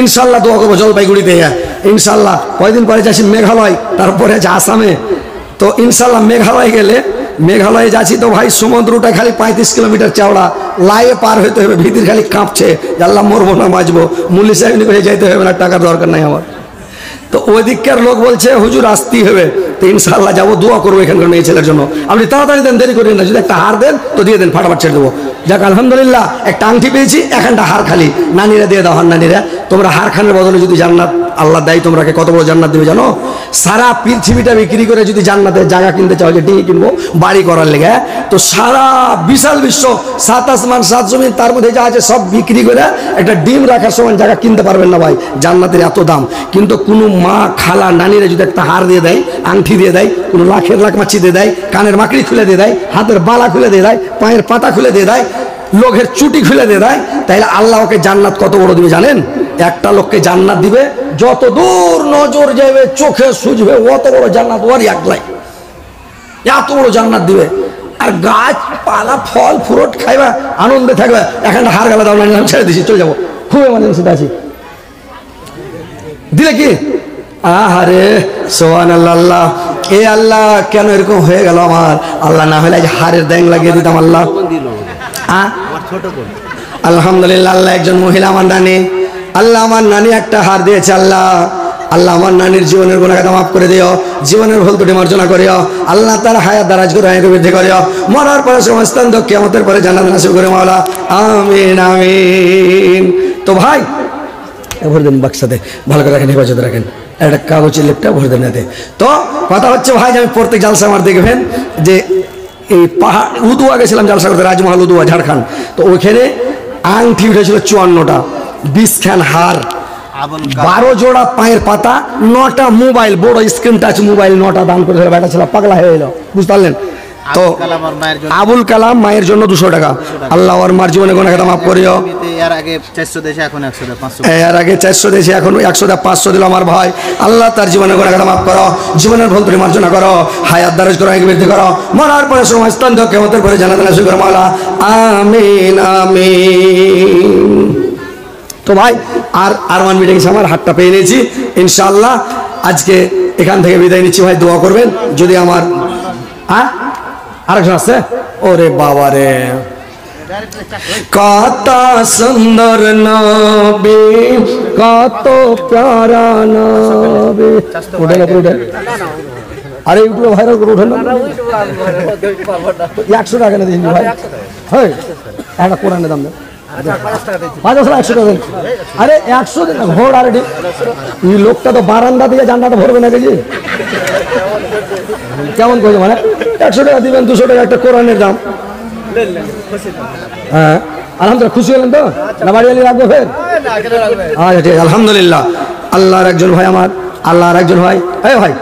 ইনশাল্লাহ, দোয়া করবো জলপাইগুড়িতে ইনশাল্লাহ। কয়দিন পরে যাচ্ছি মেঘালয়, তারপরে আছে আসামে। তো ইনশাল্লাহ মেঘালয় গেলে, মেঘালয়ে যাচ্ছি তো ভাই সমুদ্রটা খালি 35 কিলোমিটার চওড়া, লাইয়ে পার হইতে হবে, ভিতর খালি কাঁপছে, আল্লাহ মরবো না বাঁচবো, মুল্লি সাহেব করে যাইতে হবে না, টাকার দরকার নাই আমার। তো ওই দিককার লোক বলছে হুজুর আসতেই হবে, তো ইনশাল্লাহ যাবো, দোয়া করবো এখানকার মেয়ে ছেলের জন্য। আপনি তাড়াতাড়ি দেন, দেরি করেন না, যদি একটা হার দেন তো দিয়ে দেন, ফাটাফাট ছেড়ে দেবো। যাক আলহামদুলিল্লাহ, একটা আংটি পেয়েছি, এখানটা হার খালি, নানিরা দিয়ে দাও। হার নানিরা, তোমরা হার খানের বদলে যদি জান্নাত আল্লাহ দেয়, তোমরাকে কত বড় জান্নাত দেবে জানো? সারা পৃথিবীটা বিক্রি করে যদি জান্নাতের জায়গা কিনতে চাও, যে ডিঙি কিনবো বাড়ি করার লেগে, তো সারা বিশাল বিশ্ব 7 আসমান 7 জমিন তার মধ্যে যা আছে সব বিক্রি করে একটা ডিম রাখার সময় জায়গা কিনতে পারবেন না ভাই, জান্নাতের এত দাম। কিন্তু কোনো মা খালা নানিরা যদি একটা হার দিয়ে দেয়, আংটি দিয়ে দেয়, কোনো লাখের লাখ মাছি দিয়ে দেয়, কানের মাকড়ি খুলে দিয়ে দেয়, হাতের বালা খুলে দিয়ে দেয়, পায়ের পাতা খুলে দিয়ে দেয়, লোকের চুটি খুলে দিয়ে দেয়, তাইলে আল্লাহ ওকে জান্নাত কত বড় দিবে জানেন? একটা লোককে জান্নাত দিবে, যত দূর নজর যাবে চোখে সুঝবে অত বড় জান্নাত ওরই একলাই, এত বড় জান্নাত দিবে। আর গাছপালা ফল ফ্রুট খাইবা, আনন্দে থাকবে। এখানটা হার গেলা দাও না, ছেড়ে দিছি, চলে যাবো, খুব এমার্জেন্সিতে আছি, দিলে কি? আহারে সুবহানাল্লাহ, আল্লাহ এ আল্লাহ কেন এরকম হয়ে গেল আমার? আল্লাহ না হলে হারের দ্যাং লাগিয়ে দিতাম আল্লাহ। আলহামদুলিল্লাহ, আল্লাহ একজন মহিলা আমার নানি, আল্লাহ আমার নানি একটা হার দিয়েছে। আল্লাহ আল্লাহ আমার নানির জীবনের গুনাহগাতা মাফ করে দিও, জীবনের ভুল ত্রুটি মার্জনা করিও। আল্লাহ তার হায়াত দারাজ করে আয়ের বৃদ্ধি করিও, মরার পরে সমস্তান কিয়ামতের পরে জান্নাত নসিব করে মাওলা, আমিন আমিন। তো ভাই ভরে দেন বাক্সাতে, ভালো করে রাখেন, হেফাজতে রাখেন, একটা কাগজের লেপটা ভরে দেন এতে। তো কথা হচ্ছে ভাই, আমি প্রত্যেক জালসা আমার দেখবেন যে এই পাহাড় উদুয়া গেছিলাম জালসা করতে, রাজমহল উদুয়া ঝাড়খণ্ড। তো ওইখানে আংটি উঠেছিল 54টা, 20 খান হার, 12 জোড়া পায়ের পাতা, 9টা মোবাইল, বড় স্ক্রিন টাচ মোবাইল 9টা দান করেছিল। বেটা ছিল পাগলা হয়ে এলো, বুঝতে পারলেন? তো আবুল কালাম মায়ের জন্য 200 টাকা। আল্লাহ ওর মার জীবনে গুনাহগাতা মাফ করিও। এর আগে 400 দেশে, এখন 100 দেয়, 500, এর আগে 400 দেশে, এখন 100 দেয়, 500 দিল আমার ভাই। আল্লাহ তার জীবনে গুনাহগাতা মাফ করো, জীবনের ভুল ত্রুটি মার্জনা করো, হায়াত দারাজ করো, আয়ের বৃদ্ধি করো, মরার পরে সমস্তান কিয়ামতের পরে জান্নাত নসিব করো মাওলা, আমিন আমিন। তো ভাই আর 1 মিনিট আমার হাতটা পেয়ে নিয়েছি, ইনশাআল্লাহ আজকে এখান থেকে বিদায় নিচ্ছি। ভাই দোয়া করবেন যদি আমার আরেকজন আছে। ওরে বাবা রে, কত সুন্দর নবী, কত প্যারা নবী। উঠেন উঠেন, আরে ইউটিউবে ভাইরাল করে উঠেন, 100 টাকা না দিন ভাই, হয় একটা কোরআনের দাম দেন, 100 টাকা দেন। আরে 100 দিন ঘোড়, আর এই লোকটা তো বারান্দা দিয়ে জান্নাতে ভরবে না, কেজি কেমন করে? মানে 100 টাকা দিবেন, 200 টাকা একটা কোরআনের দাম। হ্যাঁ আলহামদুলিল্লাহ, খুশি হলেন তো? না বাড়ি আলি রাখবো ফের? আচ্ছা ঠিক, আলহামদুলিল্লাহ। আল্লাহর একজন ভাই আমার, আল্লাহর একজন ভাই, এই ভাই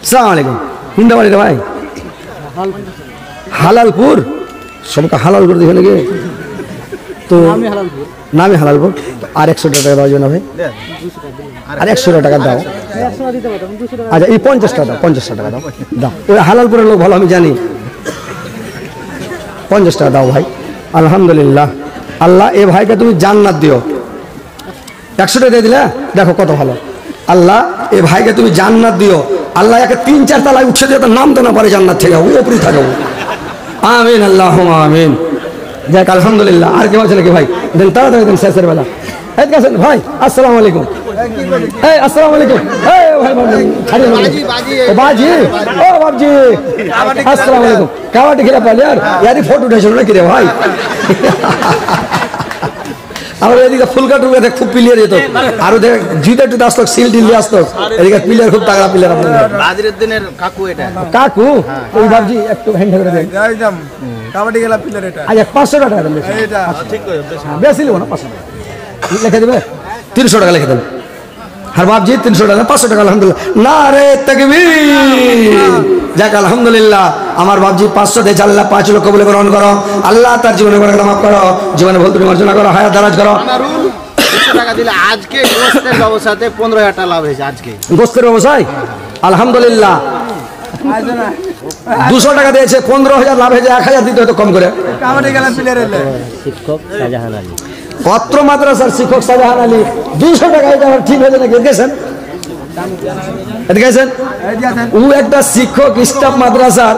আসসালামু আলাইকুম, হিন্দা বাড়িটা ভাই হালালপুর, সবকে হালাল করে দিবে নাকি? তো নামে হালালপুর, আর 100 টাকা দেওয়া যাবে না ভাই? আর 100 টাকা দাও। আচ্ছা এই 50 টাকা দাও, 50 টাকা দাও, দাও। ওই হালালপুরের লোক ভালো, আমি জানি। 50 টাকা দাও ভাই। আলহামদুলিল্লাহ, আল্লাহ এ ভাইকে তুমি জান্নাত দিও। 100 টাকা দিয়ে দিলে, দেখো কত ভালো। আল্লাহ এ ভাইকে তুমি জান্নাত দিও। আল্লাহ একে 3-4 তলায় উঠে দিয়ে নামতে না পারে জান্নাত থেকে, ও উপরে থাকে। আমিন আল্লাহুম্মা আমিন। যাক আলহামদুলিল্লাহ। আর কি বলছে নাকি ভাই? দেন তাড়াতাড়ি দেন, শেষের বেলা। এই গেছেন ভাই, আসসালামু আলাইকুম। এই আসসালামু আলাইকুম। এই ভাই ও বাজি, ও বাবজি, আসসালামু আলাইকুম। কাবাডি খেলা পারলে আর ইয়ারি ফটো উঠেছিল নাকি রে ভাই? আমার এদিকে ফুলকা টুলকা খুব প্লেয়ার যেত, আরো দেখ জিতে টুতে আসতো, সিল টিল দিয়ে আসতো। এদিকে প্লেয়ার খুব তাগড়া প্লেয়ার আপনাদের। বাজিরউদ্দিনের কাকু এটা, কাকু ওই বাবজি একটু হ্যান্ড করে দেন, একদম কাবাডি খেলা প্লেয়ার এটা। আচ্ছা 500 টাকা দেন, এটা ঠিক করে বেশি নেবো না, 500 টাকা লিখে দেবে, 300 টাকা লিখে দেন। আর বাবজি 300 টাকা, 500 টাকা। আলহামদুলিল্লাহ, নারে তাকবীর। যাক আলহামদুলিল্লাহ, আমার বাবজি 500 দিয়ে আল্লাহ 5 লক্ষ বলে গ্রহণ করো। আল্লাহ তার জীবনে গুনাহ মাফ করো, জীবনে ভুল ত্রুটি মার্জনা করো, হায়াত দারাজ করো। টাকা দিলে আজকে গোস্তের ব্যবসাতে 15,000 টাকা লাভ হয়েছে আজকে, গোস্তের ব্যবসায় আলহামদুলিল্লাহ। 200 টাকা দিয়েছে, 15,000 লাভ হয়েছে, 1,000 দিতে হতো কম করে। কাবাডি খেলা প্লেয়ার এলে শিক্ষক শাহজাহান আলী, পত্র মাদ্রাসার শিক্ষক শাহজাহান আলী। 200 টাকা এটা আমার ঠিক হয়েছে নাকি? দেখেছেন দেখেছেন, ও একটা শিক্ষক স্টাফ মাদ্রাসার,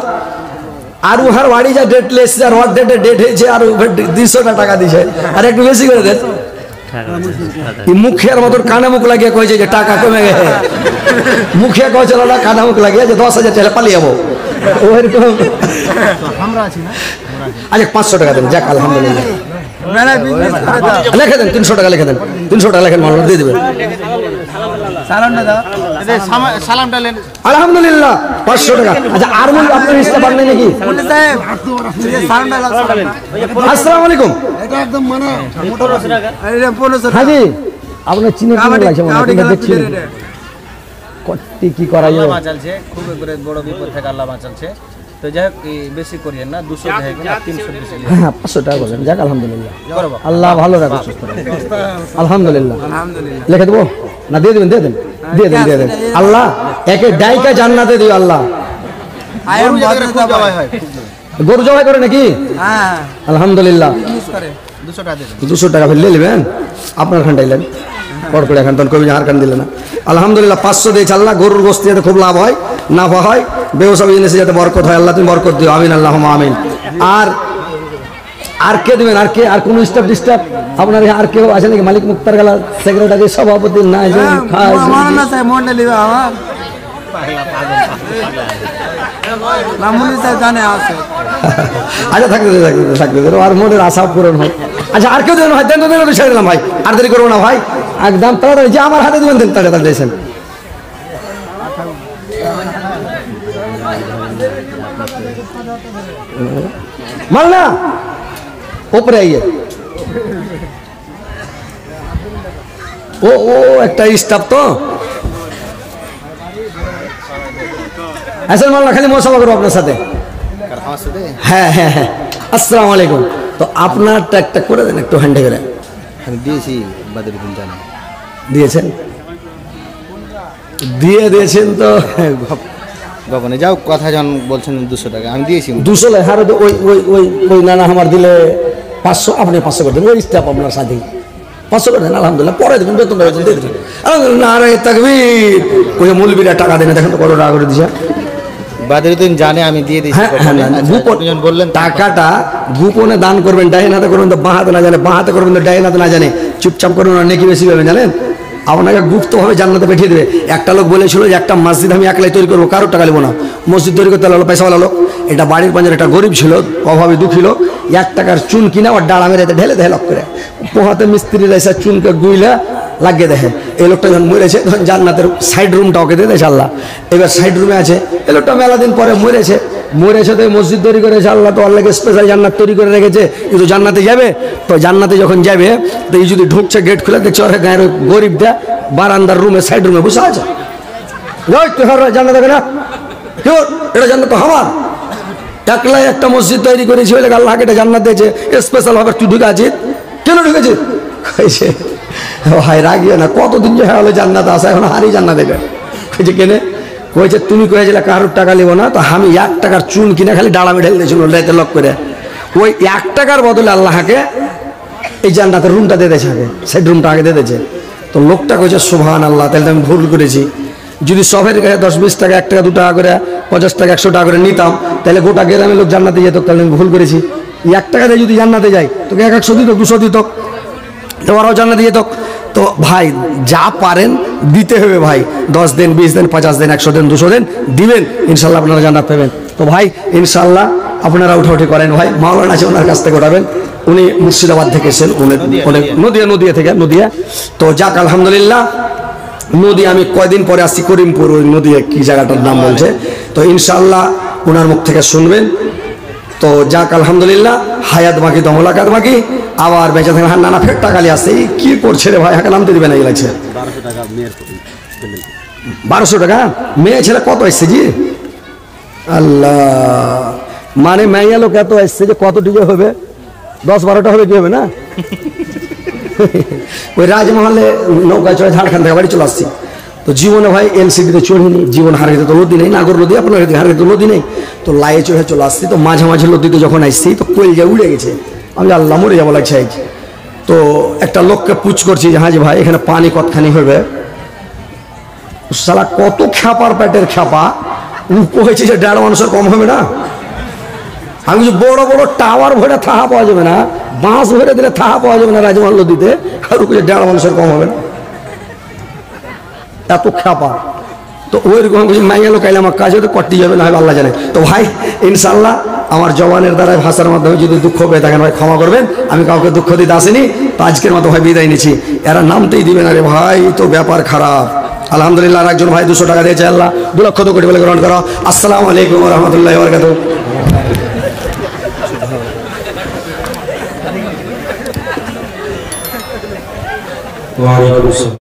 আর উহার বাড়ি যা ডেট লেসছে, আর ওর ডেটে ডেট হয়েছে, আর 200 টাকা দিছে, আর একটু বেশি করে দেন। মুখের মতন কানে মুখ লাগিয়ে কয়েছে যে টাকা কমে গেছে, মুখে কয়েছে না, কানে মুখ লাগিয়ে যে 10,000 টাকা পালিয়ে যাবো। আচ্ছা 500 টাকা দেন। যাক আলহামদুলিল্লাহ, লিখে দেন 300 টাকা লিখে দেন, 300 টাকা লেখেন, মানুষ দিয়ে দেবেন। সালামটা লেন। আলহামদুলিল্লাহ 500 টাকা। আচ্ছা আর মূল আপনার ইস্তা পান নাকি? আসসালামু আলাইকুম। এটা একদম মানে 1500 টাকা। হাজি আপনার চিনে লাগছে মনে হয়, দেখছি কি করা যাবে। চলছে খুব করে বড় বিপদ থেকে আল্লাহ বাঁচাচ্ছে। তো যাই হোক বেশি করিয়েন না, 200 দেখেন আর 300 বেশি দিন। হ্যাঁ 500 টাকা বলেন, যাক আলহামদুলিল্লাহ, আল্লাহ ভালো রাখুন সুস্থ রাখুন, আলহামদুলিল্লাহ। লিখে দেবো না, দিয়ে দেবেন, দিয়ে দেন, দিয়ে দেন, দিয়ে দেন। আল্লাহ একে ডাইকা জান্নাতে দিও আল্লাহ। গরু জবাই করে নাকি? আলহামদুলিল্লাহ। 200 টাকা ফেলে নেবেন আপনার খানটাইলেন পর করে এখন তখন কবি হার খান দিলে না। আলহামদুলিল্লাহ 500 দিয়েছে আল্লাহ। গরুর গোস্ত যাতে খুব লাভ হয়, নাফা হয়, ব্যবসা বিজনেসে যাতে বরকত হয়, আল্লাহ তুমি বরকত দিও, আমিন আল্লাহুম্মা আমিন। আর কে দেবেন? আর কে? আর কোনো স্টাফ ডিস্টার্ব আপনার আর কেউ আছে নাকি? মালিক মুক্তার গালা, সেক্রেটারি, সভাপতি, না আচ্ছা থাকতে থাকতে আর মনের আশা পূরণ হয়। আচ্ছা আর কেউ দেবেন ভাই? দেন দেন, ছেড়ে দিলাম ভাই, আর দেরি করবো না ভাই, একদম তাড়াতাড়ি যে আমার হাতে দেবেন দেন, তাড়াতাড়ি দিয়েছেন। মাল না ওপরে আইয়ে ও একটা স্টাফ তো আসেন, মাল না খালি মশলা করবো আপনার সাথে। হ্যাঁ হ্যাঁ হ্যাঁ, আসসালামু আলাইকুম। তো আপনারটা একটা করে দেন একটু হ্যান্ডে করে। আমি দিয়েছি, বাদরুদ্দিন জানা দিয়েছেন, দিয়ে দিয়েছেন তো গোপনে যাও, কথা যখন বলছেন 200 টাকা আমি দিয়েছি। 200 লাই হারে, ওই ওই ওই ওই নানা আমার দিলে 500, আপনি 500 করে দেন, ওই স্টাফ আপনার সাথে 500 করে দেন, আলহামদুলিল্লাহ। পরে দেখুন বেতন দিয়ে দেবেন। নারে তাকবীর, ওই মৌলবীরা টাকা দেন, দেখেন তো কত টাকা করে দিছে। বাদরুদ্দিন জানে আমি দিয়ে দিয়েছি। গোপন বললেন টাকাটা গোপনে দান করবেন, ডাইন হাতে করবেন তো বাঁ হাতে না জানে, বাঁ হাতে করবেন তো ডাইন হাতে না জানে, চুপচাপ করবেন, নেকি বেশি পাবেন জানেন। আপনাকে গুপ্তভাবে জান্নাতে পাঠিয়ে দেবে। একটা লোক বলেছিল যে একটা মসজিদ আমি একলাই তৈরি করবো, কারোর টাকা নেবো না। মসজিদ তৈরি করতে হলো পয়সাওয়ালা লোক, এটা বাড়ির পাঞ্জার একটা গরিব ছিল, অভাবে দুঃখী লোক, 1 টাকার চুন কিনা ওর ডাড়া মেরে ঢেলে দেয় লক করে, পোহাতে মিস্ত্রির এসে চুনকে গুইলা লাগিয়ে দেখে। এই লোকটা যখন মরেছে তখন জান্নাতের সাইড রুমটা ওকে দিয়ে দেয় আল্লাহ। এবার সাইড রুমে আছে, এই লোকটা মেলা দিন পরে মরেছে তো মসজিদ তৈরি করেছে আল্লাহ, তো আল্লাহকে স্পেশাল জান্নাত তৈরি করে রেখেছে। কিন্তু জান্নাতে যাবে, তো জান্নাতে যখন যাবে তো এই যদি ঢুকছে গেট খুলে দেখছে ওর গায়ের গরিবটা বারান্দার রুমে সাইড রুমে বসে আছে। জান্নাত দেখে না কেউ, এটা জান্নাত তো আমার, একলাই একটা মসজিদ তৈরি করেছি, ওই আল্লাহকে এটা জান্নাত দিয়েছে স্পেশাল ভাবে। তুই ঢুকে আছিস কেন? ঢুকেছিস ভাই রাগিও না, কতদিন যে হলো জান্নাত আসা, এখন হারি জান্নাত দেবে। কইছে কেনে? কইছে তুমি কয়েছিলে কারোর টাকা নেবো না, তো আমি 1 টাকার চুন কিনে খালি ডালামে ঢেলে দিয়েছিল রাইতে লক করে। ওই 1 টাকার বদলে আল্লাহকে এই জান্নাতের রুমটা দিয়ে দিয়েছে, আগে সাইড রুমটা আগে দিয়ে দিয়েছে। তো লোকটা কইছে সুবহানাল্লাহ, তাহলে আমি ভুল করেছি। যদি সবের কাছে 10-20 টাকা, 1 টাকা 2 টাকা করে, 50 টাকা 100 টাকা করে নিতাম, তাহলে গোটা গ্রামের লোক জান্নাতে যেত, তাহলে আমি ভুল করেছি। 1 টাকা দিয়ে যদি জান্নাতে যাই, তোকে 100 দিত, 200 দিত, ওরাও জান্নাতে যেত। তো ভাই যা পারেন দিতে হবে ভাই, 10 দিন, 20 দিন, 50 দিন, 100 দিন, 200 দিন দিবেন, ইনশাল্লাহ আপনারা জান্নাত পাবেন। তো ভাই ইনশাল্লাহ আপনারা উঠাউঠি করেন ভাই, মাওলানা আছে ওনার কাছ থেকে উঠাবেন, উনি মুর্শিদাবাদ থেকে এসেছেন, নদিয়া থেকে নদিয়া। তো যাক আলহামদুলিল্লাহ, নদিয়া আমি কয়দিন পরে আসছি, করিমপুর, ওই নদিয়া কি জায়গাটার নাম বলছে, তো ইনশাল্লাহ ওনার মুখ থেকে শুনবেন। তো যাক আলহামদুলিল্লাহ, হায়াত বাকি তো মোলাকাত বাকি, আবার বেঁচে থাকেন। হ্যাঁ নানা ফের টাকা নিয়ে আসছে, এই কি করছে রে ভাই, হাঁকে নামতে দিবে না, লাগছে 1200 টাকা। মেয়ে ছেলে কত এসছে জি? আল্লাহ, মানে মেয়ে লোক এত এসছে যে কত ডিজে হবে, 10-12টা হবে, কি হবে না? ওই রাজমহলে নৌকা চড়ে ঝাড়খণ্ড থেকে বাড়ি চলে আসছি। তো জীবনে ভাই এলসিডিতে চড়িনি, জীবন হারিয়ে তো নদী নেই, নাগর নদী আপনার হারিয়ে তো নদী নেই, তো লাইয়ে চড়ে চলে আসছি। তো মাঝামাঝি নদীতে যখন আসছি তো কলজা উড়ে গেছে, আমি আল্লাহ মরে যাবো লাগছে। তো একটা লোককে পুছ করছি যে হ্যাঁ যে ভাই এখানে পানি কতখানি হবে, সালা কত খ্যাপার পেটের খ্যাপা, হয়েছে যে 1.5 মানুষের কম হবে না। আমি কিছু বড় বড় টাওয়ার ভরে থাহা পাওয়া যাবে না, বাঁশ ভরে দিলে থাহা পাওয়া যাবে না রাজমহল নদীতে, আর 1.5 মানুষের কম হবে না, এত খ্যাপা। তো ওইরকম কিছু মাইয়া লোক আইলে আমার কাজ হতে কটি যাবে না, আল্লাহ জানে। তো ভাই ইনশাল্লাহ আমার জবানের দ্বারাই ভাষার মাধ্যমে যদি দুঃখ পেয়ে থাকেন ভাই ক্ষমা করবেন, আমি কাউকে দুঃখ দিতে আসিনি। তো আজকের মতো ভাই বিদায় নিচ্ছি, এরা নামতেই দিবে না রে ভাই, তো ব্যাপার খারাপ। আলহামদুলিল্লাহ একজন ভাই 200 টাকা দিয়েছে, আল্লাহ 2 লক্ষ কোটি বলে গ্রহণ করো। আসসালামু আলাইকুম ওয়া রাহমাতুল্লাহি ওয়া বারাকাতুহু। ওয়া আলাইকুম আসসালাম।